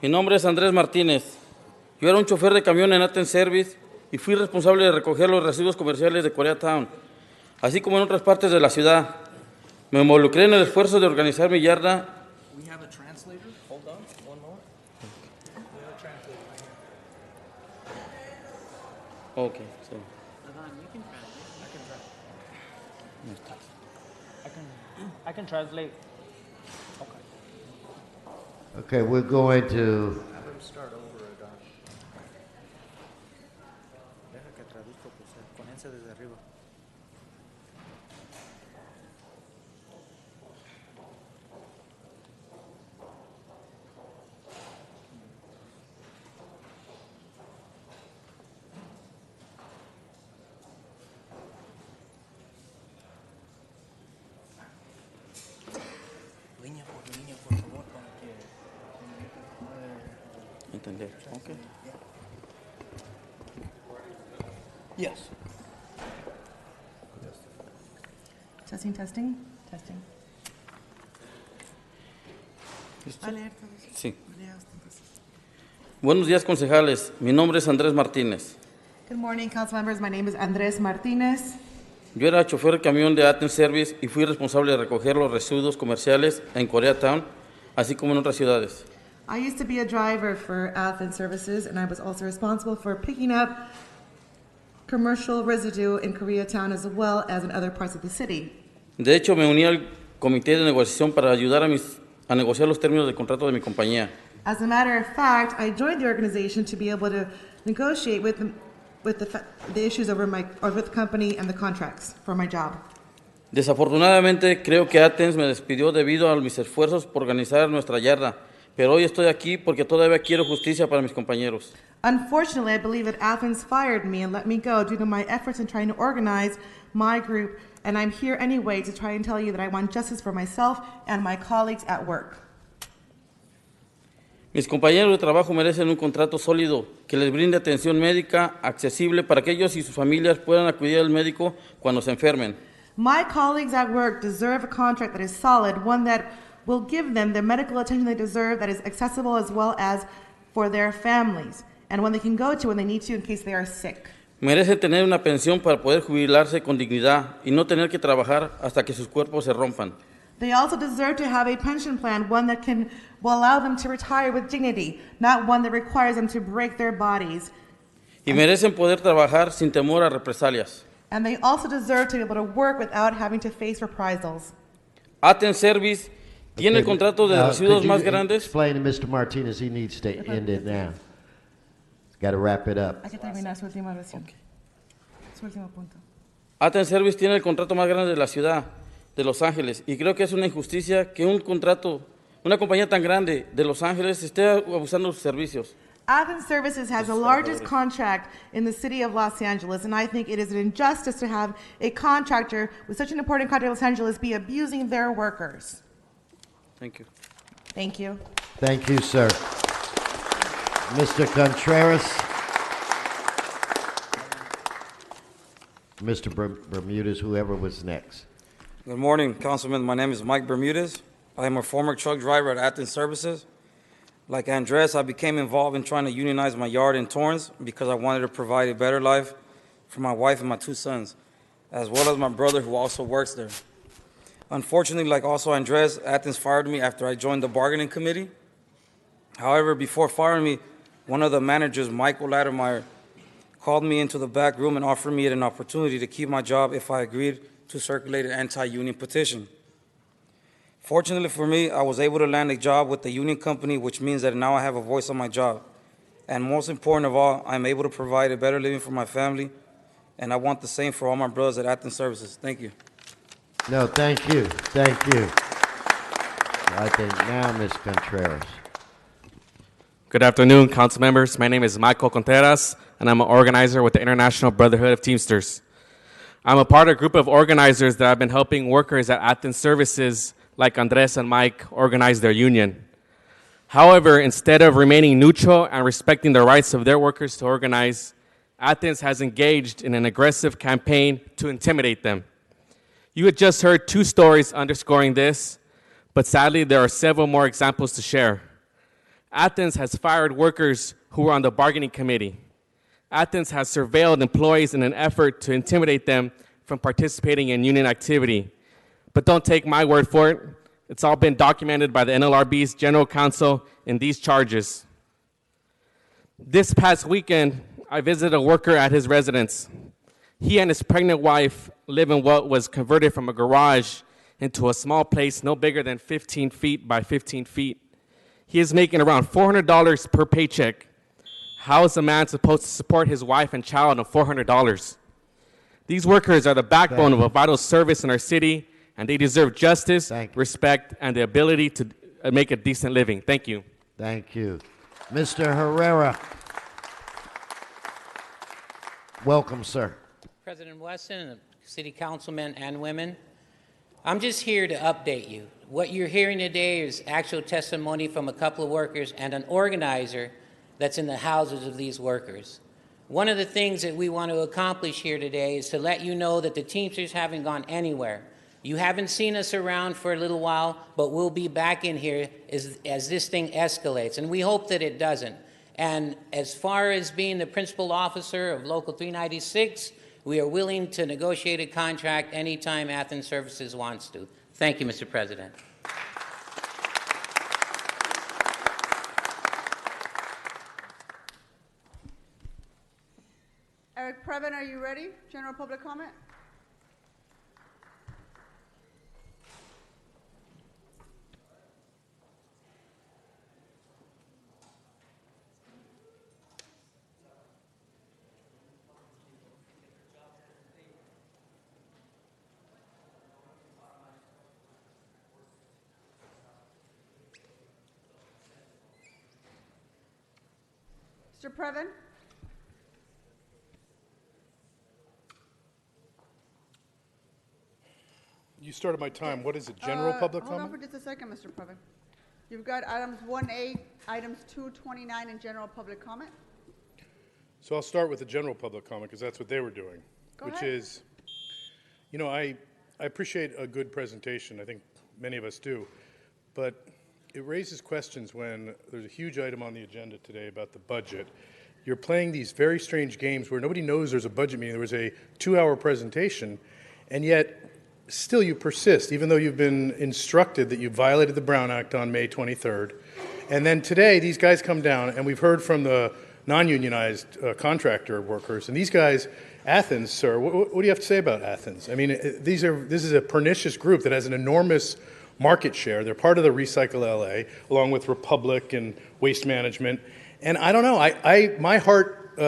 Mi nombre es Andrés Martínez. Yo era un chofer de camión en Athens Service y fui responsable de recoger los residuos comerciales de Koreatown, así como en otras partes de la ciudad. Me involucré en el esfuerzo de organizar mi yarda. Okay, so. I can translate. Okay, we're going to. Start over, Deja que traduzco, pues, comience desde arriba. Línea, por favor, para que... Entender, okay. Yes. Testing, testing, testing. ¿Listo? ¿Va a leer todo eso? Sí. Lea usted, entonces. Buenos días, concejales. Mi nombre es Andrés Martínez. Good morning, council members. My name is Andres Martinez. Yo era chofer de camión de Athens Service y fui responsable de recoger los residuos comerciales en Koreatown, así como en otras ciudades. I used to be a driver for Athens Services, and I was also responsible for picking up commercial residue in Koreatown as well as in other parts of the city. De hecho, me uní al comité de negociación para ayudar a negociar los términos del contrato de mi compañía. As a matter of fact, I joined the organization to be able to negotiate with the issues over with the company and the contracts for my job. Desafortunadamente, creo que Athens me despidió debido a mis esfuerzos por organizar nuestra yarda, pero hoy estoy aquí porque todavía quiero justicia para mis compañeros. Unfortunately, I believe that Athens fired me and let me go due to my efforts in trying to organize my group, and I'm here anyway to try and tell you that I want justice for myself and my colleagues at work. Mis compañeros de trabajo merecen un contrato sólido que les brinde atención médica accesible para que ellos y sus familias puedan acudir al médico cuando se enfermen. My colleagues at work deserve a contract that is solid, one that will give them the medical attention they deserve, that is accessible as well as for their families, and one they can go to when they need to in case they are sick. Merecen tener una pensión para poder jubilarse con dignidad y no tener que trabajar hasta que sus cuerpos se rompan. They also deserve to have a pension plan, one that will allow them to retire with dignity, not one that requires them to break their bodies. Y merecen poder trabajar sin temor a represalias. And they also deserve to be able to work without having to face reprisals. Athens Service tiene el contrato de residuos más grandes. Explain to Mr. Martinez he needs to end it now. Got to wrap it up. Hay que terminar su última oración. Su último punto. Athens Service tiene el contrato más grande de la ciudad de Los Ángeles. Y creo que es una injusticia que un contrato, una compañía tan grande de Los Ángeles esté abusando de sus servicios. Athens Services has the largest contract in the city of Los Angeles, and I think it is an injustice to have a contractor with such an important contract in Los Angeles be abusing their workers. Thank you. Thank you. Thank you, sir. Mr. Contreras. Mr. Bermudez, whoever was next. Good morning, Councilman. My name is Mike Bermudez. I am a former truck driver at Athens Services. Like Andres, I became involved in trying to unionize my yard in Torrance because I wanted to provide a better life for my wife and my 2 sons, as well as my brother who also works there. Unfortunately, like also Andres, Athens fired me after I joined the bargaining committee. However, before firing me, one of the managers, Michael Lattermeyer, called me into the back room and offered me an opportunity to keep my job if I agreed to circulate an anti-union petition. Fortunately for me, I was able to land a job with the union company, which means that now I have a voice on my job. And most important of all, I'm able to provide a better living for my family, and I want the same for all my brothers at Athens Services. Thank you. No, thank you. Thank you. I think now, Ms. Contreras. Good afternoon, council members. My name is Michael Contreras, and I'm an organizer with the International Brotherhood of Teamsters. I'm a part of a group of organizers that have been helping workers at Athens Services like Andres and Mike organize their union. However, instead of remaining neutral and respecting the rights of their workers to organize, Athens has engaged in an aggressive campaign to intimidate them. You had just heard 2 stories underscoring this, but sadly there are several more examples to share. Athens has fired workers who were on the bargaining committee. Athens has surveilled employees in an effort to intimidate them from participating in union activity. But don't take my word for it. It's all been documented by the NLRB's general counsel in these charges. This past weekend, I visited a worker at his residence. He and his pregnant wife live in what was converted from a garage into a small place no bigger than 15 feet by 15 feet. He is making around $400 per paycheck. How is a man supposed to support his wife and child on $400? These workers are the backbone of a vital service in our city, and they deserve justice, respect, and the ability to make a decent living. Thank you. Thank you. Mr. Herrera. Welcome, sir. President Weston, city councilmen and women, I'm just here to update you. What you're hearing today is actual testimony from a couple of workers and an organizer that's in the houses of these workers. One of the things that we want to accomplish here today is to let you know that the Teamsters haven't gone anywhere. You haven't seen us around for a little while, but we'll be back in here as this thing escalates, and we hope that it doesn't. And as far as being the principal officer of Local 396, we are willing to negotiate a contract anytime Athens Services wants to. Thank you, Mr. President. Eric Previn, are you ready? General public comment? Mr. Previn? You started my time. What is it, general public Hold comment? on for just a second, Mr. Previn. You've got items 1A, items 229 in general public comment. So I'll start with the general public comment because that's what they were doing, Go which ahead. is, you know, I appreciate a good presentation. I think many of us do. But it raises questions when there's a huge item on the agenda today about the budget. You're playing these very strange games where nobody knows there's a budget meeting. There was a 2-hour presentation, and yet still you persist, even though you've been instructed that you violated the Brown Act on May 23rd. And then today, these guys come down, and we've heard from the non-unionized contractor workers. And these guys, Athens, sir, what do you have to say about Athens? I mean, this is a pernicious group that has an enormous market share. They're part of the Recycle LA, along with Republic and Waste Management. And I don't know, my heart,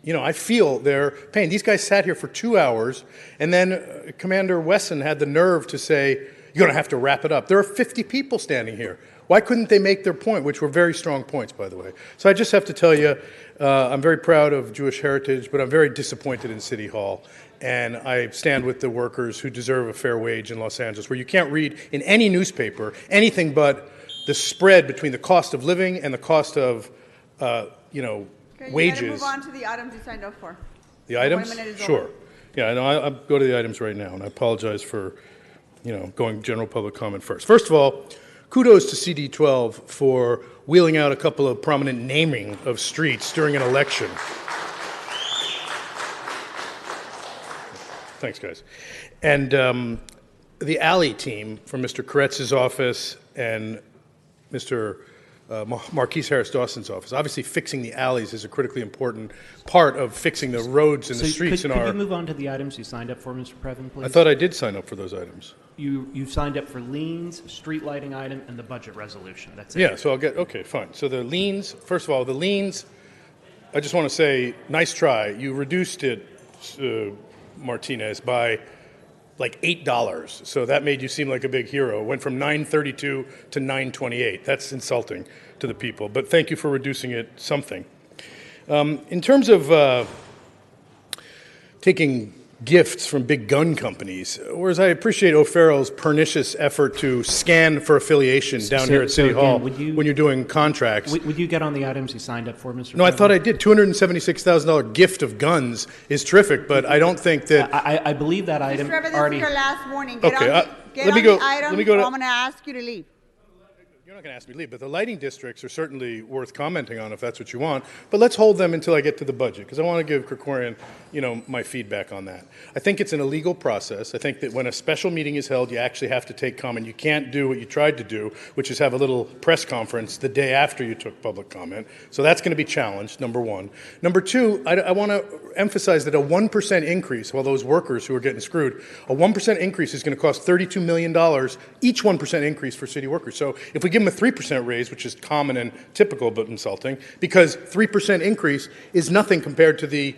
You know, I feel their pain. These guys sat here for 2 hours, and then Commander Wesson had the nerve to say, you're going to have to wrap it up. There are 50 people standing here. Why couldn't they make their point, which were very strong points, by the way? So I just have to tell you, I'm very proud of Jewish heritage, but I'm very disappointed in City Hall. And I stand with the workers who deserve a fair wage in Los Angeles, where you can't read in any newspaper anything but the spread between the cost of living and the cost of, Okay, wages. You gotta move on to the items you signed up for. The items? 1 minute is Sure. over. Yeah, no, I'll go to the items right now, and I apologize for, going general public comment first. First of all, kudos to CD12 for wheeling out a couple of prominent naming of streets during an election. Thanks, guys. And the alley team from Mr. Koretz's office and Mr. Marquise Harris Dawson's office. Obviously, fixing the alleys is a critically important part of fixing the roads and the streets in our... Could you move on to the items you signed up for, Mr. Previn, please? I thought I did sign up for those items. You signed up for liens, street lighting item, and the budget resolution. That's it. Yeah, so okay, fine. So the liens, first of all, the liens, I just want to say, nice try. You reduced it, Martinez, by like $8. So that made you seem like a big hero. It went from $9.32 to $9.28. That's insulting to the people. But thank you for reducing it something. In terms of taking gifts from big gun companies, whereas I appreciate O'Farrell's pernicious effort to scan for affiliation down here at City Hall when you're doing contracts. Would you get on the items you signed up for, Mr. No, I Previn? thought I did. $276,000 gift of guns is terrific, but I don't think that... I believe that item Mr. Trevor, this already... is your last warning. Okay, Get let on me go- the items, let me go or to- I'm going to ask you to leave. You're not going to ask me to leave, but the lighting districts are certainly worth commenting on if that's what you want. But let's hold them until I get to the budget, because I want to give Krikorian, my feedback on that. I think it's an illegal process. I think that when a special meeting is held, you actually have to take comment. You can't do what you tried to do, which is have a little press conference the day after you took public comment. So that's going to be challenged, number one. Number two, I want to emphasize that a 1% increase, while those workers who are getting screwed, a 1% increase is going to cost $32 million, each 1% increase for city workers. So if we give them a 3% raise, which is common and typical but insulting, because 3% increase is nothing compared to the,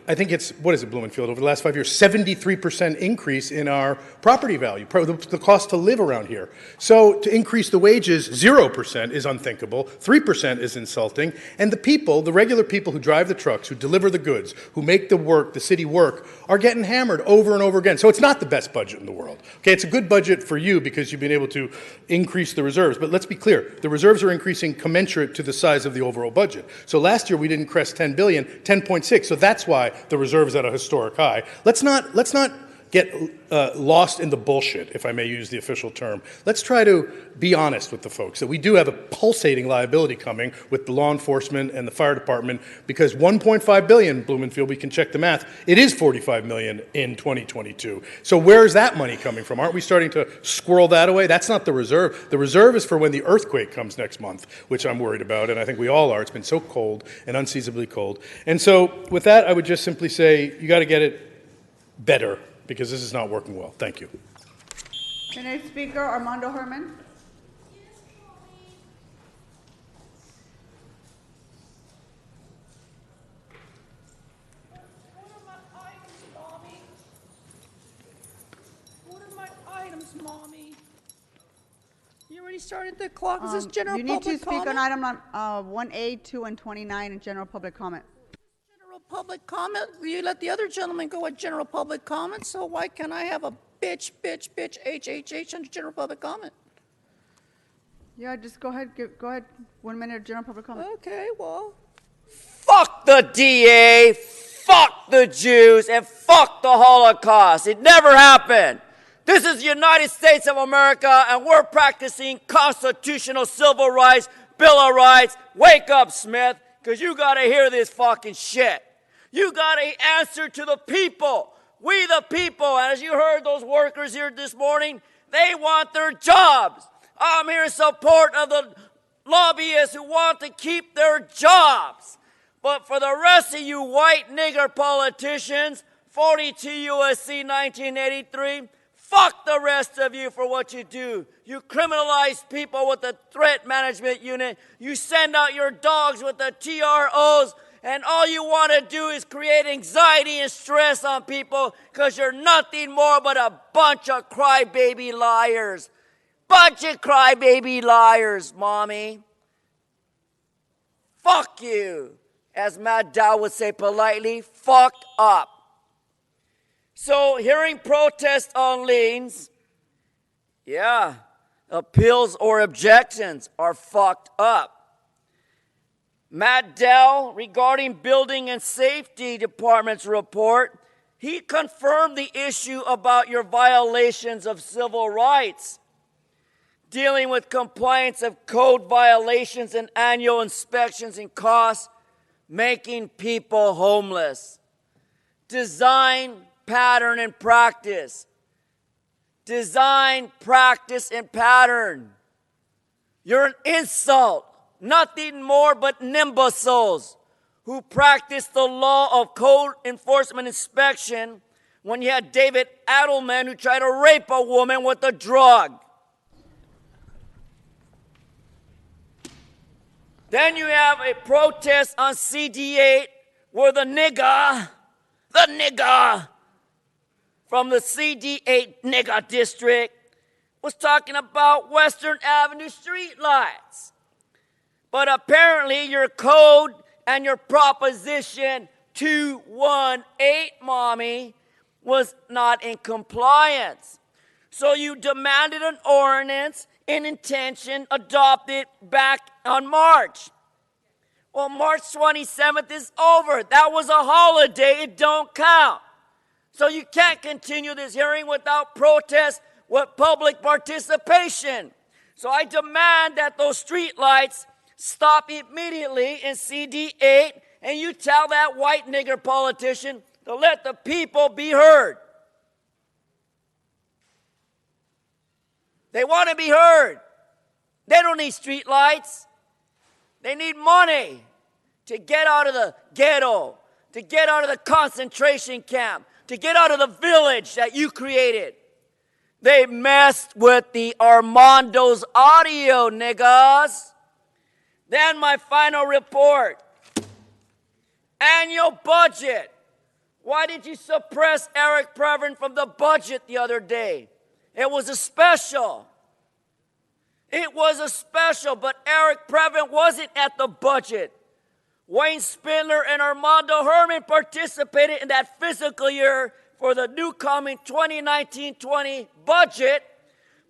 I think it's, what is it, Blumenfield, over the last 5 years, 73% increase in our property value, the cost to live around here. So to increase the wages, 0% is unthinkable, 3% is insulting, and the people, the regular people who drive the trucks, who deliver the goods, who make the city work, are getting hammered over and over again. So it's not the best budget in the world. Okay, it's a good budget for you because you've been able to increase the reserves, but let's be clear, the reserves are increasing commensurate to the size of the overall budget. So last year we didn't crest 10 billion, 10.6, so that's why the reserve is at a historic high. Let's not get lost in the bullshit, if I may use the official term. Let's try to be honest with the folks that we do have a pulsating liability coming with the law enforcement and the fire department, because 1.5 billion, Blumenfield, we can check the math, it is 45 million in 2022. So where's that money coming from? Aren't we starting to squirrel that away? That's not the reserve. The reserve is for when the earthquake comes next month, which I'm worried about, and I think we all are. It's been so cold and unseasonably cold. And so with that, I would just simply say you got to get it better, because this is not working well. Thank you. The next speaker, Armando Herman. What are my items, Mommy? You already started the clock. Is this general You need public to speak comment? on item 1A, 2, and 29 in general public comment. General public comment? You let the other gentleman go at general public comment, so why can't I have a bitch, HHH under general public comment? Yeah, just go ahead. Go ahead. 1 minute of general public comment. Okay, well. Fuck the DA, fuck the Jews, and fuck the Holocaust. It never happened. This is the United States of America, and we're practicing constitutional civil rights, Bill of Rights. Wake up, Smith, because you got to hear this fucking shit. You got to answer to the people. We the people, and as you heard those workers here this morning, they want their jobs. I'm here in support of the lobbyists who want to keep their jobs. But for the rest of you white nigger politicians, 42 U.S.C. 1983, fuck the rest of you for what you do. You criminalize people with the threat management unit. You send out your dogs with the TROs, and all you want to do is create anxiety and stress on people because you're nothing more but a bunch of crybaby liars. Bunch of crybaby liars, Mommy. Fuck you. As Matt Dow would say politely, fucked up. So hearing protests on liens, yeah, appeals or objections are fucked up. Matt Dell, regarding Building and Safety Department's report, he confirmed the issue about your violations of civil rights, dealing with complaints of code violations and annual inspections and costs, making people homeless. Design, pattern, and practice. Design, practice, and pattern. You're an insult. Nothing more but nimbussals who practice the law of code enforcement inspection when you had David Adelman who tried to rape a woman with a drug. Then you have a protest on CD8 where the nigga from the CD8 nigga district was talking about Western Avenue streetlights. But apparently your code and your Proposition 218, Mommy, was not in compliance. So you demanded an ordinance in intention adopted back on March. Well, March 27th is over. That was a holiday. It don't count. So you can't continue this hearing without protest, with public participation. So I demand that those street lights stop immediately in CD8, and you tell that white nigger politician to let the people be heard. They want to be heard. They don't need street lights. They need money to get out of the ghetto, to get out of the concentration camp, to get out of the village that you created. They messed with the Armando's audio, niggas. Then my final report. Annual budget. Why did you suppress Eric Previn from the budget the other day? It was a special. It was a special, but Eric Previn wasn't at the budget. Wayne Spindler and Armando Herman participated in that fiscal year for the new coming 2019-20 budget,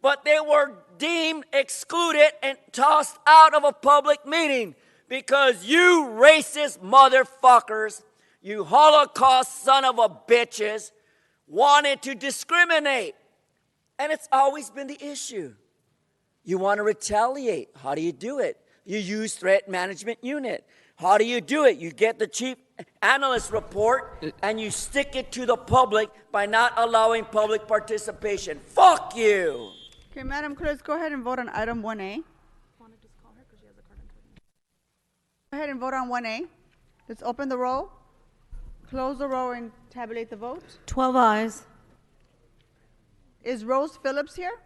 but they were deemed excluded and tossed out of a public meeting because you racist motherfuckers, you Holocaust son of a bitches, wanted to discriminate. And it's always been the issue. You want to retaliate. How do you do it? You use threat management unit. How do you do it? You get the chief analyst report and you stick it to the public by not allowing public participation. Fuck you. Okay, Madam Clerk, let's go ahead and vote on item 1A. Go ahead and vote on 1A. Let's open the roll, close the roll, and tabulate the vote. 12 ayes. Is Rose Phillips here?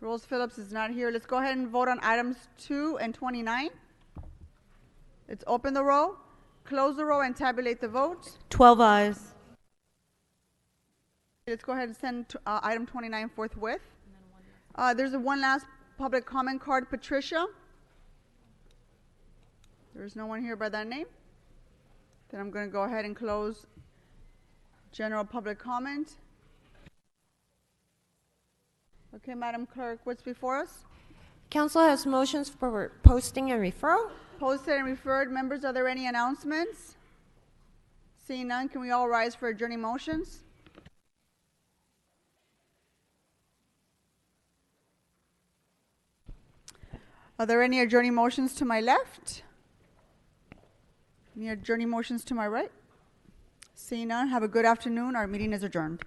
Rose Phillips is not here. Let's go ahead and vote on items 2 and 29. Let's open the roll, close the roll, and tabulate the vote. 12 ayes. Let's go ahead and send item 29 forthwith. There's one last public comment card, Patricia. There's no one here by that name. Then I'm going to go ahead and close general public comment. Okay, Madam Clerk, what's before us? Council has motions for posting and referral. Posted and referred. Members, are there any announcements? Seeing none, can we all rise for adjourning motions? Are there any adjourning motions to my left? Any adjourning motions to my right? Seeing none, have a good afternoon. Our meeting is adjourned.